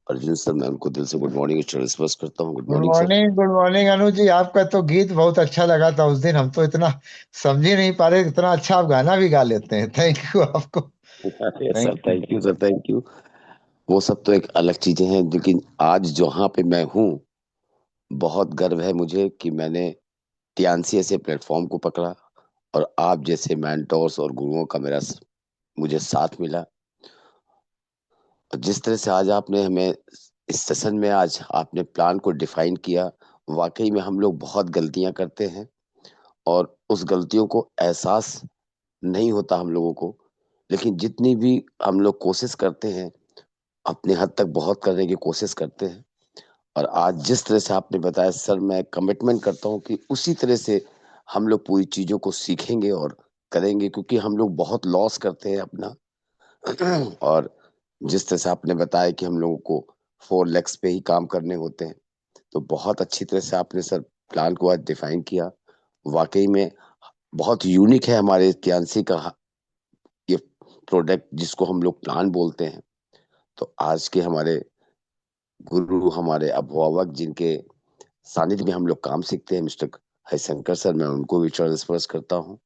अर्जुन सर, मैं उनको दिल से गुड मॉर्निंग एक्सप्रेस करता हूँ। Good good morning sir. Morning, good morning Anuj ji. आपका तो गीत बहुत अच्छा लगा था उस दिन, हम तो इतना समझ ही नहीं पा रहे, इतना अच्छा आप गाना भी गा लेते हैं। थैंक यू आपको। अरे sir, thank you. Thank you sir, thank you. वो सब तो एक अलग चीजें हैं, लेकिन आज जहाँ पे मैं हूँ, बहुत गर्व है मुझे कि मैंने टियानसी ऐसे प्लेटफॉर्म को पकड़ा, और आप जैसे मेंटोर्स और गुरुओं का मुझे साथ मिला। और जिस तरह से आज आपने हमें इस सेशन में आज आपने प्लान को डिफाइन किया, वाकई में हम लोग बहुत गलतियां करते हैं, और उस गलतियों को एहसास नहीं होता हम लोगों को। लेकिन जितनी भी हम लोग कोशिश करते हैं, अपने हद तक बहुत करने की कोशिश करते हैं। और आज जिस तरह से आपने बताया सर, मैं कमिटमेंट करता हूँ कि उसी तरह से हम लोग पूरी चीजों को सीखेंगे और करेंगे, क्योंकि हम लोग बहुत लॉस करते हैं अपना। और जिस तरह से आपने बताया कि हम लोगों को 4 लेग्स पे ही काम करने होते हैं, तो बहुत अच्छी तरह से आपने सर प्लान को आज डिफाइन किया। वाकई में बहुत यूनिक है हमारे इतिहासी का ये प्रोडक्ट, जिसको हम लोग प्लान बोलते हैं। तो आज के हमारे गुरु, हमारे अभिभावक, जिनके सानिध्य में हम लोग काम सीखते हैं, मिस्टर हरिशंकर सर, मैं उनको भी ट्रांसफर करता हूँ।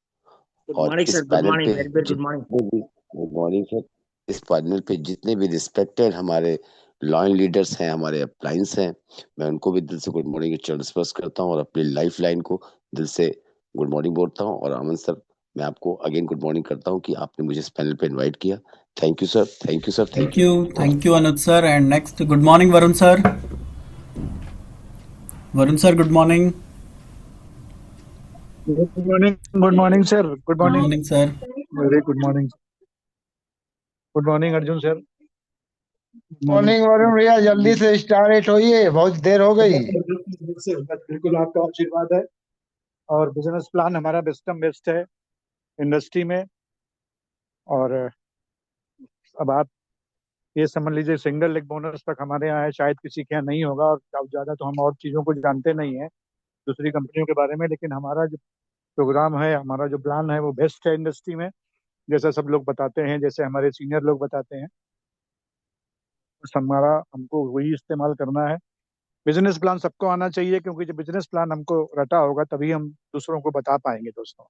गुड और मॉर्निंग इस सर, गुड पैनल मॉर्निंग, पे वेरी वेरी गुड मॉर्निंग। जितने भी, गुड मॉर्निंग सर, इस पैनल पे जितने भी रिस्पेक्टेड हमारे लॉयल लीडर्स हैं, हमारे अपलाइंस हैं, मैं उनको भी दिल से गुड मॉर्निंग ट्रांसफर करता हूँ, और अपनी लाइफ लाइन को दिल से गुड मॉर्निंग बोलता हूँ। और अमन सर, मैं आपको अगेन गुड मॉर्निंग करता हूँ कि आपने मुझे इस पैनल पे इनवाइट किया। Thank you sir, thank you sir, thank thank you. You Anuj sir. And next, good morning Varun sir. Varun sir, good morning. Good morning sir. Good good morning. Morning sir. Very good morning. Good morning Arjun sir. Good morning. Morning Varun भैया, जल्दी से स्टार्ट होइए, बहुत देर हो गई। बिल्कुल आपका आशीर्वाद है और बिजनेस प्लान हमारा बेस्टम बेस्ट है इंडस्ट्री में। और अब आप ये समझ लीजिए सिंगल लेग बोनस तक हमारे यहाँ है, शायद किसी के यहाँ नहीं होगा। और ज्यादा तो हम और चीजों को जानते नहीं है दूसरी कंपनियों के बारे में, लेकिन हमारा जो प्रोग्राम है, हमारा जो प्लान है वो बेस्ट है इंडस्ट्री में। जैसा सब लोग बताते हैं, जैसे हमारे सीनियर लोग बताते हैं, बस हमारा हमको वही इस्तेमाल करना है। बिजनेस प्लान सबको आना चाहिए, क्योंकि जब बिजनेस प्लान हमको रटा होगा तभी हम दूसरों को बता पाएंगे दोस्तों।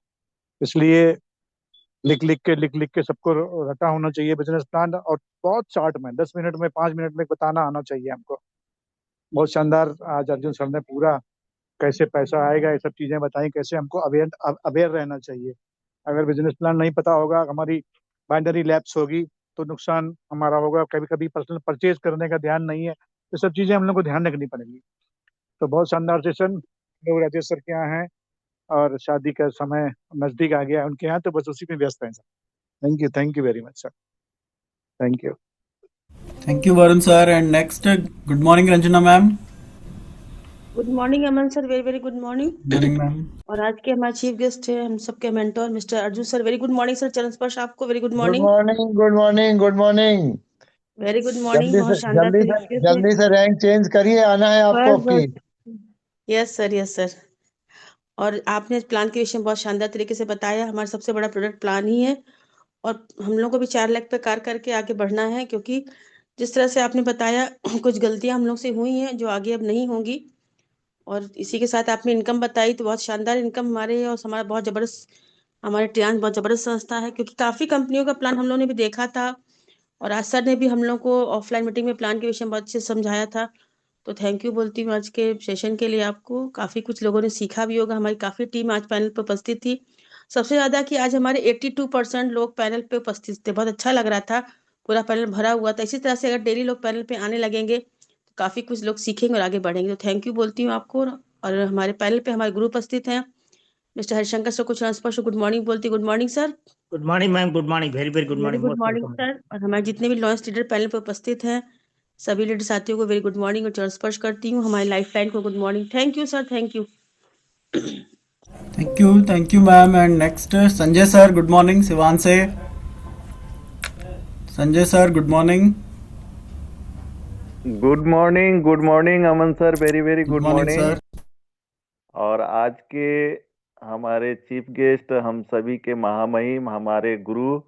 इसलिए लिख लिख के सबको रटा होना चाहिए बिजनेस प्लान। और बहुत शॉर्ट में 10 मिनट में 5 मिनट में बताना आना चाहिए हमको। बहुत शानदार आज अर्जुन सर ने पूरा कैसे पैसा आएगा ये सब चीजें बताई, कैसे हमको अवेयर अवेयर रहना चाहिए। अगर बिजनेस प्लान नहीं पता होगा, हमारी बाइनरी लैप्स होगी तो नुकसान हमारा होगा। कभी कभी पर्सनल परचेज करने का ध्यान नहीं है, तो सब चीजें हम लोग को ध्यान रखनी पड़ेंगी। तो बहुत शानदार सेशन लोग राजेश सर के यहाँ हैं, और शादी का समय नजदीक आ गया है उनके यहाँ, तो बस उसी में व्यस्त हैं sir. Thank you very much sir. Thank you. Thank you Varun sir. And next, good morning Ranjana ma'am. Good morning Aman sir, very very good morning. Morning ma'am. और आज के हमारे चीफ गेस्ट है हम सबके mentor mister Arjun sir. Very good morning sir. चरण स्पर्श आपको very good good morning. Morning, good morning, good morning. Very good morning. बहुत शानदार जल्दी से तरीके से जल्दी से रैंक चेंज करिए, आना है आपको बस की। बस। Yes sir, yes sir. और आपने प्लान के विषय में बहुत शानदार तरीके से बताया। हमारा सबसे बड़ा प्रोडक्ट प्लान ही है, और हम लोग को भी 4 लाख पे कार्य करके आगे बढ़ना है, क्योंकि जिस तरह से आपने बताया कुछ गलतियां हम लोग से हुई हैं जो आगे अब नहीं होंगी। और इसी के साथ आपने इनकम बताई तो बहुत शानदार इनकम हमारे है, और हमारा बहुत जबरदस्त, हमारे ट्रियांश बहुत जबरदस्त संस्था है, क्योंकि काफी कंपनियों का प्लान हम लोगों ने भी देखा था। और आज सर ने भी हम लोग को ऑफलाइन मीटिंग में प्लान के विषय में बहुत अच्छे से समझाया था। तो थैंक यू बोलती हूँ आज के सेशन के लिए। आपको काफी कुछ लोगों ने सीखा भी होगा। हमारी काफी टीम आज पैनल पर उपस्थित थी, सबसे ज्यादा कि आज हमारे 82% लोग पैनल पे उपस्थित थे। बहुत अच्छा लग रहा था, पूरा पैनल भरा हुआ था। इसी तरह से अगर डेली लोग पैनल पे आने लगेंगे तो काफी कुछ लोग सीखेंगे और आगे बढ़ेंगे। तो थैंक यू बोलती हूँ आपको। और हमारे पैनल पे हमारे गुरु उपस्थित हैं। मिस्टर हरिशंकर सर को ट्रांसफर से गुड मॉर्निंग बोलती। Good morning sir. Good morning ma'am, good morning, very very good very morning, good most morning welcome. Sir. और हमारे जितने भी लॉन्च लीडर पैनल पर उपस्थित हैं, सभी लीडर साथियों को वेरी गुड मॉर्निंग और चरण स्पर्श करती हूँ। हमारे लाइफ लाइन को good morning. Thank you sir, thank you. Thank you ma'am. And next, Sanjay sir, good morning Siwan से। Sanjay sir, good morning. Good morning Aman sir, very very good good morning morning. Sir. और आज के हमारे चीफ गेस्ट, हम सभी के महामहिम, हमारे गुरु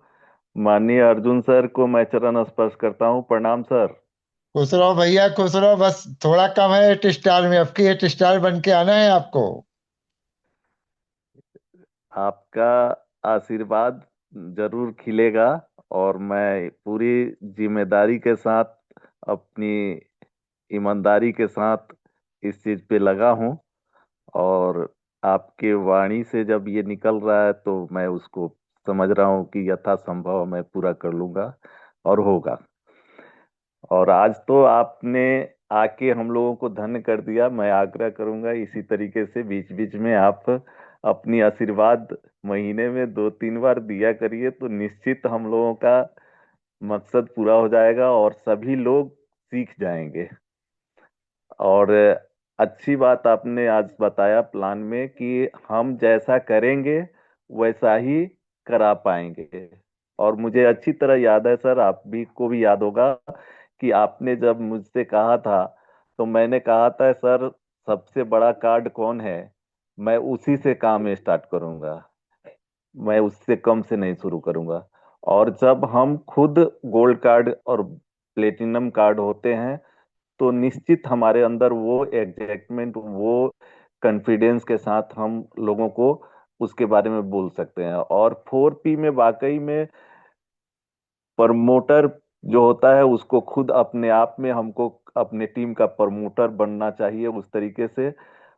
माननीय अर्जुन सर को मैं चरण स्पर्श करता हूँ। प्रणाम सर। खुश रहो भैया, खुश रहो। बस थोड़ा कम है 8 स्टार में, अब की 8 स्टार बन के आना है आपको। आपका आशीर्वाद जरूर खिलेगा, और मैं पूरी जिम्मेदारी के साथ, अपनी ईमानदारी के साथ इस चीज पे लगा हूँ। और आपके वाणी से जब ये निकल रहा है तो मैं उसको समझ रहा हूँ कि यथासंभव मैं पूरा कर लूंगा और होगा। और आज तो आपने आके हम लोगों को धन्य कर दिया। मैं आग्रह करूंगा इसी तरीके से बीच बीच में आप अपनी आशीर्वाद महीने में 2-3 बार दिया करिए, तो निश्चित हम लोगों का मकसद पूरा हो जाएगा और सभी लोग सीख जाएंगे। और अच्छी बात आपने आज बताया प्लान में कि हम जैसा करेंगे वैसा ही करा पाएंगे। और मुझे अच्छी तरह याद है सर, आप भी को भी याद होगा कि आपने जब मुझसे कहा था तो मैंने कहा था सर, सबसे बड़ा कार्ड कौन है, मैं उसी से काम स्टार्ट करूंगा, मैं उससे कम से नहीं शुरू करूंगा। और जब हम खुद गोल्ड कार्ड और प्लेटिनम कार्ड होते हैं तो निश्चित हमारे अंदर वो एग्जाइटमेंट, वो कॉन्फिडेंस के साथ हम लोगों को उसके बारे में बोल सकते हैं। और 4P में वाकई में प्रमोटर जो होता है उसको खुद अपने आप में हमको अपने टीम का प्रमोटर बनना चाहिए उस तरीके से।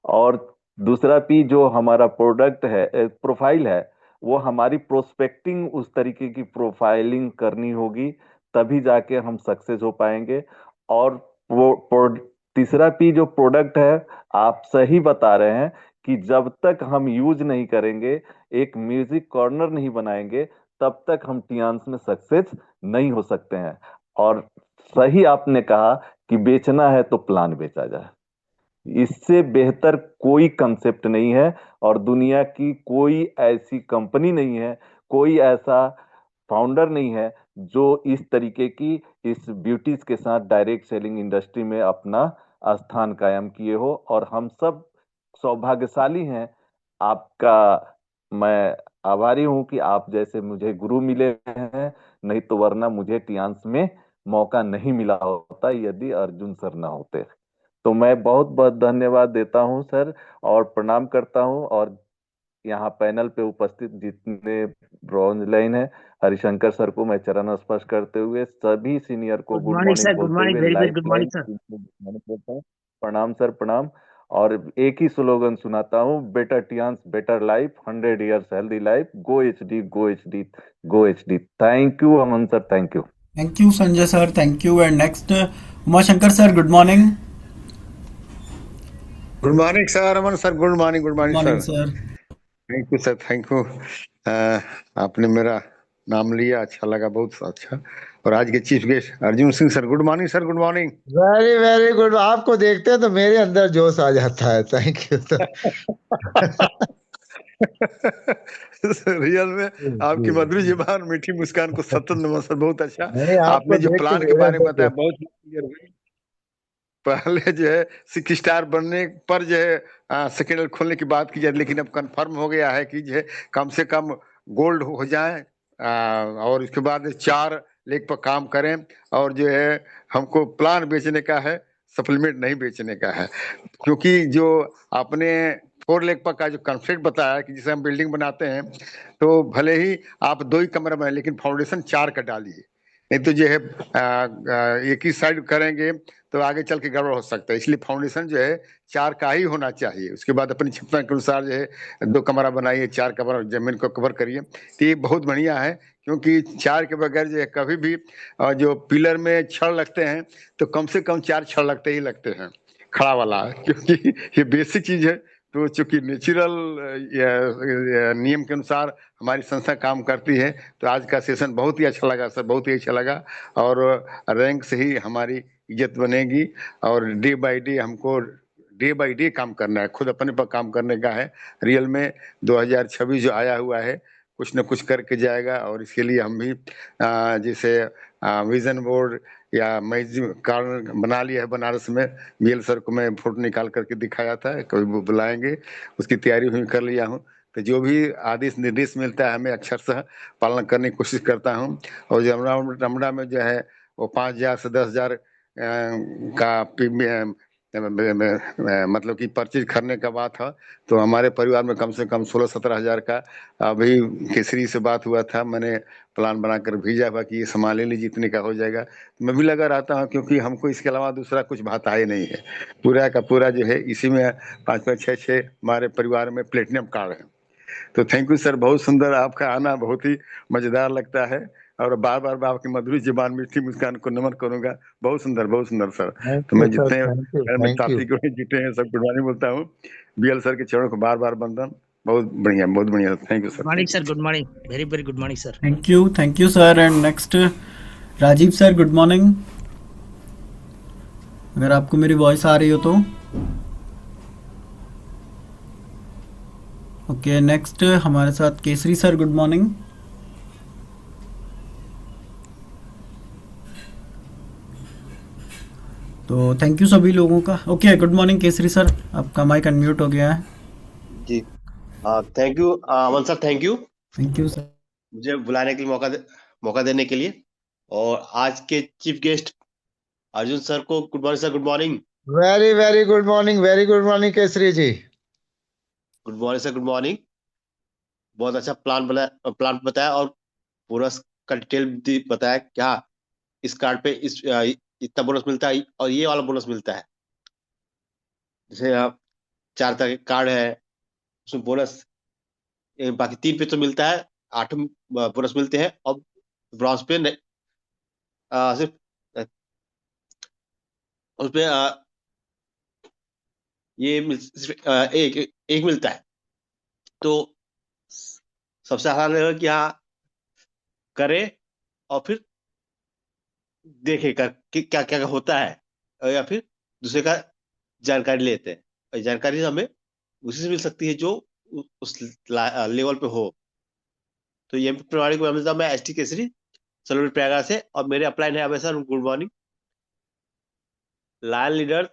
और दूसरा पी जो हमारा प्रोडक्ट है, प्रोफाइल है, वो हमारी प्रोस्पेक्टिंग उस तरीके की प्रोफाइलिंग करनी होगी, तभी जाके हम सक्सेस हो पाएंगे। और तीसरा पी जो प्रोडक्ट है, आप सही बता रहे हैं कि जब तक हम यूज नहीं करेंगे, एक म्यूजिक कॉर्नर नहीं बनाएंगे, तब तक हम टियान्स में सक्सेस नहीं हो सकते हैं। और सही आपने कहा कि बेचना है तो प्लान बेचा जाए, इससे बेहतर कोई कंसेप्ट नहीं है। और दुनिया की कोई ऐसी कंपनी नहीं है, कोई ऐसा फाउंडर नहीं है जो इस तरीके की, इस ब्यूटीज के साथ डायरेक्ट सेलिंग इंडस्ट्री में अपना स्थान कायम किए हो। और हम सब सौभाग्यशाली हैं, आपका मैं आभारी हूं कि आप जैसे मुझे गुरु मिले हैं, नहीं तो वरना मुझे टियान्स में मौका नहीं मिला होता यदि अर्जुन सर ना होते। तो मैं बहुत बहुत धन्यवाद देता हूं सर, और प्रणाम करता हूं। और यहाँ पैनल पे उपस्थित जितने ब्रॉन्ज लाइन है, हरिशंकर सर को मैं चरण स्पर्श करते हुए, सभी सीनियर को good good morning morning sir, good बोलते मॉर्निंग, हुए, very very life good line morning sir. बोलता हूँ, प्रणाम सर प्रणाम। और एक ही स्लोगन सुनाता हूँ, better Tiens better life, 100 years healthy life, go H D go H D go H D. Thank you Aman sir, thank you. Thank you Sanjay sir, thank you. And next Umashankar sir, good morning. Good morning sir, Aman sir, good morning, good good morning morning sir. Sir. Thank you sir, thank you. आपने मेरा नाम लिया, अच्छा लगा, बहुत अच्छा। और आज के chief guest Arjun Singh sir, good morning sir, good morning. Very very good. आपको देखते हैं तो मेरे अंदर जोश आ जाता है। Thank you sir. रियल में आपकी जी मधुर जुबान, मीठी मुस्कान को सतत नमस्कार, बहुत अच्छा। नहीं, आपको आपने जो देख के प्लान के मेरे बारे में अंदर बताया जोश। बहुत क्लियर हुई। पहले जो है 6 स्टार बनने पर जो है सेकेंड खोलने की बात की जाए, लेकिन अब कंफर्म हो गया है कि जो है कम से कम गोल्ड हो जाए, और उसके बाद 4 लेग पर काम करें। और जो है हमको प्लान बेचने का है, सप्लीमेंट नहीं बेचने का है। क्योंकि जो आपने 4 लेग पर का जो कंसेप्ट बताया कि जिसे हम बिल्डिंग बनाते हैं, तो भले ही आप 2 ही कमरा बनाए, लेकिन फाउंडेशन 4 का डालिए। नहीं तो जो है एक ही साइड करेंगे तो आगे चल के गड़बड़ हो सकता है। इसलिए फाउंडेशन जो है 4 का ही होना चाहिए। उसके बाद अपनी क्षमता के अनुसार जो है 2 कमरा बनाइए, 4 कमरा जमीन को कवर करिए, तो ये बहुत बढ़िया है। क्योंकि 4 के बगैर जो है कभी भी जो पिलर में छड़ लगते हैं, तो कम से कम 4 छड़ लगते ही लगते हैं, खड़ा वाला। क्योंकि ये बेसिक चीज है। तो चूंकि नेचुरल नियम के अनुसार हमारी संस्था काम करती है। तो आज का सेशन बहुत ही अच्छा लगा सर, बहुत ही अच्छा लगा। और रैंक से ही हमारी इज्जत बनेगी। और डे बाय डे काम करना है, खुद अपने पर काम करने का है। रियल में 2026 जो आया हुआ है, कुछ न कुछ करके जाएगा। और इसके लिए हम भी जैसे विजन बोर्ड या मैजिक कार्ड बना लिया है बनारस में। बीएल सर को मैं फोटो निकाल करके दिखाया था, कभी वो बुलाएंगे, उसकी तैयारी भी कर लिया हूँ। तो जो भी आदेश निर्देश मिलता है, हमें अक्षरशः पालन करने की कोशिश करता हूँ। और जो रमड़ा में जो है वो 5,000 से 10,000 का मतलब कि परचेज करने का बात है। तो हमारे परिवार में कम से कम 16-17 हजार का अभी केसरी से बात हुआ था। मैंने प्लान बनाकर भेजा हुआ कि ये सामान ले लीजिए, इतने का हो जाएगा। मैं भी लगा रहता हूँ, क्योंकि हमको इसके अलावा दूसरा कुछ भाता ही नहीं है। पूरा का पूरा जो है इसी में 5-5, 6-6 हमारे परिवार में प्लेटिनम कार्ड है। तो थैंक यू सर, बहुत सुंदर आपका आना, बहुत ही मजेदार लगता है। और बार बार आपकी मधुर जुबान, मीठी मुस्कान को नमन करूंगा। बहुत सुंदर सर। थैंक तो यू मैं सर, जितने थैंक यू, मेरे थैंक यू। साथी को जुटे हैं सब गुड मॉर्निंग बोलता हूँ। बीएल सर के चरणों को बार बार वंदन। बहुत बढ़िया, बहुत बढ़िया। Thank you good sir, morning thank sir, you. Good morning, very very good morning sir. Thank you sir. And next Rajiv sir, good morning. अगर आपको मेरी वॉइस आ रही हो तो ओके। नेक्स्ट हमारे साथ केसरी सर, गुड मॉर्निंग। तो थैंक यू सभी लोगों का। Okay, good morning Kesari sir, आपका माइक अनम्यूट हो गया है। जी, thank you Aman sir, thank you thank you sir. मुझे बुलाने के लिए मौका देने के लिए। और आज के चीफ गेस्ट अर्जुन सर को good morning sir, good morning. Very very good morning, very good morning Kesari ji. Good morning sir, good morning. बहुत अच्छा प्लान बताया, और बोनस का डिटेल भी बताया, क्या इस कार्ड पे इतना बोनस मिलता है और ये वाला बोनस मिलता है। जैसे 4 तरह के कार्ड है, उसमें बोनस बाकी 3 पे तो मिलता है, 8 बोनस मिलते हैं, और ब्रॉन्ज पे सिर्फ उसपे सिर्फ एक मिलता है। तो सबसे आसान रहेगा कि हाँ करे और फिर देखे कि क्या क्या होता है, या फिर दूसरे का जानकारी लेते हैं। और जानकारी हमें उसी से मिल सकती है जो उस लेवल पे हो। तो ये प्रणाली को मिलता, मैं एसटी केसरी सलोनी प्रयागराज से, और मेरे अपलाइन है हमेशा गुड मॉर्निंग लायन लीडर,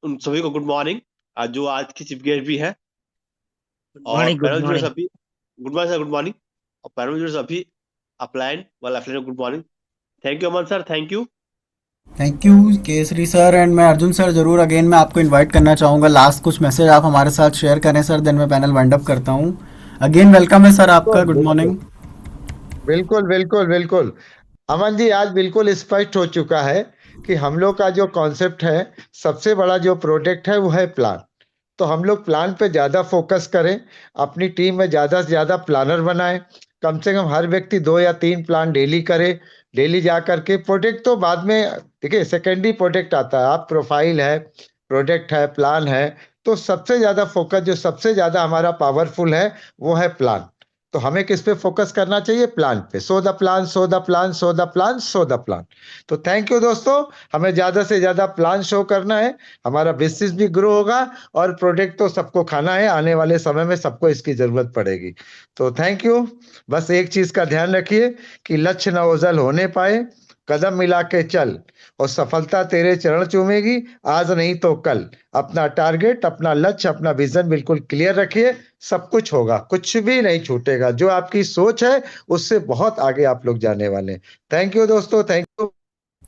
उन सभी को गुड मॉर्निंग, जो आज की चीफ गेस्ट भी है, और पैनल लीडर्स अभी good morning sir, good morning, और पैनल लीडर्स अभी अपलाइन वाला good morning. Thank you Aman sir, thank you. Thank you Kesari sir. And मैं अर्जुन सर जरूर अगेन मैं आपको इनवाइट करना चाहूँगा, लास्ट कुछ मैसेज आप हमारे साथ शेयर करें सर, देन मैं पैनल वाइंड अप करता हूँ। अगेन वेलकम है सर आपका, गुड मॉर्निंग। बिल्कुल बिल्कुल बिल्कुल अमन जी, आज बिल्कुल स्पष्ट हो चुका है कि हम लोग का जो कॉन्सेप्ट है, सबसे बड़ा जो प्रोडक्ट है वो है प्लान। तो हम लोग प्लान पे ज़्यादा फोकस करें, अपनी टीम में ज़्यादा से ज़्यादा प्लानर बनाएं, कम से कम हर व्यक्ति 2 या 3 प्लान डेली करे। डेली जा करके प्रोडक्ट तो बाद में, देखिए सेकेंडरी प्रोडक्ट आता है, आप प्रोफाइल है, प्रोडक्ट है, प्लान है, तो सबसे ज़्यादा फोकस जो सबसे ज़्यादा हमारा पावरफुल है वो है प्लान। तो हमें किस पे फोकस करना चाहिए? प्लान पे। So the plan, so the plan, so the plan, so the plan. तो थैंक यू दोस्तों, हमें ज्यादा से ज्यादा प्लान शो करना है, हमारा बिजनेस भी ग्रो होगा, और प्रोडक्ट तो सबको खाना है, आने वाले समय में सबको इसकी जरूरत पड़ेगी। तो थैंक यू। बस एक चीज का ध्यान रखिए कि लक्ष्य न ओझल होने पाए, कदम मिला के चल, और सफलता तेरे चरण चूमेगी, आज नहीं तो कल। अपना टारगेट, अपना लक्ष्य, अपना विजन बिल्कुल क्लियर रखिए, सब कुछ होगा, कुछ भी नहीं छूटेगा। जो आपकी सोच है उससे बहुत आगे आप लोग जाने वाले हैं। थैंक यू दोस्तों,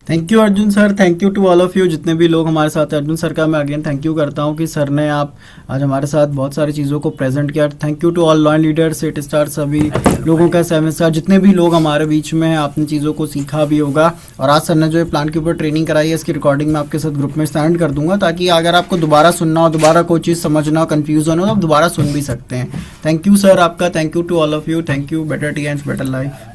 thank you Arjun sir, thank you to all of you जितने भी लोग हमारे साथ हैं। अर्जुन सर का मैं अगेन थैंक यू करता हूं कि सर ने आप आज हमारे साथ बहुत सारी चीज़ों को प्रेजेंट किया। Thank you to all lion leaders, set star, सभी लोगों का, 7 स्टार, जितने भी लोग हमारे बीच में हैं, आपने चीज़ों को सीखा भी होगा। और आज सर ने जो प्लान के ऊपर ट्रेनिंग कराई है, इसकी रिकॉर्डिंग मैं आपके साथ ग्रुप में सेंड कर दूंगा, ताकि अगर आपको दोबारा सुनना हो, दोबारा कोई चीज़ समझना हो, कन्फ्यूजन हो, तो आप दोबारा सुन भी सकते हैं। थैंक यू सर आपका, thank you to all of you, thank you. Better tea and better life.